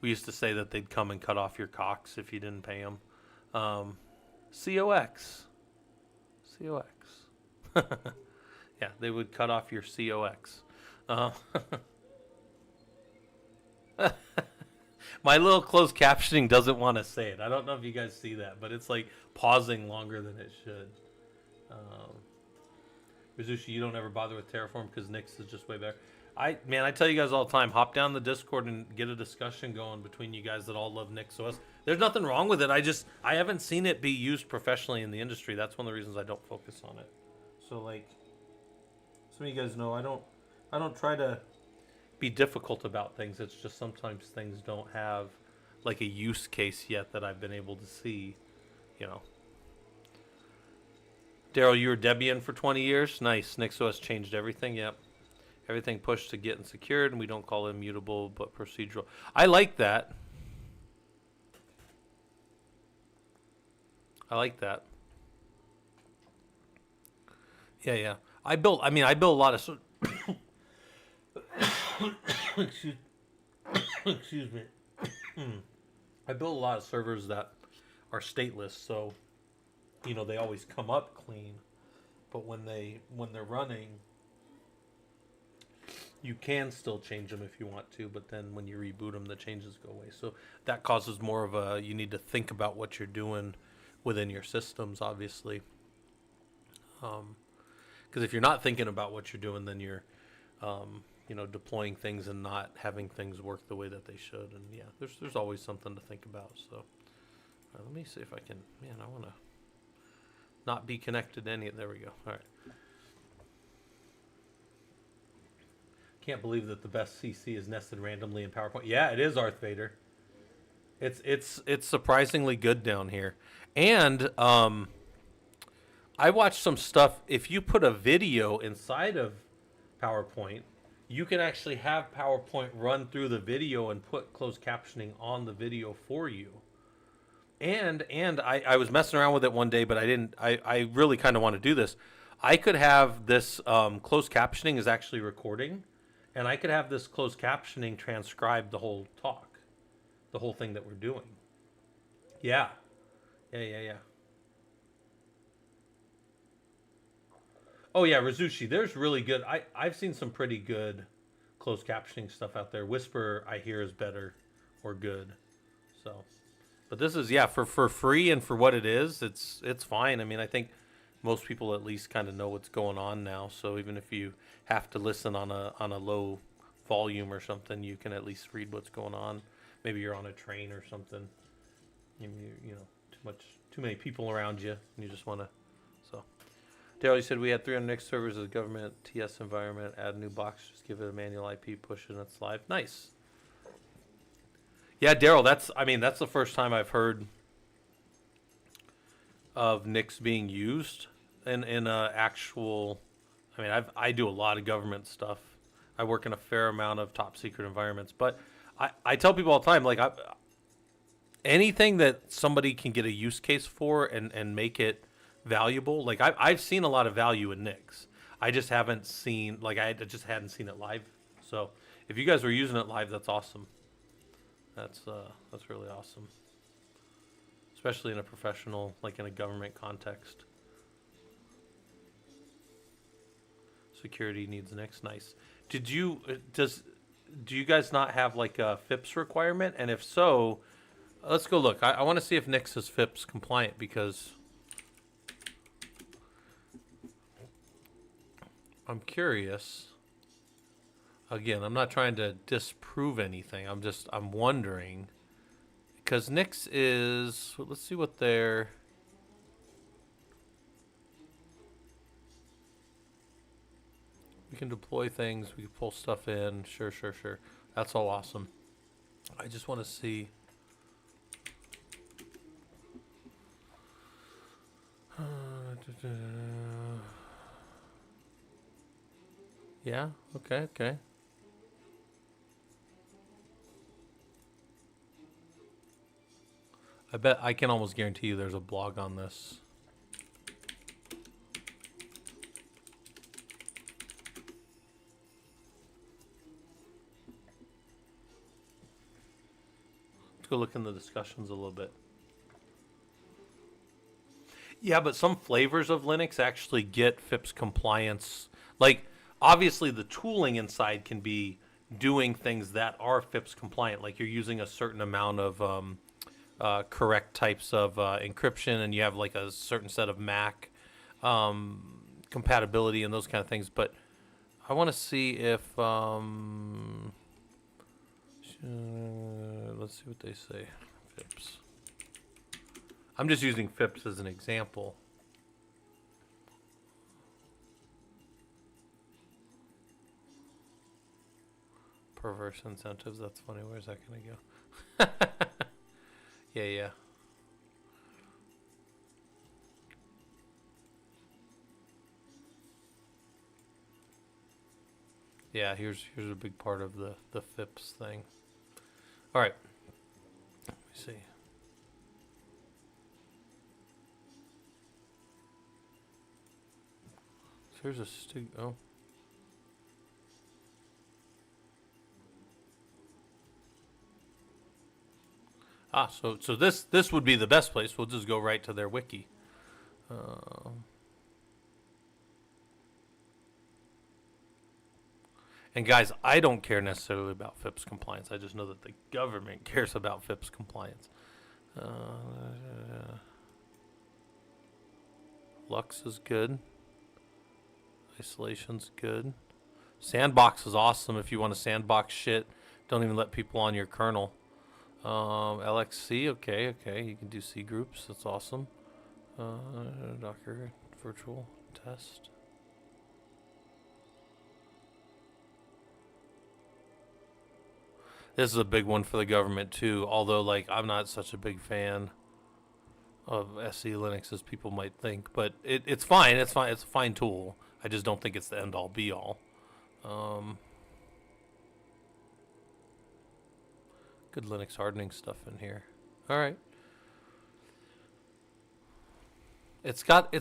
[SPEAKER 1] we used to say that they'd come and cut off your Cox if you didn't pay them. COX, COX. Yeah, they would cut off your COX. Uh, my little closed captioning doesn't want to say it. I don't know if you guys see that, but it's like pausing longer than it should. Um, Rizushi, you don't ever bother with Terraform because Nix is just way better. I tell you guys all the time, hop down the Discord and get a discussion going between you guys that all love Nix OS. There's nothing wrong with it. I haven't seen it be used professionally in the industry. That's one of the reasons I don't focus on it. So like, some of you guys know I don't try to be difficult about things. It's just sometimes things don't have like a use case yet that I've been able to see, you know. Daryl, you were Debian for 20 years. Nice. NixOS changed everything. Yep. Everything pushed to get and secured, and we don't call it immutable but procedural. I like that. I like that. Yeah. I built a lot of excuse, excuse me. I built a lot of servers that are stateless, so you know they always come up clean. But when they're running, you can still change them if you want to, but then when you reboot them, the changes go away. So that causes more of a, you need to think about what you're doing within your systems, obviously. Because if you're not thinking about what you're doing, then you're, deploying things and not having things work the way that they should. And yeah, there's always something to think about. So let me see if I can, I want to not be connected to any, there we go. All right. Can't believe that the best CC is nested randomly in PowerPoint. Yeah, it is, Arth Vader. It's surprisingly good down here. And I watched some stuff. If you put a video inside of PowerPoint, you can actually have PowerPoint run through the video and put closed captioning on the video for you. And I was messing around with it one day, but I didn't. I really kind of want to do this. I could have this closed captioning is actually recording. And I could have this closed captioning transcribe the whole talk, the whole thing that we're doing. Yeah. Oh, yeah, Rizushi, there's really good. I've seen some pretty good closed captioning stuff out there. Whisper, I hear, is better or good. So, but this is, yeah, for free and for what it is, it's fine. I mean, I think most people at least kind of know what's going on now. So even if you have to listen on a low volume or something, you can at least read what's going on. Maybe you're on a train or something. You know, too many people around you, and you just want to. So, Daryl, you said we had 300 Nix servers as a government TS environment. Add a new box, just give it a manual IP, push it, and it's live. Nice. Yeah, Daryl, that's the first time I've heard of Nix being used in a actual. I mean, I do a lot of government stuff. I work in a fair amount of top secret environments, but I tell people all the time, like, anything that somebody can get a use case for and make it valuable. Like I've seen a lot of value in Nix. I just haven't seen, like, I just hadn't seen it live. So if you guys were using it live, that's awesome. That's really awesome. Especially in a professional, like in a government context. Security needs Nix. Nice. Do you guys not have like a FIPS requirement? And if so, let's go look. I want to see if Nix is FIPS compliant, because I'm curious. Again, I'm not trying to disprove anything. I'm wondering, because Nix is, let's see what their, we can deploy things, we can pull stuff in. Sure. That's all awesome. I just want to see. Yeah, okay. I bet I can almost guarantee you there's a blog on this. Let's go look in the discussions a little bit. Yeah, but some flavors of Linux actually get FIPS compliance. Like, obviously, the tooling inside can be doing things that are FIPS compliant. Like, you're using a certain amount of correct types of encryption, and you have like a certain set of MAC compatibility and those kind of things. But I want to see if let's see what they say. FIPS. I'm just using FIPS as an example. Perverse incentives. That's funny. Where's that going to go? Yeah. Yeah, here's a big part of the FIPS thing. All right. Let me see. So here's a oh. So this would be the best place. We'll just go right to their wiki. And guys, I don't care necessarily about FIPS compliance. I just know that the government cares about FIPS compliance. Lux is good. Isolation's good. Sandbox is awesome if you want to sandbox shit. Don't even let people on your kernel. LXC, okay. You can do C groups. That's awesome. Docker virtual test. This is a big one for the government too. Although, like, I'm not such a big fan of SE Linux as people might think, but it's fine. It's fine. It's a fine tool. I just don't think it's the end all be all. Good Linux hardening stuff in here. All right. It's got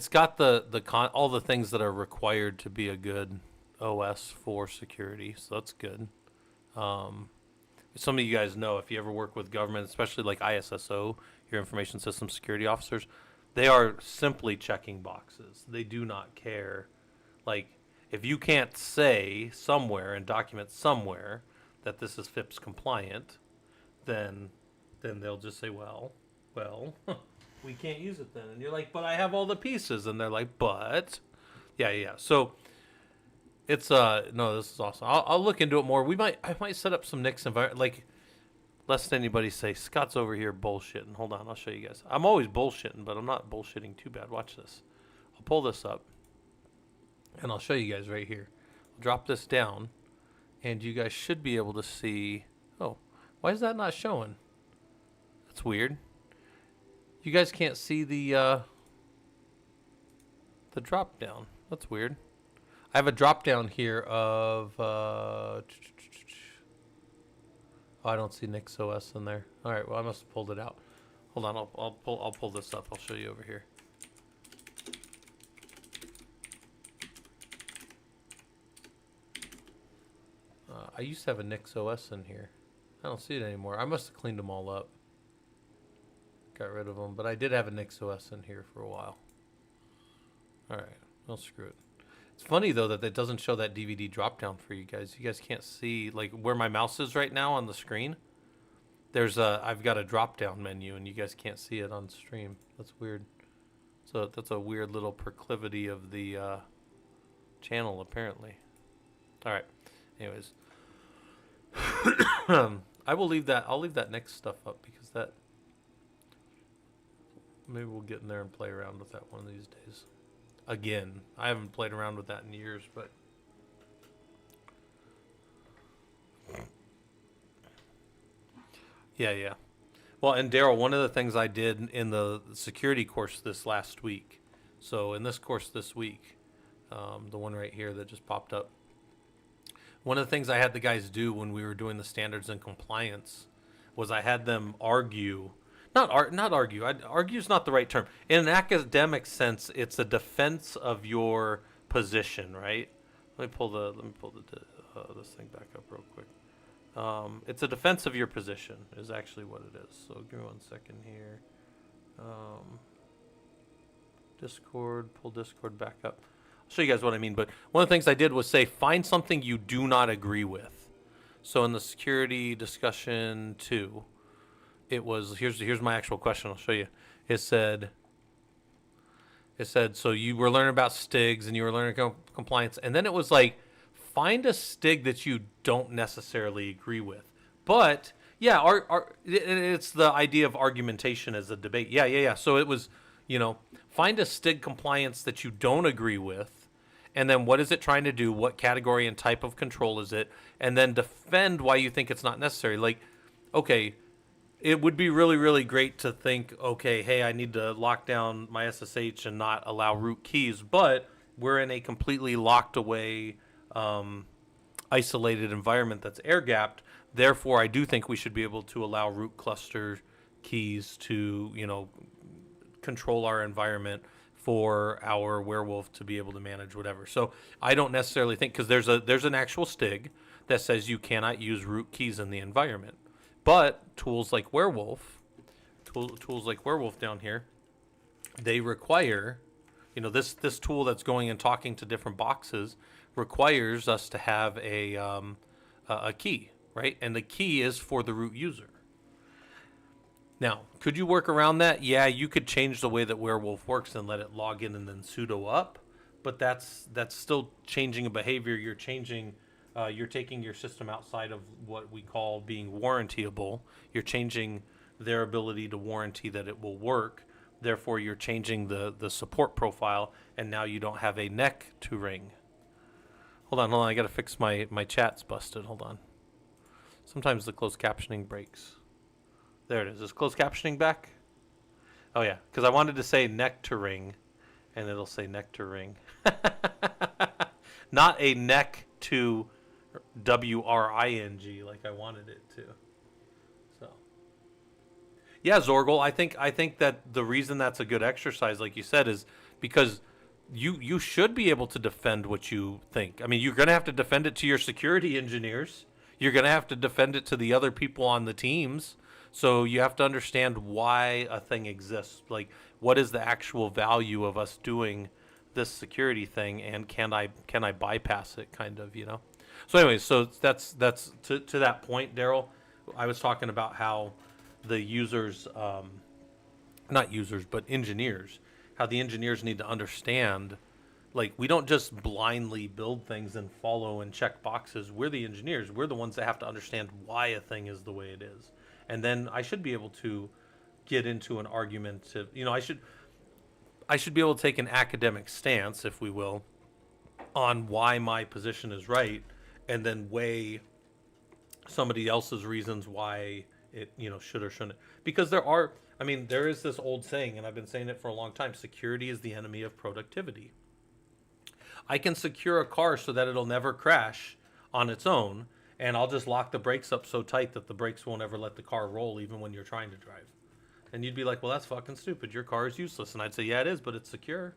[SPEAKER 1] all the things that are required to be a good OS for security, so that's good. Some of you guys know, if you ever work with government, especially like ISSO, your information system security officers, they are simply checking boxes. They do not care. Like, if you can't say somewhere and document somewhere that this is FIPS compliant, then they'll just say, well, we can't use it then. And you're like, but I have all the pieces. And they're like, but yeah. So it's no, this is awesome. I'll look into it more. I might set up some Nix environment, like, lest anybody say Scott's over here bullshitting. Hold on, I'll show you guys. I'm always bullshitting, but I'm not bullshitting too bad. Watch this. I'll pull this up and I'll show you guys right here. I'll drop this down and you guys should be able to see. Oh, why is that not showing? That's weird. You guys can't see the drop down. That's weird. I have a drop down here of oh, I don't see Nix OS in there. All right, well, I must have pulled it out. Hold on, I'll pull this up. I'll show you over here. I used to have a Nix OS in here. I don't see it anymore. I must have cleaned them all up. Got rid of them, but I did have a Nix OS in here for a while. All right, well, screw it. It's funny though that doesn't show that DVD drop down for you guys. You guys can't see like where my mouse is right now on the screen. I've got a drop down menu and you guys can't see it on stream. That's weird. So that's a weird little proclivity of the channel apparently. All right. Anyways, I'll leave that next stuff up because that maybe we'll get in there and play around with that one of these days. Again, I haven't played around with that in years, but yeah. Well, and Daryl, one of the things I did in the security course this last week. So in this course this week, the one right here that just popped up, one of the things I had the guys do when we were doing the standards and compliance was I had them argue. not argue. Argue is not the right term. In an academic sense, it's a defense of your position, right? Let me pull this thing back up real quick. It's a defense of your position is actually what it is. So give me 1 second here. Um, Discord, pull Discord back up. I'll show you guys what I mean. But one of the things I did was say find something you do not agree with. So in the security discussion 2, it was here's my actual question. I'll show you. It said so you were learning about STIGs and you were learning compliance, and then it was like find a STIG that you don't necessarily agree with. But yeah, it's the idea of argumentation as a debate. Yeah. So it was, find a STIG compliance that you don't agree with, and then what is it trying to do? What category and type of control is it? And then defend why you think it's not necessary. Like, okay, it would be really, really great to think, okay, hey, I need to lock down my SSH and not allow root keys, but we're in a completely locked away, isolated environment that's air gapped. Therefore, I do think we should be able to allow root cluster keys to, control our environment for our werewolf to be able to manage whatever. So I don't necessarily think, because there's an actual STIG that says you cannot use root keys in the environment. But tools like Werewolf down here, they require, this tool that's going and talking to different boxes requires us to have a key, right? And the key is for the root user. Now, could you work around that? Yeah, you could change the way that Werewolf works and let it log in and then sudo up, but that's still changing a behavior. You're taking your system outside of what we call being warrantyable. You're changing their ability to warranty that it will work. Therefore, you're changing the support profile, and now you don't have a neck to ring. Hold on. I got to fix my chat's busted. Hold on. Sometimes the closed captioning breaks. There it is. Is closed captioning back? Oh, yeah, because I wanted to say neck to ring, and it'll say neck to ring. Not a neck to WRING like I wanted it to. So yeah, Zorgal, I think that the reason that's a good exercise, like you said, is because you should be able to defend what you think. I mean, you're gonna have to defend it to your security engineers. You're gonna have to defend it to the other people on the teams. So you have to understand why a thing exists. Like, what is the actual value of us doing this security thing, and can I bypass it, kind of, So anyways, so that's to that point, Daryl. I was talking about how the users, not users, but engineers, how the engineers need to understand, like, we don't just blindly build things and follow and check boxes. We're the engineers. We're the ones that have to understand why a thing is the way it is. And then I should be able to get into an argument to, I should be able to take an academic stance, if we will, on why my position is right, and then weigh somebody else's reasons why it, should or shouldn't. Because there is this old saying, and I've been saying it for a long time: security is the enemy of productivity. I can secure a car so that it'll never crash on its own, and I'll just lock the brakes up so tight that the brakes won't ever let the car roll, even when you're trying to drive. And you'd be like, well, that's fucking stupid. Your car is useless. And I'd say, yeah, it is, but it's secure.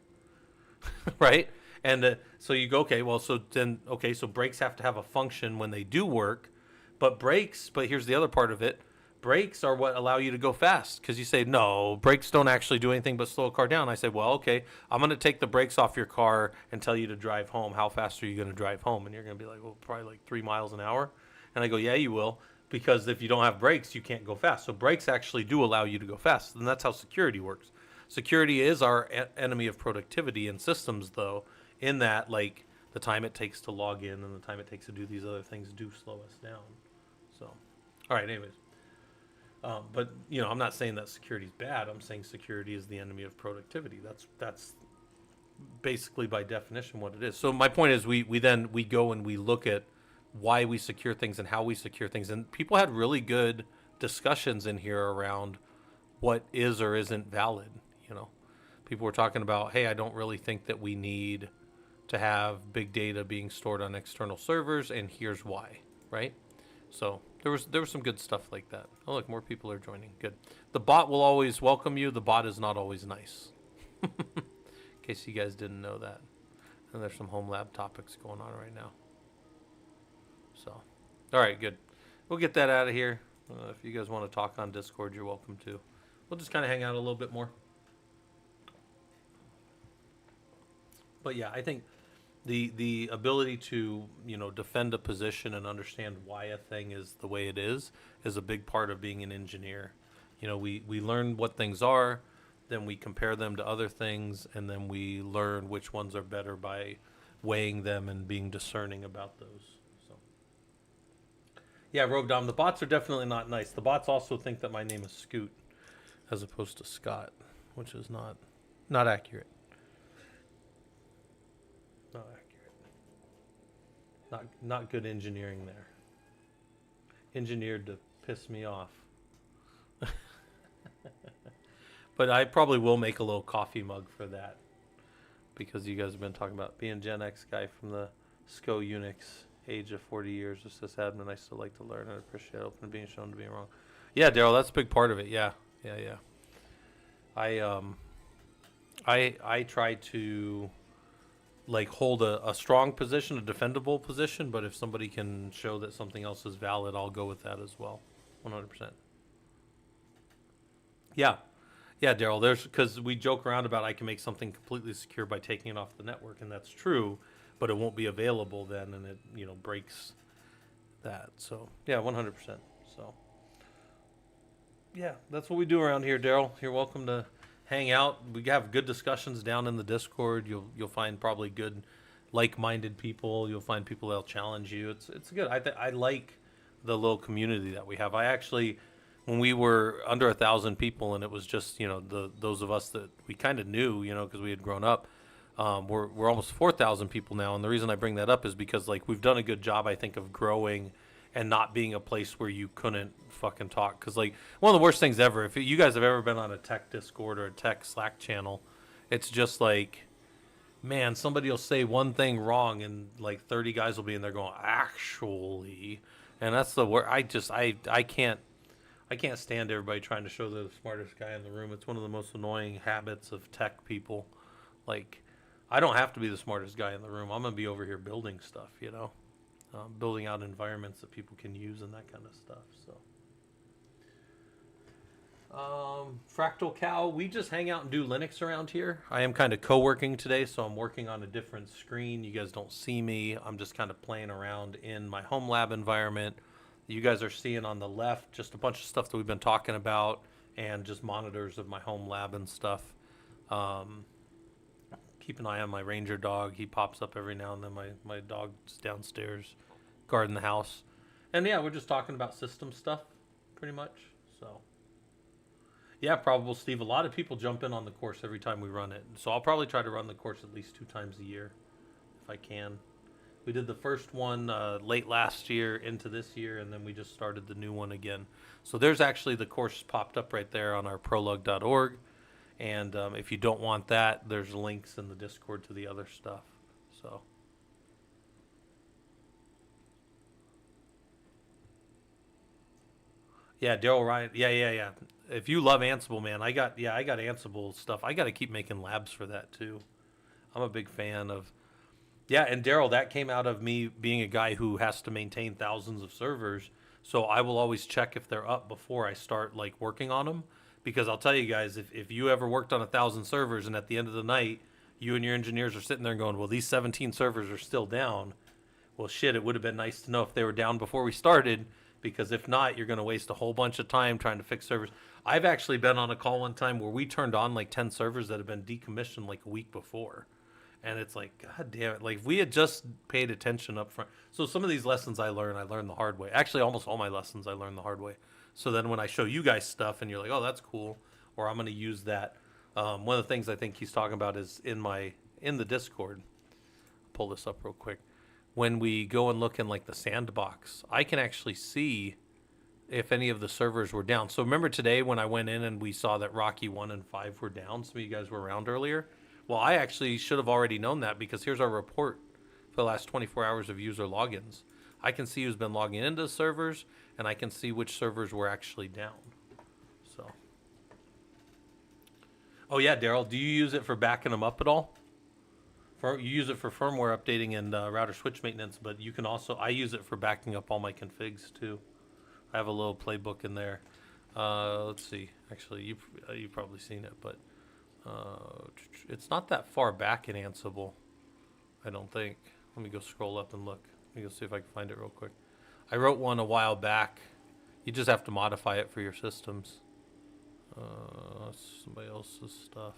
[SPEAKER 1] Right? And so you go, okay, well, so brakes have to have a function when they do work. But here's the other part of it. Brakes are what allow you to go fast. Because you say, no, brakes don't actually do anything but slow a car down. I say, well, okay, I'm going to take the brakes off your car and tell you to drive home. How fast are you going to drive home? And you're going to be like, well, probably like 3 miles an hour. And I go, yeah, you will. Because if you don't have brakes, you can't go fast. So brakes actually do allow you to go fast. And that's how security works. Security is our enemy of productivity in systems, though, in that, like, the time it takes to log in and the time it takes to do these other things do slow us down. So, all right, anyways. But, I'm not saying that security is bad. I'm saying security is the enemy of productivity. That's basically by definition what it is. So my point is we go and we look at why we secure things and how we secure things. And people had really good discussions in here around what is or isn't valid. People were talking about, hey, I don't really think that we need to have big data being stored on external servers, and here's why, right? So There was some good stuff like that. Oh, look, more people are joining. Good. The bot will always welcome you. The bot is not always nice. In case you guys didn't know that. And there's some home lab topics going on right now. So, all right, good. We'll get that out of here. If you guys want to talk on Discord, you're welcome to. We'll just kind of hang out a little bit more. But yeah, I think the ability to defend a position and understand why a thing is the way it is a big part of being an engineer. We learn what things are, then we compare them to other things, and then we learn which ones are better by weighing them and being discerning about those. So yeah, Rogue Dom, the bots are definitely not nice. The bots also think that my name is Scoot as opposed to Scott, which is not accurate. Not accurate. Not good engineering there. Engineered to piss me off. But I probably will make a little coffee mug for that, because you guys have been talking about being Gen X guy from the SCO Unix age of 40 years as sysadmin. I still like to learn and appreciate open and being shown to be wrong. Yeah, Daryl, that's a big part of it. Yeah. I try to hold a strong position, a defendable position, but if somebody can show that something else is valid, I'll go with that as well. 100%. Yeah, Daryl, because we joke around about I can make something completely secure by taking it off the network, and that's true, but it won't be available then, and it breaks that. So yeah, 100%. So yeah, that's what we do around here, Daryl. You're welcome to hang out. We have good discussions down in the Discord. You'll find probably good, like-minded people. You'll find people that'll challenge you. It's good. I like the little community that we have. I actually, when we were under 1,000 people, and it was just those of us that we kind of knew, because we had grown up. We're almost 4,000 people now, and the reason I bring that up is because we've done a good job, I think, of growing and not being a place where you couldn't fucking talk. Because one of the worst things ever, if you guys have ever been on a tech Discord or a tech Slack channel, it's just man, somebody will say one thing wrong and 30 guys will be in there going, actually, and that's the word. I can't stand everybody trying to show they're the smartest guy in the room. It's one of the most annoying habits of tech people. I don't have to be the smartest guy in the room. I'm going to be over here building stuff, building out environments that people can use and that kind of stuff. So, Fractal Cow, we just hang out and do Linux around here. I am kind of co-working today, so I'm working on a different screen. You guys don't see me. I'm just kind of playing around in my home lab environment. You guys are seeing on the left just a bunch of stuff that we've been talking about and just monitors of my home lab and stuff. Keep an eye on my Ranger dog. He pops up every now and then. My dog's downstairs guarding the house. And yeah, we're just talking about system stuff pretty much. So yeah, Probable Steve, a lot of people jump in on the course every time we run it. So I'll probably try to run the course at least 2 times a year if I can. We did the first one late last year into this year, and then we just started the new one again. So there's actually the course popped up right there on our prolog.org. And if you don't want that, there's links in the Discord to the other stuff. So yeah, Daryl Ryan. Yeah. If you love Ansible, man, I got Ansible stuff. I got to keep making labs for that too. I'm a big fan of. Yeah, and Daryl, that came out of me being a guy who has to maintain thousands of servers. So I will always check if they're up before I start working on them. Because I'll tell you guys, if you ever worked on 1,000 servers and at the end of the night, you and your engineers are sitting there and going, well, these 17 servers are still down. Well, shit, it would have been nice to know if they were down before we started, because if not, you're going to waste a whole bunch of time trying to fix servers. I've actually been on a call one time where we turned on 10 servers that had been decommissioned a week before. And it's God damn it. If we had just paid attention up front. So some of these lessons I learned the hard way. Actually, almost all my lessons I learned the hard way. So then when I show you guys stuff and you're like, oh, that's cool, or I'm going to use that. One of the things I think he's talking about is in the Discord. I'll pull this up real quick. When we go and look in the sandbox, I can actually see if any of the servers were down. So remember today when I went in and we saw that Rocky 1 and 5 were down? Some of you guys were around earlier. Well, I actually should have already known that, because here's our report for the last 24 hours of user logins. I can see who's been logging into servers, and I can see which servers were actually down. So, oh yeah, Daryl, do you use it for backing them up at all? You use it for firmware updating and router switch maintenance, but you can also, I use it for backing up all my configs too. I have a little playbook in there. Let's see. Actually, you've probably seen it, but it's not that far back in Ansible, I don't think. Let me go scroll up and look. Let me go see if I can find it real quick. I wrote one a while back. You just have to modify it for your systems. Somebody else's stuff.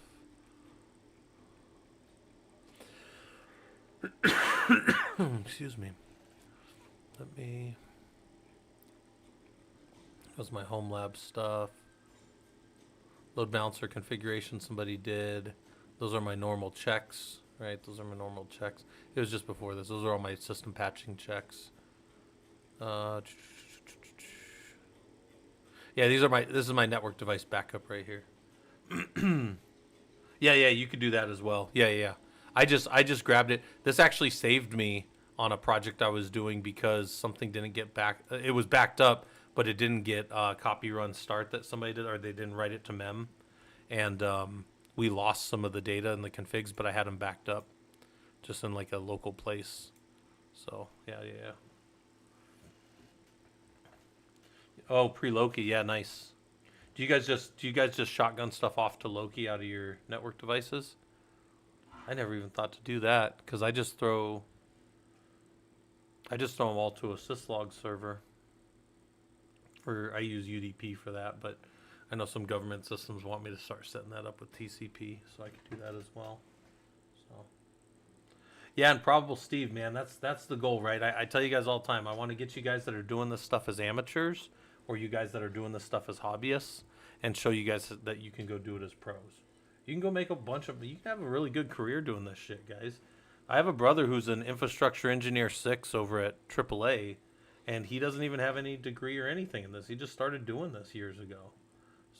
[SPEAKER 1] Excuse me. Let me. That was my home lab stuff. Load balancer configuration somebody did. Those are my normal checks, right? Those are my normal checks. It was just before this. Those are all my system patching checks. Yeah, this is my network device backup right here. Yeah, you could do that as well. Yeah. I just grabbed it. This actually saved me on a project I was doing because something didn't get back. It was backed up, but it didn't get copy run start that somebody did, or they didn't write it to mem, and we lost some of the data in the configs, but I had them backed up, just in like a local place. So yeah. Oh, pre-Loki, yeah, nice. Do you guys just shotgun stuff off to Loki out of your network devices? I never even thought to do that because I just throw them all to a syslog server. I use UDP for that, but I know some government systems want me to start setting that up with TCP, so I could do that as well. So, yeah, and Probable Steve, man, that's the goal, right? I tell you guys all the time, I want to get you guys that are doing this stuff as amateurs, or you guys that are doing this stuff as hobbyists, and show you guys that you can go do it as pros. You can go make you can have a really good career doing this shit, guys. I have a brother who's an infrastructure engineer 6 over at AAA, and he doesn't even have any degree or anything in this. He just started doing this years ago.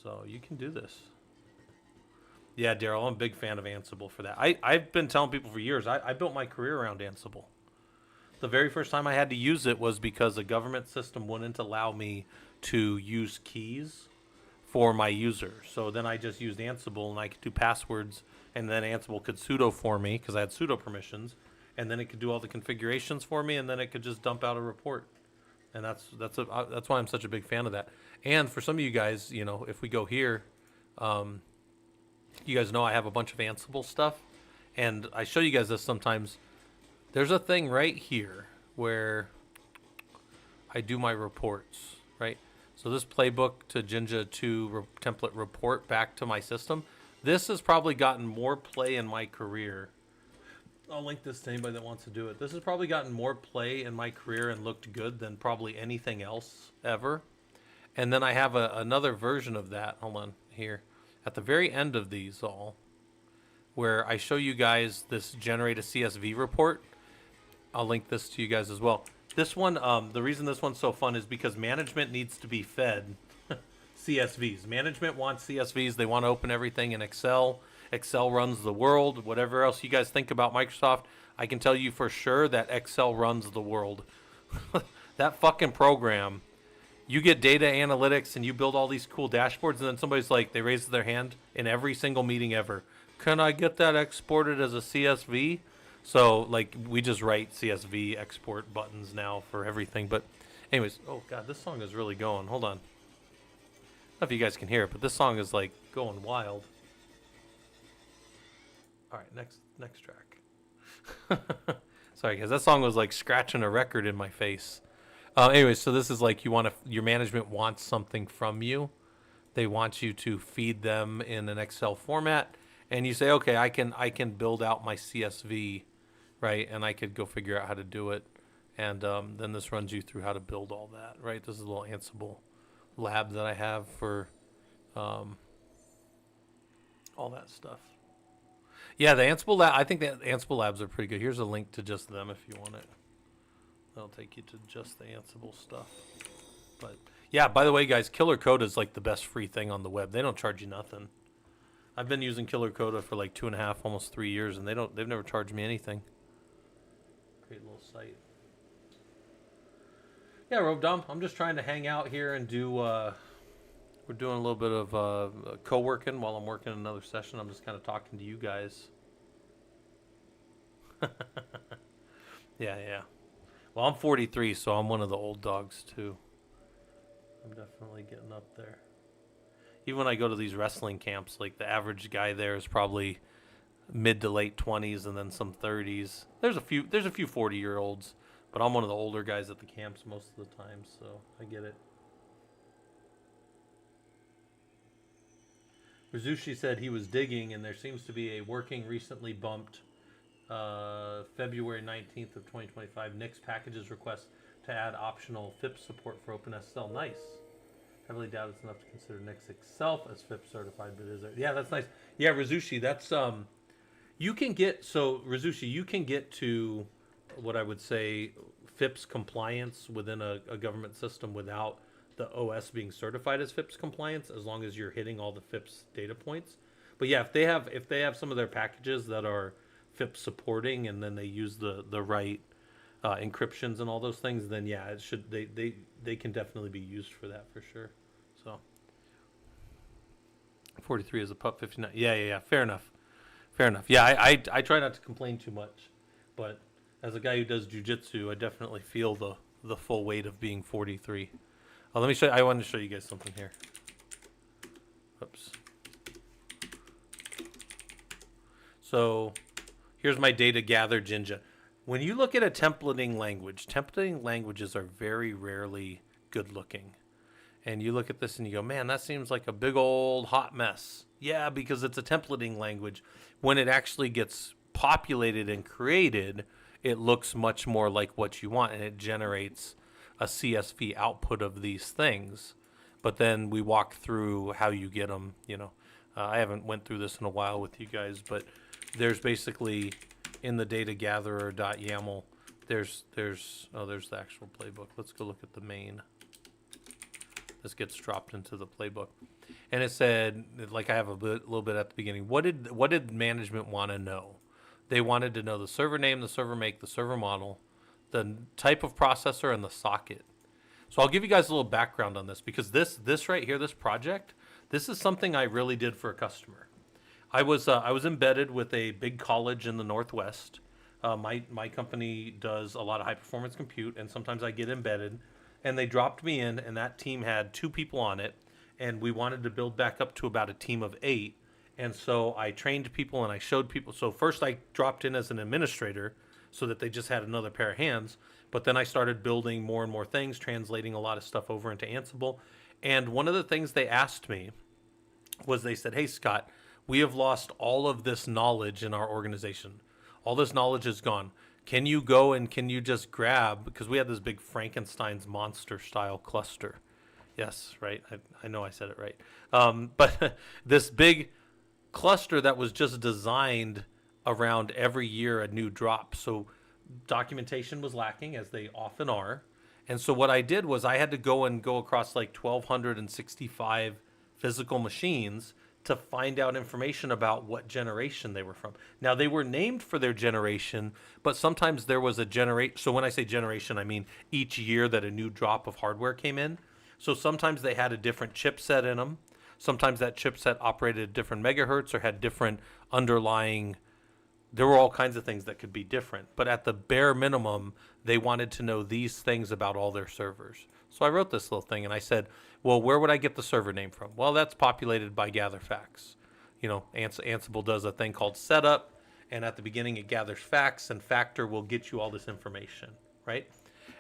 [SPEAKER 1] So you can do this. Yeah, Daryl, I'm a big fan of Ansible for that. I've been telling people for years, I built my career around Ansible. The very first time I had to use it was because a government system wouldn't allow me to use keys for my user. So then I just used Ansible, and I could do passwords, and then Ansible could sudo for me because I had sudo permissions, and then it could do all the configurations for me, and then it could just dump out a report. And that's why I'm such a big fan of that. And for some of you guys, if we go here, you guys know I have a bunch of Ansible stuff, and I show you guys this sometimes. There's a thing right here where I do my reports, right? So this playbook to Jinja 2 template report back to my system, this has probably gotten more play in my career. I'll link this to anybody that wants to do it. This has probably gotten more play in my career and looked good than probably anything else ever. And then I have another version of that. Hold on, here. At the very end of these all, where I show you guys this generate a CSV report. I'll link this to you guys as well. This one, the reason this one's so fun is because management needs to be fed CSVs. Management wants CSVs. They want to open everything in Excel. Excel runs the world. Whatever else you guys think about Microsoft, I can tell you for sure that Excel runs the world. That fucking program, you get data analytics and you build all these cool dashboards, and then somebody's like, they raise their hand in every single meeting ever. Can I get that exported as a CSV? So, like, we just write CSV export buttons now for everything. But anyways, oh, God, this song is really going. Hold on. I don't know if you guys can hear it, but this song is, like, going wild. All right, next track. Sorry, guys, that song was, like, scratching a record in my face. Anyways, so this is, like, your management wants something from you. They want you to feed them in an Excel format. And you say, okay, I can build out my CSV, right? And I could go figure out how to do it. And then this runs you through how to build all that, right? This is a little Ansible lab that I have for all that stuff. Yeah, the Ansible lab, I think the Ansible labs are pretty good. Here's a link to just them if you want it. That'll take you to just the Ansible stuff. But yeah, by the way, guys, Killer Coda is like the best free thing on the web. They don't charge you nothing. I've been using Killer Coda for like 2.5, almost 3 years, and they've never charged me anything. Great little site. Yeah, Rob Dom. I'm just trying to hang out here and do. We're doing a little bit of co-working while I'm working another session. I'm just kind of talking to you guys. Yeah, yeah. Well, I'm 43, so I'm one of the old dogs too. I'm definitely getting up there. Even when I go to these wrestling camps, like the average guy there is probably mid to late 20s, and then some 30s. There's a few 40-year-olds, but I'm one of the older guys at the camps most of the time, so I get it. Rizushi said he was digging, and there seems to be a working recently bumped February 19th of 2025 Nix packages request to add optional FIPS support for OpenSSL. Nice. Heavily doubt it's enough to consider Nix itself as FIPS certified, but is there? Yeah, that's nice. Yeah, Rizushi, that's you can get Rizushi, you can get to what I would say FIPS compliance within a government system without the OS being certified as FIPS compliance, as long as you're hitting all the FIPS data points. But yeah, if they have some of their packages that are FIPS supporting, and then they use the right encryptions and all those things, then yeah, it should they can definitely be used for that for sure. So 43 is a pup 59. Yeah. Fair enough. Fair enough. Yeah, I try not to complain too much, but as a guy who does jujitsu, I definitely feel the full weight of being 43. Let me show. I wanted to show you guys something here. Oops. So here's my data gather Jinja. When you look at a templating languages are very rarely good looking. And you look at this and you go, man, that seems like a big old hot mess. Yeah, because it's a templating language. When it actually gets populated and created, it looks much more like what you want, and it generates a CSV output of these things. But then we walk through how you get them. I haven't went through this in a while with you guys, but there's basically in the data gatherer.yaml, there's the actual playbook. Let's go look at the main. This gets dropped into the playbook, and it said, like I have little bit at the beginning. What did management want to know? They wanted to know the server name, the server make, the server model, the type of processor, and the socket. So I'll give you guys a little background on this, because this right here, this project, this is something I really did for a customer. I was embedded with a big college in the Northwest. My company does a lot of high performance compute, and sometimes I get embedded. And they dropped me in, and that team had 2 people on it, and we wanted to build back up to about a team of 8. And so I trained people and I showed people. So first I dropped in as an administrator so that they just had another pair of hands. But then I started building more and more things, translating a lot of stuff over into Ansible. And one of the things they asked me was, they said, hey, Scott, we have lost all of this knowledge in our organization. All this knowledge is gone. Can you go and can you just grab, because we had this big Frankenstein's monster style cluster. Yes, right. I know I said it right. But this big cluster that was just designed around every year a new drop. So documentation was lacking, as they often are. And so what I did was I had to go across like 1,265 physical machines to find out information about what generation they were from. Now, they were named for their generation, but sometimes there was a generation. So when I say generation, I mean each year that a new drop of hardware came in. So sometimes they had a different chipset in them. Sometimes that chipset operated at different megahertz or had different underlying. There were all kinds of things that could be different. But at the bare minimum, they wanted to know these things about all their servers. So I wrote this little thing and I said, well, where would I get the server name from? Well, that's populated by gather facts. Ansible does a thing called setup, and at the beginning it gathers facts, and factor will get you all this information, right?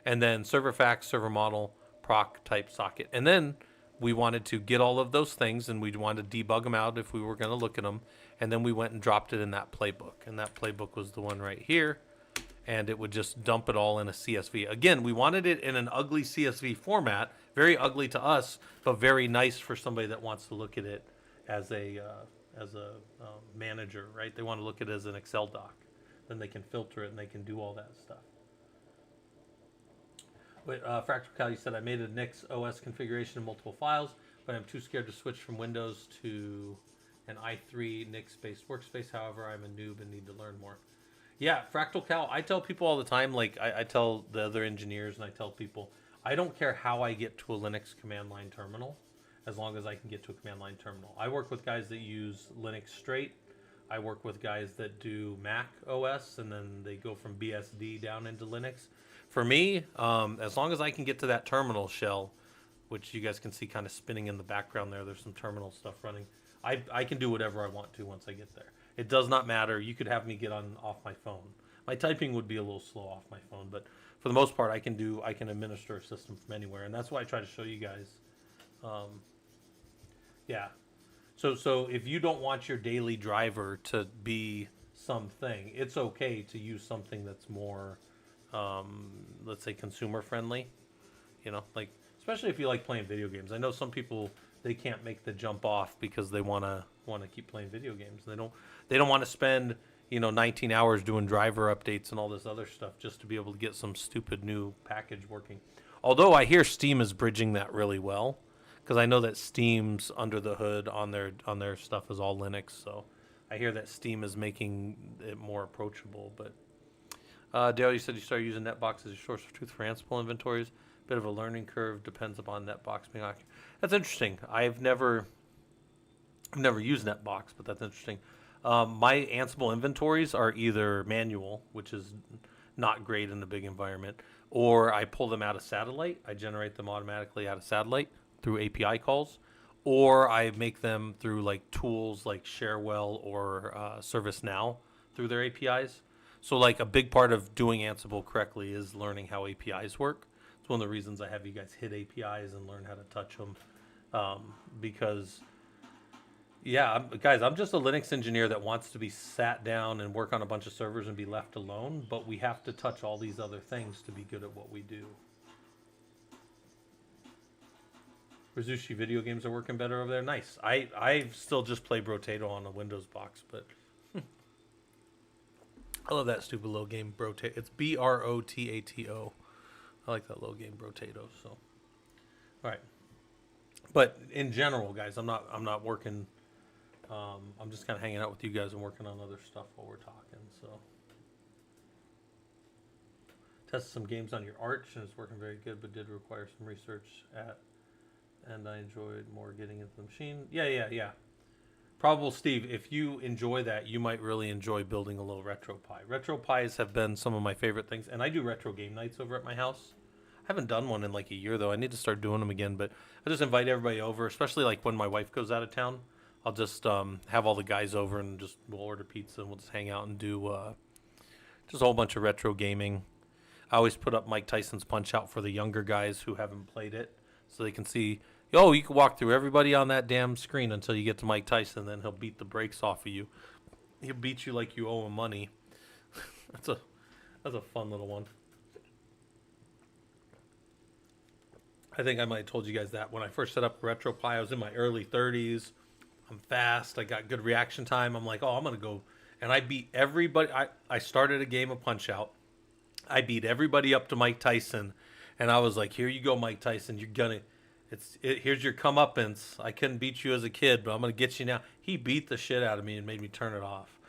[SPEAKER 1] And then server facts, server model, proc, type, socket. And then we wanted to get all of those things, and we wanted to debug them out if we were going to look at them. And then we went and dropped it in that playbook. And that playbook was the one right here. And it would just dump it all in a CSV. Again, we wanted it in an ugly CSV format. Very ugly to us, but very nice for somebody that wants to look at it as a manager, right? They want to look at it as an Excel doc. Then they can filter it and they can do all that stuff. But Fractal Cal, you said I made a Nix OS configuration in multiple files, but I'm too scared to switch from Windows to an i3 Nix-based workspace. However, I'm a noob and need to learn more. Yeah, Fractal Cal, I tell people all the time, like I tell the other engineers and I tell people, I don't care how I get to a Linux command line terminal, as long as I can get to a command line terminal. I work with guys that use Linux straight. I work with guys that do Mac OS, and then they go from BSD down into Linux. For me, as long as I can get to that terminal shell, which you guys can see kind of spinning in the background there, there's some terminal stuff running. I can do whatever I want to once I get there. It does not matter. You could have me get on off my phone. My typing would be a little slow off my phone, but for the most part, I can administer a system from anywhere, and that's why I try to show you guys. Yeah. So if you don't want your daily driver to be something, it's okay to use something that's more, let's say, consumer friendly. You know, like especially if you like playing video games. I know some people, they can't make the jump off because they wanna keep playing video games. They don't want to spend 19 hours doing driver updates and all this other stuff just to be able to get some stupid new package working. Although I hear Steam is bridging that really well, because I know that Steam's under the hood on their stuff is all Linux. So I hear that Steam is making it more approachable. But Dale, you said you started using Netbox as your source of truth for Ansible inventories. Bit of a learning curve, depends upon Netbox being accurate. That's interesting. I've never used Netbox, but that's interesting. My Ansible inventories are either manual, which is not great in a big environment, or I pull them out of satellite. I generate them automatically out of satellite through API calls, or I make them through like tools like Sharewell or ServiceNow through their APIs. So like a big part of doing Ansible correctly is learning how APIs work. It's one of the reasons I have you guys hit APIs and learn how to touch them, because yeah, guys, I'm just a Linux engineer that wants to be sat down and work on a bunch of servers and be left alone, but we have to touch all these other things to be good at what we do. Rizushi video games are working better over there. Nice. I still just play Brotato on a Windows box, but I love that stupid little game, Brotato. It's Brotato. I like that little game, Brotato. So, all right. But in general, guys, I'm not working. I'm just kind of hanging out with you guys and working on other stuff while we're talking. So, tested some games on your Arch and it's working very good, but did require some research and I enjoyed more getting into the machine. Yeah. Probable Steve, if you enjoy that, you might really enjoy building a little RetroPie. RetroPies have been some of my favorite things, and I do retro game nights over at my house. I haven't done one in like a year though. I need to start doing them again, but I just invite everybody over, especially like when my wife goes out of town. I'll just have all the guys over and we'll order pizza and we'll just hang out and do just a whole bunch of retro gaming. I always put up Mike Tyson's Punch-Out for the younger guys who haven't played it, so they can see, you can walk through everybody on that damn screen until you get to Mike Tyson, then he'll beat the brakes off of you. He'll beat you like you owe him money. That's a fun little one. I think I might have told you guys that when I first set up RetroPie, I was in my early 30s. I'm fast. I got good reaction time. I'm like, I'm going to go. And I beat everybody. I started a game of Punch-Out. I beat everybody up to Mike Tyson. And I was like, here you go, Mike Tyson. You're going to, here's your comeuppance. I couldn't beat you as a kid, but I'm going to get you now. He beat the shit out of me and made me turn it off.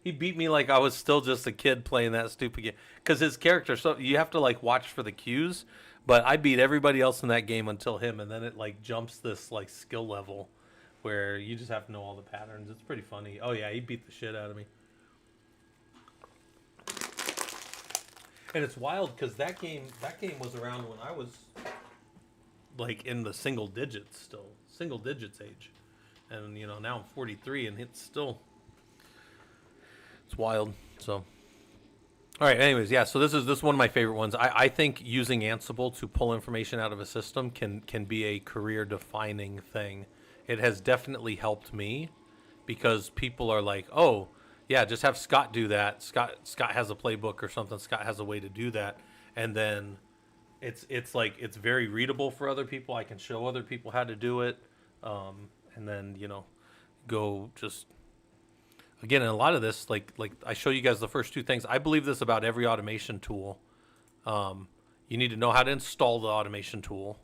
[SPEAKER 1] He beat me like I was still just a kid playing that stupid game. Because his character, so you have to like watch for the cues. But I beat everybody else in that game until him. And then it like jumps this like skill level where you just have to know all the patterns. It's pretty funny. Oh yeah, he beat the shit out of me. And it's wild because that game was around when I was like in the single digits age. And now I'm 43 and it's wild. So all right, anyways, yeah, so this is one of my favorite ones. I think using Ansible to pull information out of a system can be a career defining thing. It has definitely helped me because people are like, oh, yeah, just have Scott do that. Scott has a playbook or something. Scott has a way to do that. And then it's like it's very readable for other people. I can show other people how to do it. And then, go just again, in a lot of this, like I show you guys the first two things. I believe this about every automation tool. You need to know how to install the automation tool.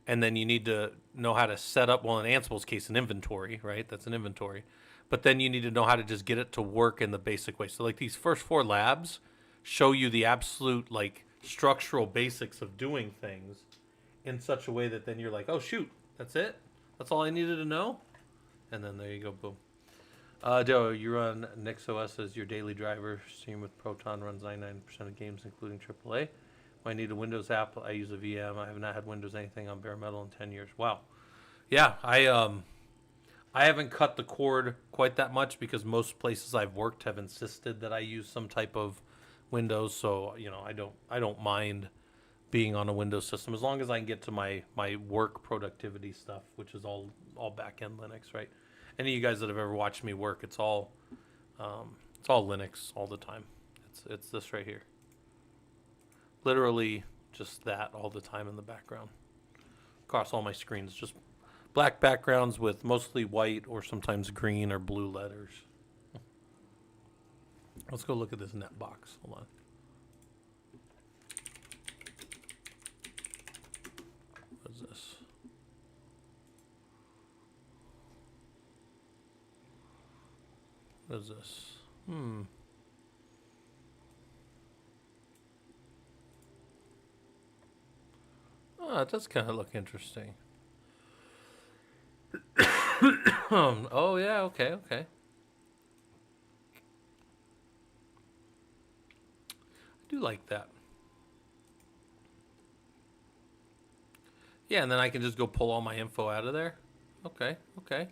[SPEAKER 1] And then you need to know how to set up, well, in Ansible's case, an inventory, right? That's an inventory. But then you need to know how to just get it to work in the basic way. So like these first 4 labs show you the absolute like structural basics of doing things in such a way that then you're like, oh shoot, that's it, that's all I needed to know, and then there you go, boom. Joe, you run NixOS as your daily driver. Stream with Proton runs 99% of games, including AAA. When I need a Windows app, I use a VM. I have not had Windows anything on bare metal in 10 years. Wow. Yeah, I haven't cut the cord quite that much because most places I've worked have insisted that I use some type of Windows. So I don't mind being on a Windows system as long as I can get to my work productivity stuff, which is all back end Linux, right? Any of you guys that have ever watched me work, it's all Linux all the time. It's this right here, literally just that all the time in the background across all my screens, just black backgrounds with mostly white or sometimes green or blue letters. Let's go look at this net box. Hold on. What is this? What is this? Oh, it does kind of look interesting. Oh, yeah, okay, okay. I do like that. Yeah, and then I can just go pull all my info out of there. Okay, okay.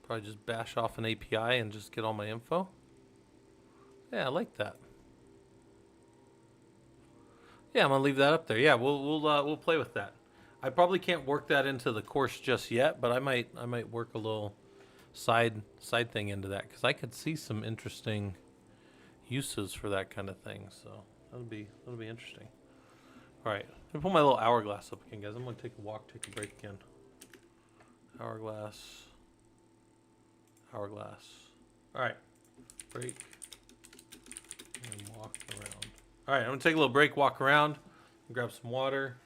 [SPEAKER 1] Probably just bash off an API and just get all my info. Yeah, I like that. Yeah, I'm gonna leave that up there. Yeah, we'll play with that. I probably can't work that into the course just yet, but I might work a little side thing into that because I could see some interesting uses for that kind of thing. So that'll be interesting. All right, I'm gonna put my little hourglass up again, guys. I'm gonna take a walk, take a break again. Hourglass, hourglass. All right, break and walk around. All right, I'm gonna take a little break, walk around, grab some water.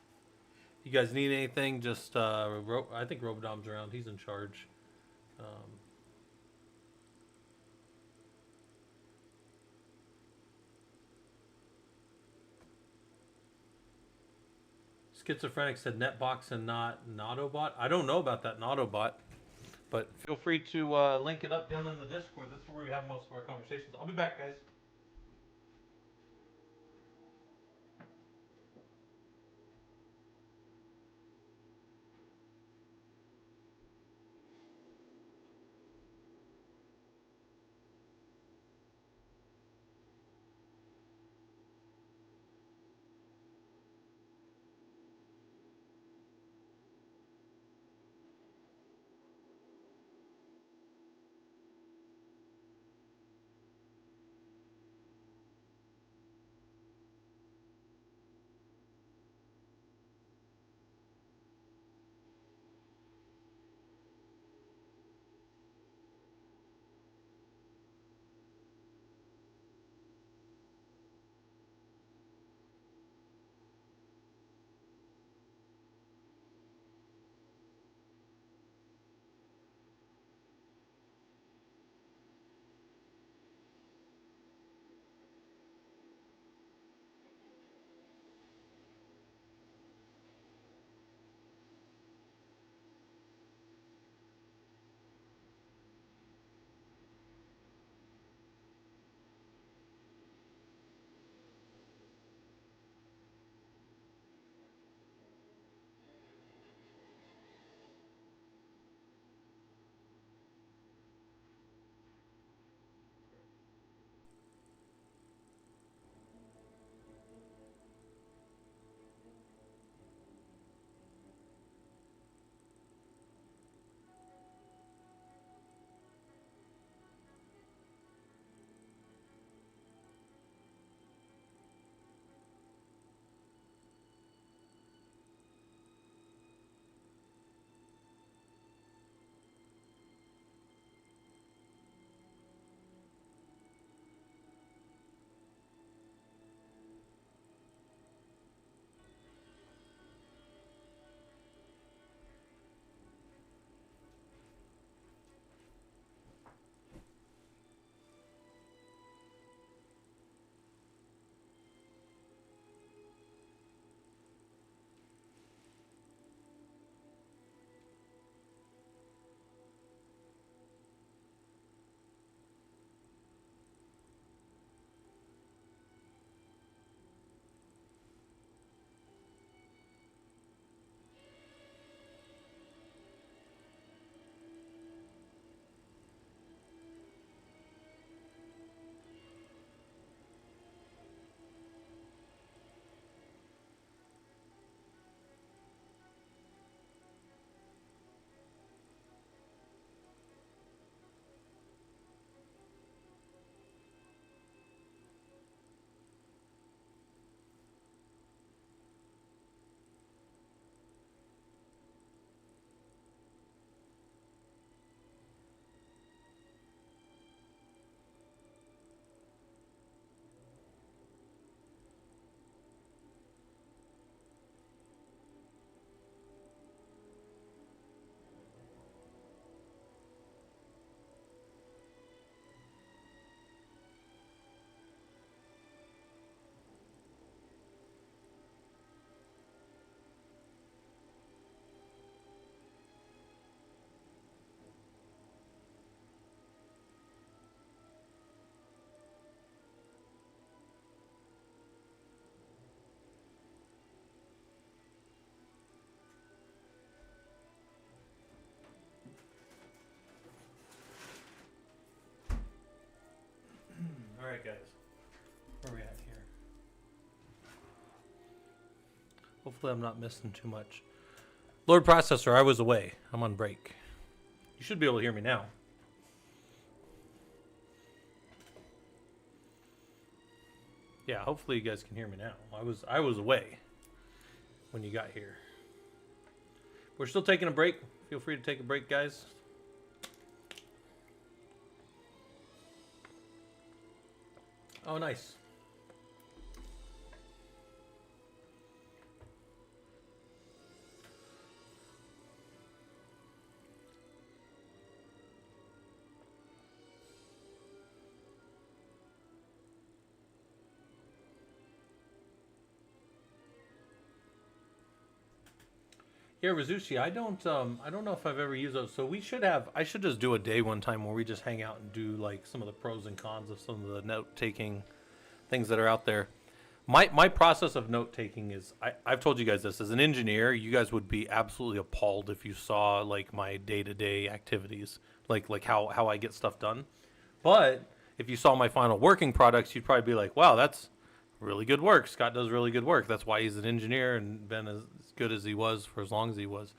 [SPEAKER 1] You guys need anything? Just I think Robodom's around. He's in charge. Um, Schizophrenic said Netbox and not Autobot. I don't know about that Autobot, but feel free to link it up down in the Discord. That's where we have most of our conversations. I'll be back, guys. All right, guys. Where are we at here? Hopefully I'm not missing too much. Lord Processor, I was away. I'm on break. You should be able to hear me now. Yeah, hopefully you guys can hear me now. I was away when you got here. We're still taking a break. Feel free to take a break, guys. Oh, nice. Yeah, Rizushi, I don't know if I've ever used those. So I should just do a day one time where we just hang out and do like some of the pros and cons of some of the note taking things that are out there. My process of note taking is I've told you guys this as an engineer, you guys would be absolutely appalled if you saw like my day-to-day activities, like how I get stuff done. But if you saw my final working products, you'd probably be like, wow, that's really good work. Scott does really good work. That's why he's an engineer and been as good as he was for as long as he was.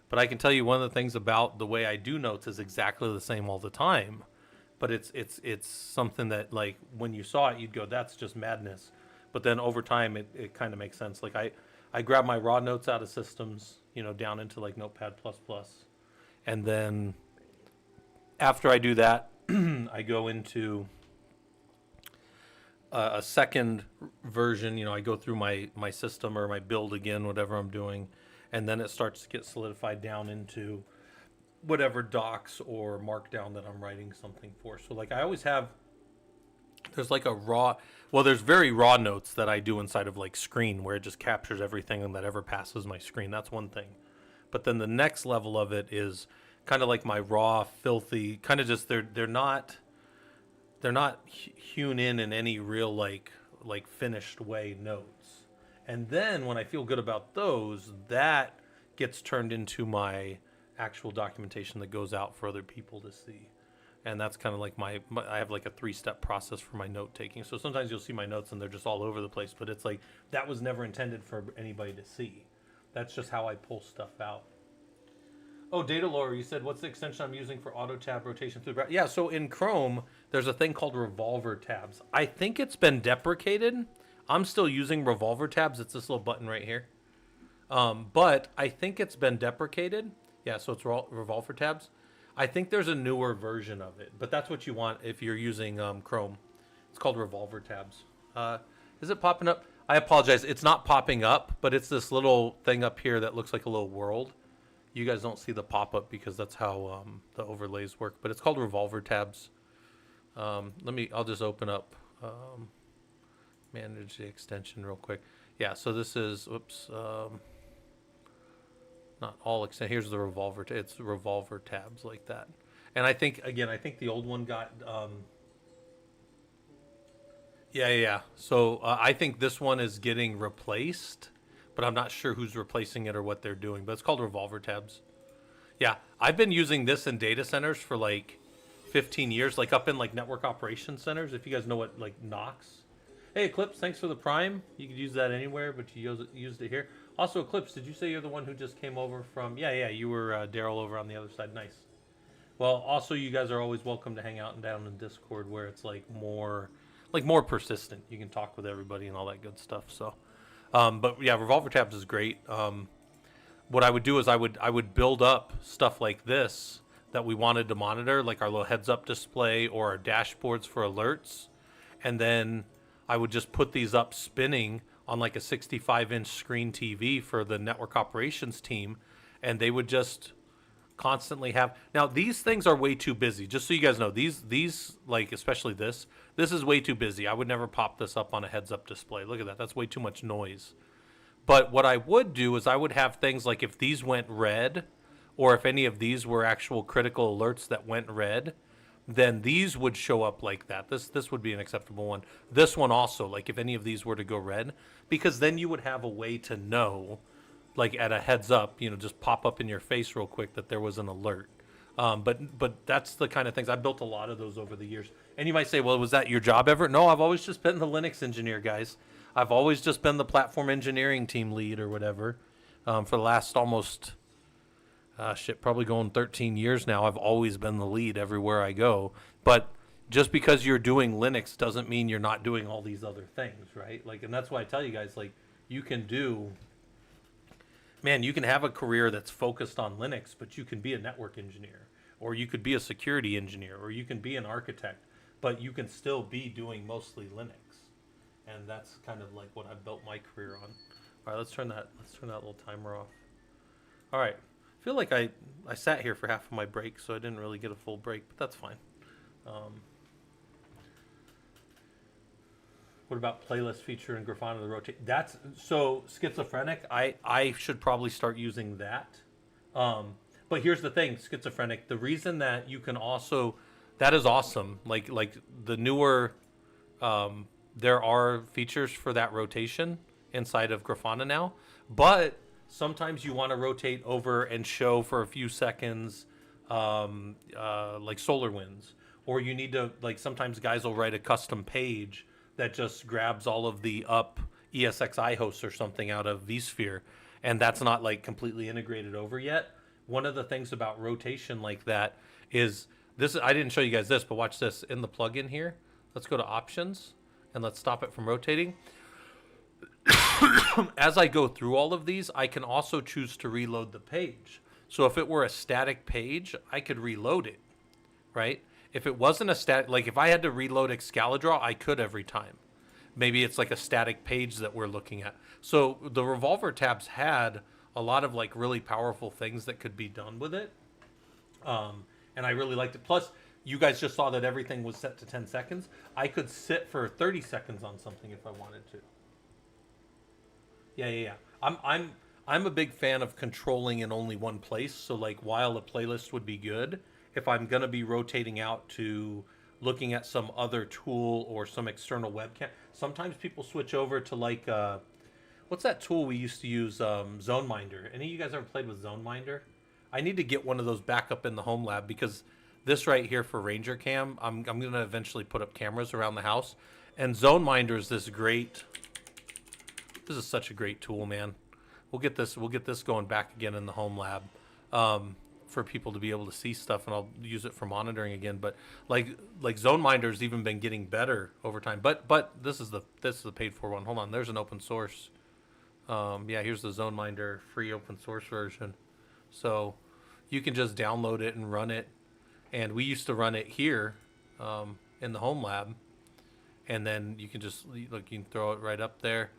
[SPEAKER 1] But I can tell you one of the things about the way I do notes is exactly the same all the time. But it's something that like when you saw it, you'd go, that's just madness. But then over time, it kind of makes sense. Like I grab my raw notes out of systems, down into like Notepad++. And then after I do that, I go into a second version. I go through my system or my build again, whatever I'm doing. And then it starts to get solidified down into whatever docs or markdown that I'm writing something for. So like I always have, there's like there's very raw notes that I do inside of like Screen where it just captures everything that ever passes my screen. That's one thing. But then the next level of it is kind of like my raw, filthy, kind of just they're not hewn in any real like finished way notes. And then when I feel good about those, that gets turned into my actual documentation that goes out for other people to see. And that's kind of like I have like a 3-step process for my note taking. So sometimes you'll see my notes and they're just all over the place, but it's like that was never intended for anybody to see. That's just how I pull stuff out. Oh, Data Lore, you said, what's the extension I'm using for auto tab rotation through the browser? Yeah, so in Chrome, there's a thing called revolver tabs. I think it's been deprecated. I'm still using revolver tabs. It's this little button right here. But I think it's been deprecated. Yeah, so it's revolver tabs. I think there's a newer version of it, but that's what you want if you're using Chrome. It's called revolver tabs. Is it popping up? I apologize. It's not popping up, but it's this little thing up here that looks like a little world. You guys don't see the pop-up because that's how the overlays work, but it's called revolver tabs. I'll just open up, manage the extension real quick. Yeah, so this is, not all extent. Here's the revolver. It's revolver tabs like that. And I think the old one got, yeah. So I think this one is getting replaced, but I'm not sure who's replacing it or what they're doing. But it's called revolver tabs. Yeah, I've been using this in data centers for like 15 years, like up in like network operations centers. If you guys know what like Knox. Hey, Eclipse, thanks for the Prime. You could use that anywhere, but you used it here. Also, Eclipse, did you say you're the one who just came over from... Yeah, you were Daryl over on the other side. Nice. Well, also, you guys are always welcome to hang out and down in Discord where it's like more persistent. You can talk with everybody and all that good stuff. So, but yeah, Revolver Tabs is great. What I would do is I would build up stuff like this that we wanted to monitor, like our little heads-up display or our dashboards for alerts, and then I would just put these up spinning on like a 65-inch screen TV for the network operations team, and they would just constantly have... Now, these things are way too busy. Just so you guys know, these like, especially this is way too busy. I would never pop this up on a heads-up display. Look at that. That's way too much noise. But what I would do is I would have things like if these went red, or if any of these were actual critical alerts that went red, then these would show up like that. This would be an acceptable one. This one also, like if any of these were to go red, because then you would have a way to know, like at a heads up, just pop up in your face real quick that there was an alert. But that's the kind of things I've built a lot of those over the years. And you might say, well, was that your job ever? No, I've always just been the Linux engineer, guys. I've always just been the platform engineering team lead or whatever for the last almost probably going 13 years now. I've always been the lead everywhere I go. But just because you're doing Linux doesn't mean you're not doing all these other things, right? Like, and that's why I tell you guys, like, you can do, man, you can have a career that's focused on Linux, but you can be a network engineer, or you could be a security engineer, or you can be an architect, but you can still be doing mostly Linux. And that's kind of like what I've built my career on. All right, let's turn that little timer off. All right. I feel like I sat here for half of my break, so I didn't really get a full break, but that's fine. What about playlist feature in Grafana to rotate? That's so schizophrenic. I should probably start using that. But here's the thing, schizophrenic. The reason that you can also, that is awesome. Like the newer, there are features for that rotation inside of Grafana now. But sometimes you want to rotate over and show for a few seconds, like SolarWinds, or you need to, like, sometimes guys will write a custom page that just grabs all of the up ESXi hosts or something out of vSphere, and that's not like completely integrated over yet. One of the things about rotation like that is this. I didn't show you guys this, but watch this in the plugin here. Let's go to options and let's stop it from rotating. As I go through all of these, I can also choose to reload the page. So if it were a static page, I could reload it, right? If it wasn't a static, like if I had to reload Excalidraw, I could every time. Maybe it's like a static page that we're looking at. So the revolver tabs had a lot of like really powerful things that could be done with it. And I really liked it. Plus, you guys just saw that everything was set to 10 seconds. I could sit for 30 seconds on something if I wanted to. Yeah. I'm a big fan of controlling in only one place. So like while a playlist would be good, if I'm going to be rotating out to looking at some other tool or some external webcam, sometimes people switch over to like, what's that tool we used to use, ZoneMinder. Any of you guys ever played with ZoneMinder? I need to get one of those back up in the home lab because this right here for Ranger Cam, I'm going to eventually put up cameras around the house. And ZoneMinder is this is such a great tool, man. We'll get this going back again in the home lab. For people to be able to see stuff, and I'll use it for monitoring again. But like ZoneMinder's even been getting better over time. But this is the paid for one. Hold on, there's an open source. Yeah, here's the ZoneMinder free open source version. So you can just download it and run it. And we used to run it here in the home lab, and then you can just you can throw it right up there.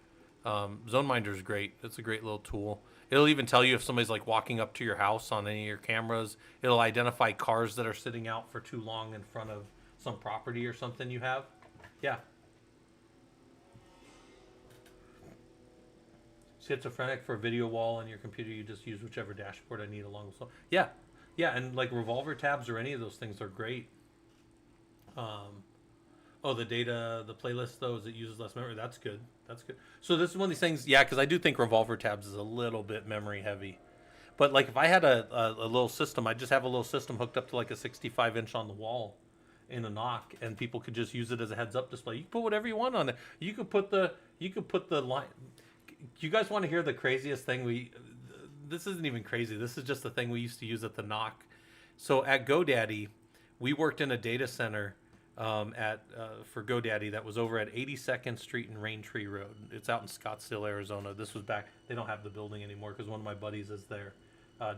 [SPEAKER 1] ZoneMinder is great. It's a great little tool. It'll even tell you if somebody's like walking up to your house on any of your cameras. It'll identify cars that are sitting out for too long in front of some property or something you have. Yeah. Schizophrenic for a video wall on your computer. You just use whichever dashboard I need along the. Yeah, and like revolver tabs or any of those things are great. The data, the playlist, though, is it uses less memory. That's good. So this is one of these things, yeah, because I do think revolver tabs is a little bit memory heavy. But like if I had a little system, I'd just have a little system hooked up to like a 65-inch on the wall in a knock, and people could just use it as a heads-up display. You can put whatever you want on it. You could put the line. You guys want to hear the craziest thing? This isn't even crazy. This is just the thing we used to use at the knock. So at GoDaddy, we worked in a data center for GoDaddy that was over at 82nd Street and Raintree Road. It's out in Scottsdale, Arizona. This was back. They don't have the building anymore because one of my buddies is their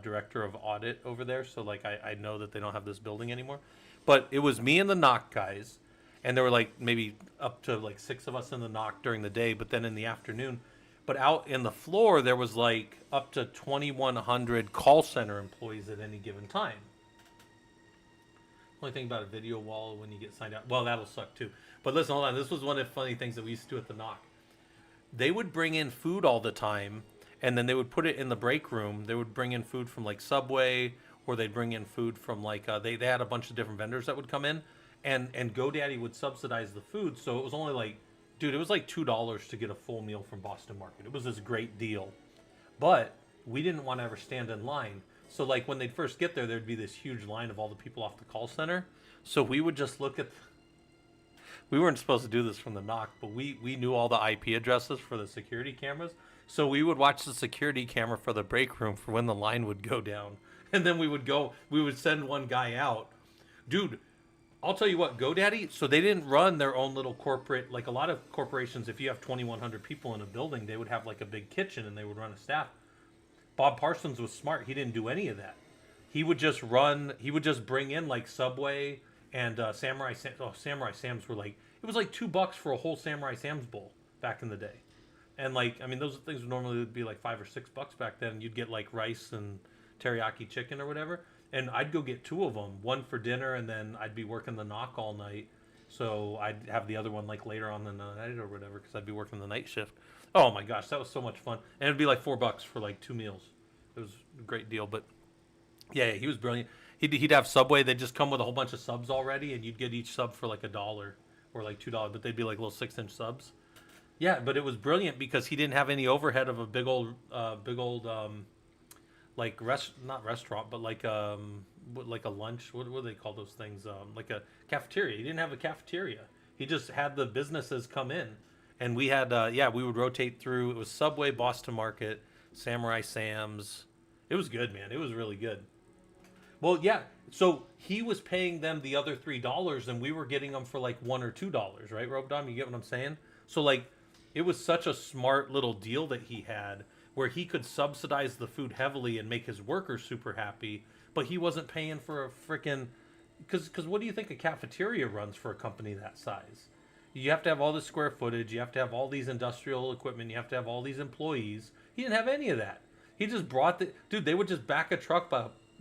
[SPEAKER 1] director of audit over there. So like I know that they don't have this building anymore. But it was me and the knock guys, and there were like maybe up to like 6 of us in the knock during the day. But then in the afternoon, but out in the floor there was like up to 2,100 call center employees at any given time. Only thing about a video wall when you get signed out. Well, that'll suck too. But listen, hold on. This was one of the funny things that we used to do at the knock. They would bring in food all the time, and then they would put it in the break room. They would bring in food from like Subway, or they'd bring in food from like they had a bunch of different vendors that would come in, and GoDaddy would subsidize the food. So it was only like, dude, it was like $2 to get a full meal from Boston Market. It was this great deal, but we didn't want to ever stand in line. So like when they'd first get there, there'd be this huge line of all the people off the call center. So we would just look at. We weren't supposed to do this from the knock, but we knew all the IP addresses for the security cameras. So we would watch the security camera for the break room for when the line would go down, and then we would send one guy out, dude. I'll tell you what, GoDaddy, so they didn't run their own little corporate, like a lot of corporations, if you have 2,100 people in a building, they would have like a big kitchen and they would run a staff. Bob Parsons was smart. He didn't do any of that. He would just bring in like Subway and Samurai Sam. Oh, Samurai Sam's were like, it was like $2 for a whole Samurai Sam's bowl back in the day. And like, I mean, those things would normally be like $5 or $6 back then. You'd get like rice and teriyaki chicken or whatever. And I'd go get two of them, one for dinner, and then I'd be working the knock all night. So I'd have the other one like later on in the night or whatever, because I'd be working the night shift. Oh my gosh, that was so much fun. And it'd be like $4 for like 2 meals. It was a great deal. But yeah, he was brilliant. He'd have Subway. They'd just come with a whole bunch of subs already, and you'd get each sub for like $1 or like $2. But they'd be like little 6-inch subs. Yeah, but it was brilliant because he didn't have any overhead of a big old like not restaurant, but like a lunch. What do they call those things? Like a cafeteria. He didn't have a cafeteria. He just had the businesses come in, and we had we would rotate through. It was Subway, Boston Market, Samurai Sam's. It was good, man. It was really good. Well, yeah. So he was paying them the other $3, and we were getting them for like $1 or $2, right, Robdom? You get what I'm saying? So like, it was such a smart little deal that he had, where he could subsidize the food heavily and make his workers super happy, but he wasn't paying for a freaking. Because what do you think a cafeteria runs for a company that size? You have to have all this square footage. You have to have all these industrial equipment. You have to have all these employees. He didn't have any of that. He just brought the dude. They would just back a truck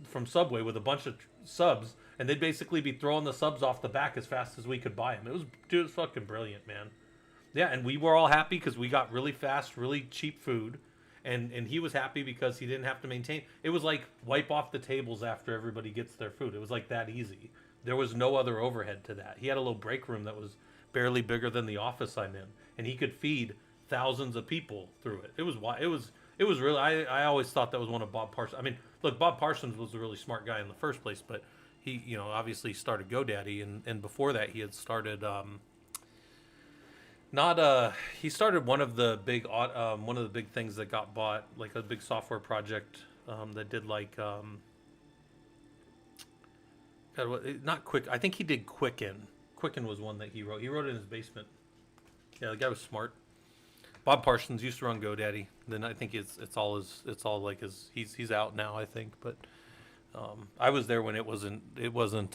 [SPEAKER 1] from Subway with a bunch of subs, and they'd basically be throwing the subs off the back as fast as we could buy them. It was fucking brilliant, man. Yeah, and we were all happy because we got really fast, really cheap food. And he was happy because he didn't have to maintain. It was like wipe off the tables after everybody gets their food. It was like that easy. There was no other overhead to that. He had a little break room that was barely bigger than the office I'm in, and he could feed thousands of people through it. It was really. I always thought that was one of Bob Parsons. I mean, look, Bob Parsons was a really smart guy in the first place, but he, obviously started GoDaddy, and before that he had started. He started one of the big things that got bought, like a big software project that did like not Quick. I think he did Quicken. Quicken was one that he wrote. He wrote it in his basement. Yeah, the guy was smart. Bob Parsons used to run GoDaddy. Then I think he's out now, I think. But I was there when it wasn't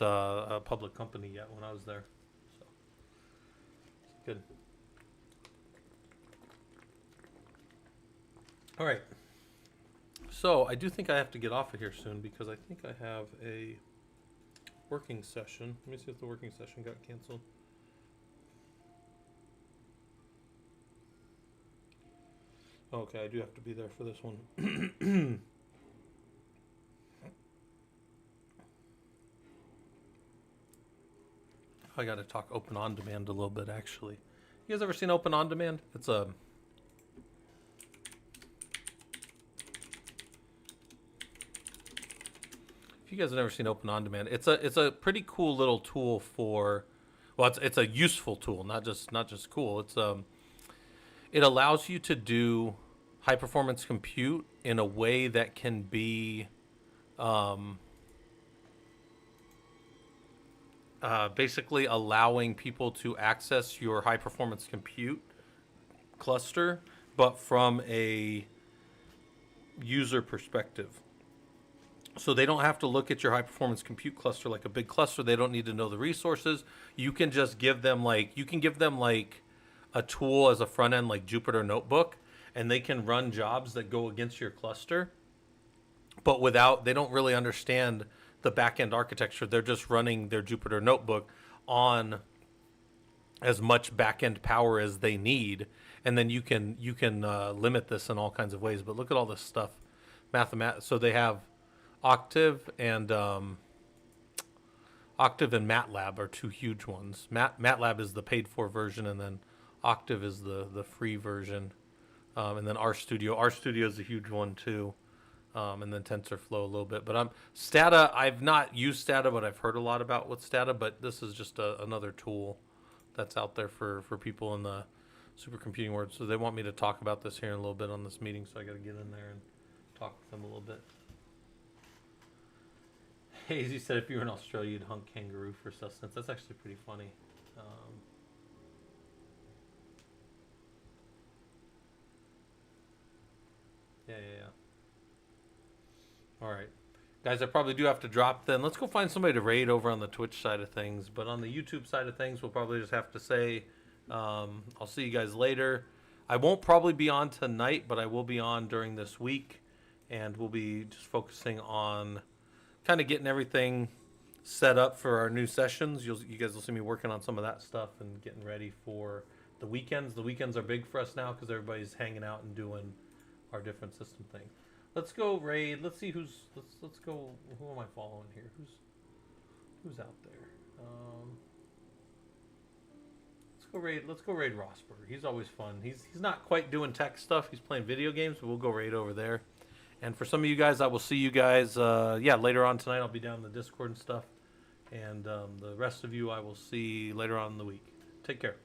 [SPEAKER 1] a public company yet when I was there. So good. All right. So I do think I have to get off of here soon because I think I have a working session. Let me see if the working session got canceled. Okay, I do have to be there for this one. I got to talk Open On Demand a little bit, actually. You guys ever seen Open On Demand? It's a... If you guys have never seen Open On Demand, it's a pretty cool little tool for, well, it's a useful tool, not just cool. It allows you to do high performance compute in a way that can be basically allowing people to access your high performance compute cluster, but from a user perspective. So they don't have to look at your high performance compute cluster like a big cluster. They don't need to know the resources. You can just give them like a tool as a front end like Jupyter Notebook, and they can run jobs that go against your cluster. But they don't really understand the back end architecture. They're just running their Jupyter Notebook on as much back end power as they need, and then you can limit this in all kinds of ways. But look at all this stuff, So they have Octave and MATLAB are two huge ones. MATLAB is the paid for version, and then Octave is the free version. And then RStudio. RStudio is a huge one too. and then TensorFlow a little bit. But Stata, I've not used Stata, but I've heard a lot about with Stata. But this is just another tool that's out there for people in the supercomputing world. So they want me to talk about this here in a little bit on this meeting. So I got to get in there and talk with them a little bit. Hazy said if you were in Australia, you'd hunt kangaroo for sustenance. That's actually pretty funny. Yeah. All right. Guys, I probably do have to drop then. Let's go find somebody to raid over on the Twitch side of things. But on the YouTube side of things, we'll probably just have to say, I'll see you guys later. I won't probably be on tonight, but I will be on during this week. And we'll be just focusing on kind of getting everything set up for our new sessions. You guys will see me working on some of that stuff and getting ready for the weekends. The weekends are big for us now because everybody's hanging out and doing our different system thing. Let's go raid. Let's see let's go. Who am I following here? Who's out there? Let's go raid Rosberg. He's always fun. He's not quite doing tech stuff. He's playing video games, but we'll go raid over there. And for some of you guys, I will see you guys. Later on tonight, I'll be down in the Discord and stuff. And the rest of you, I will see later on in the week. Take care.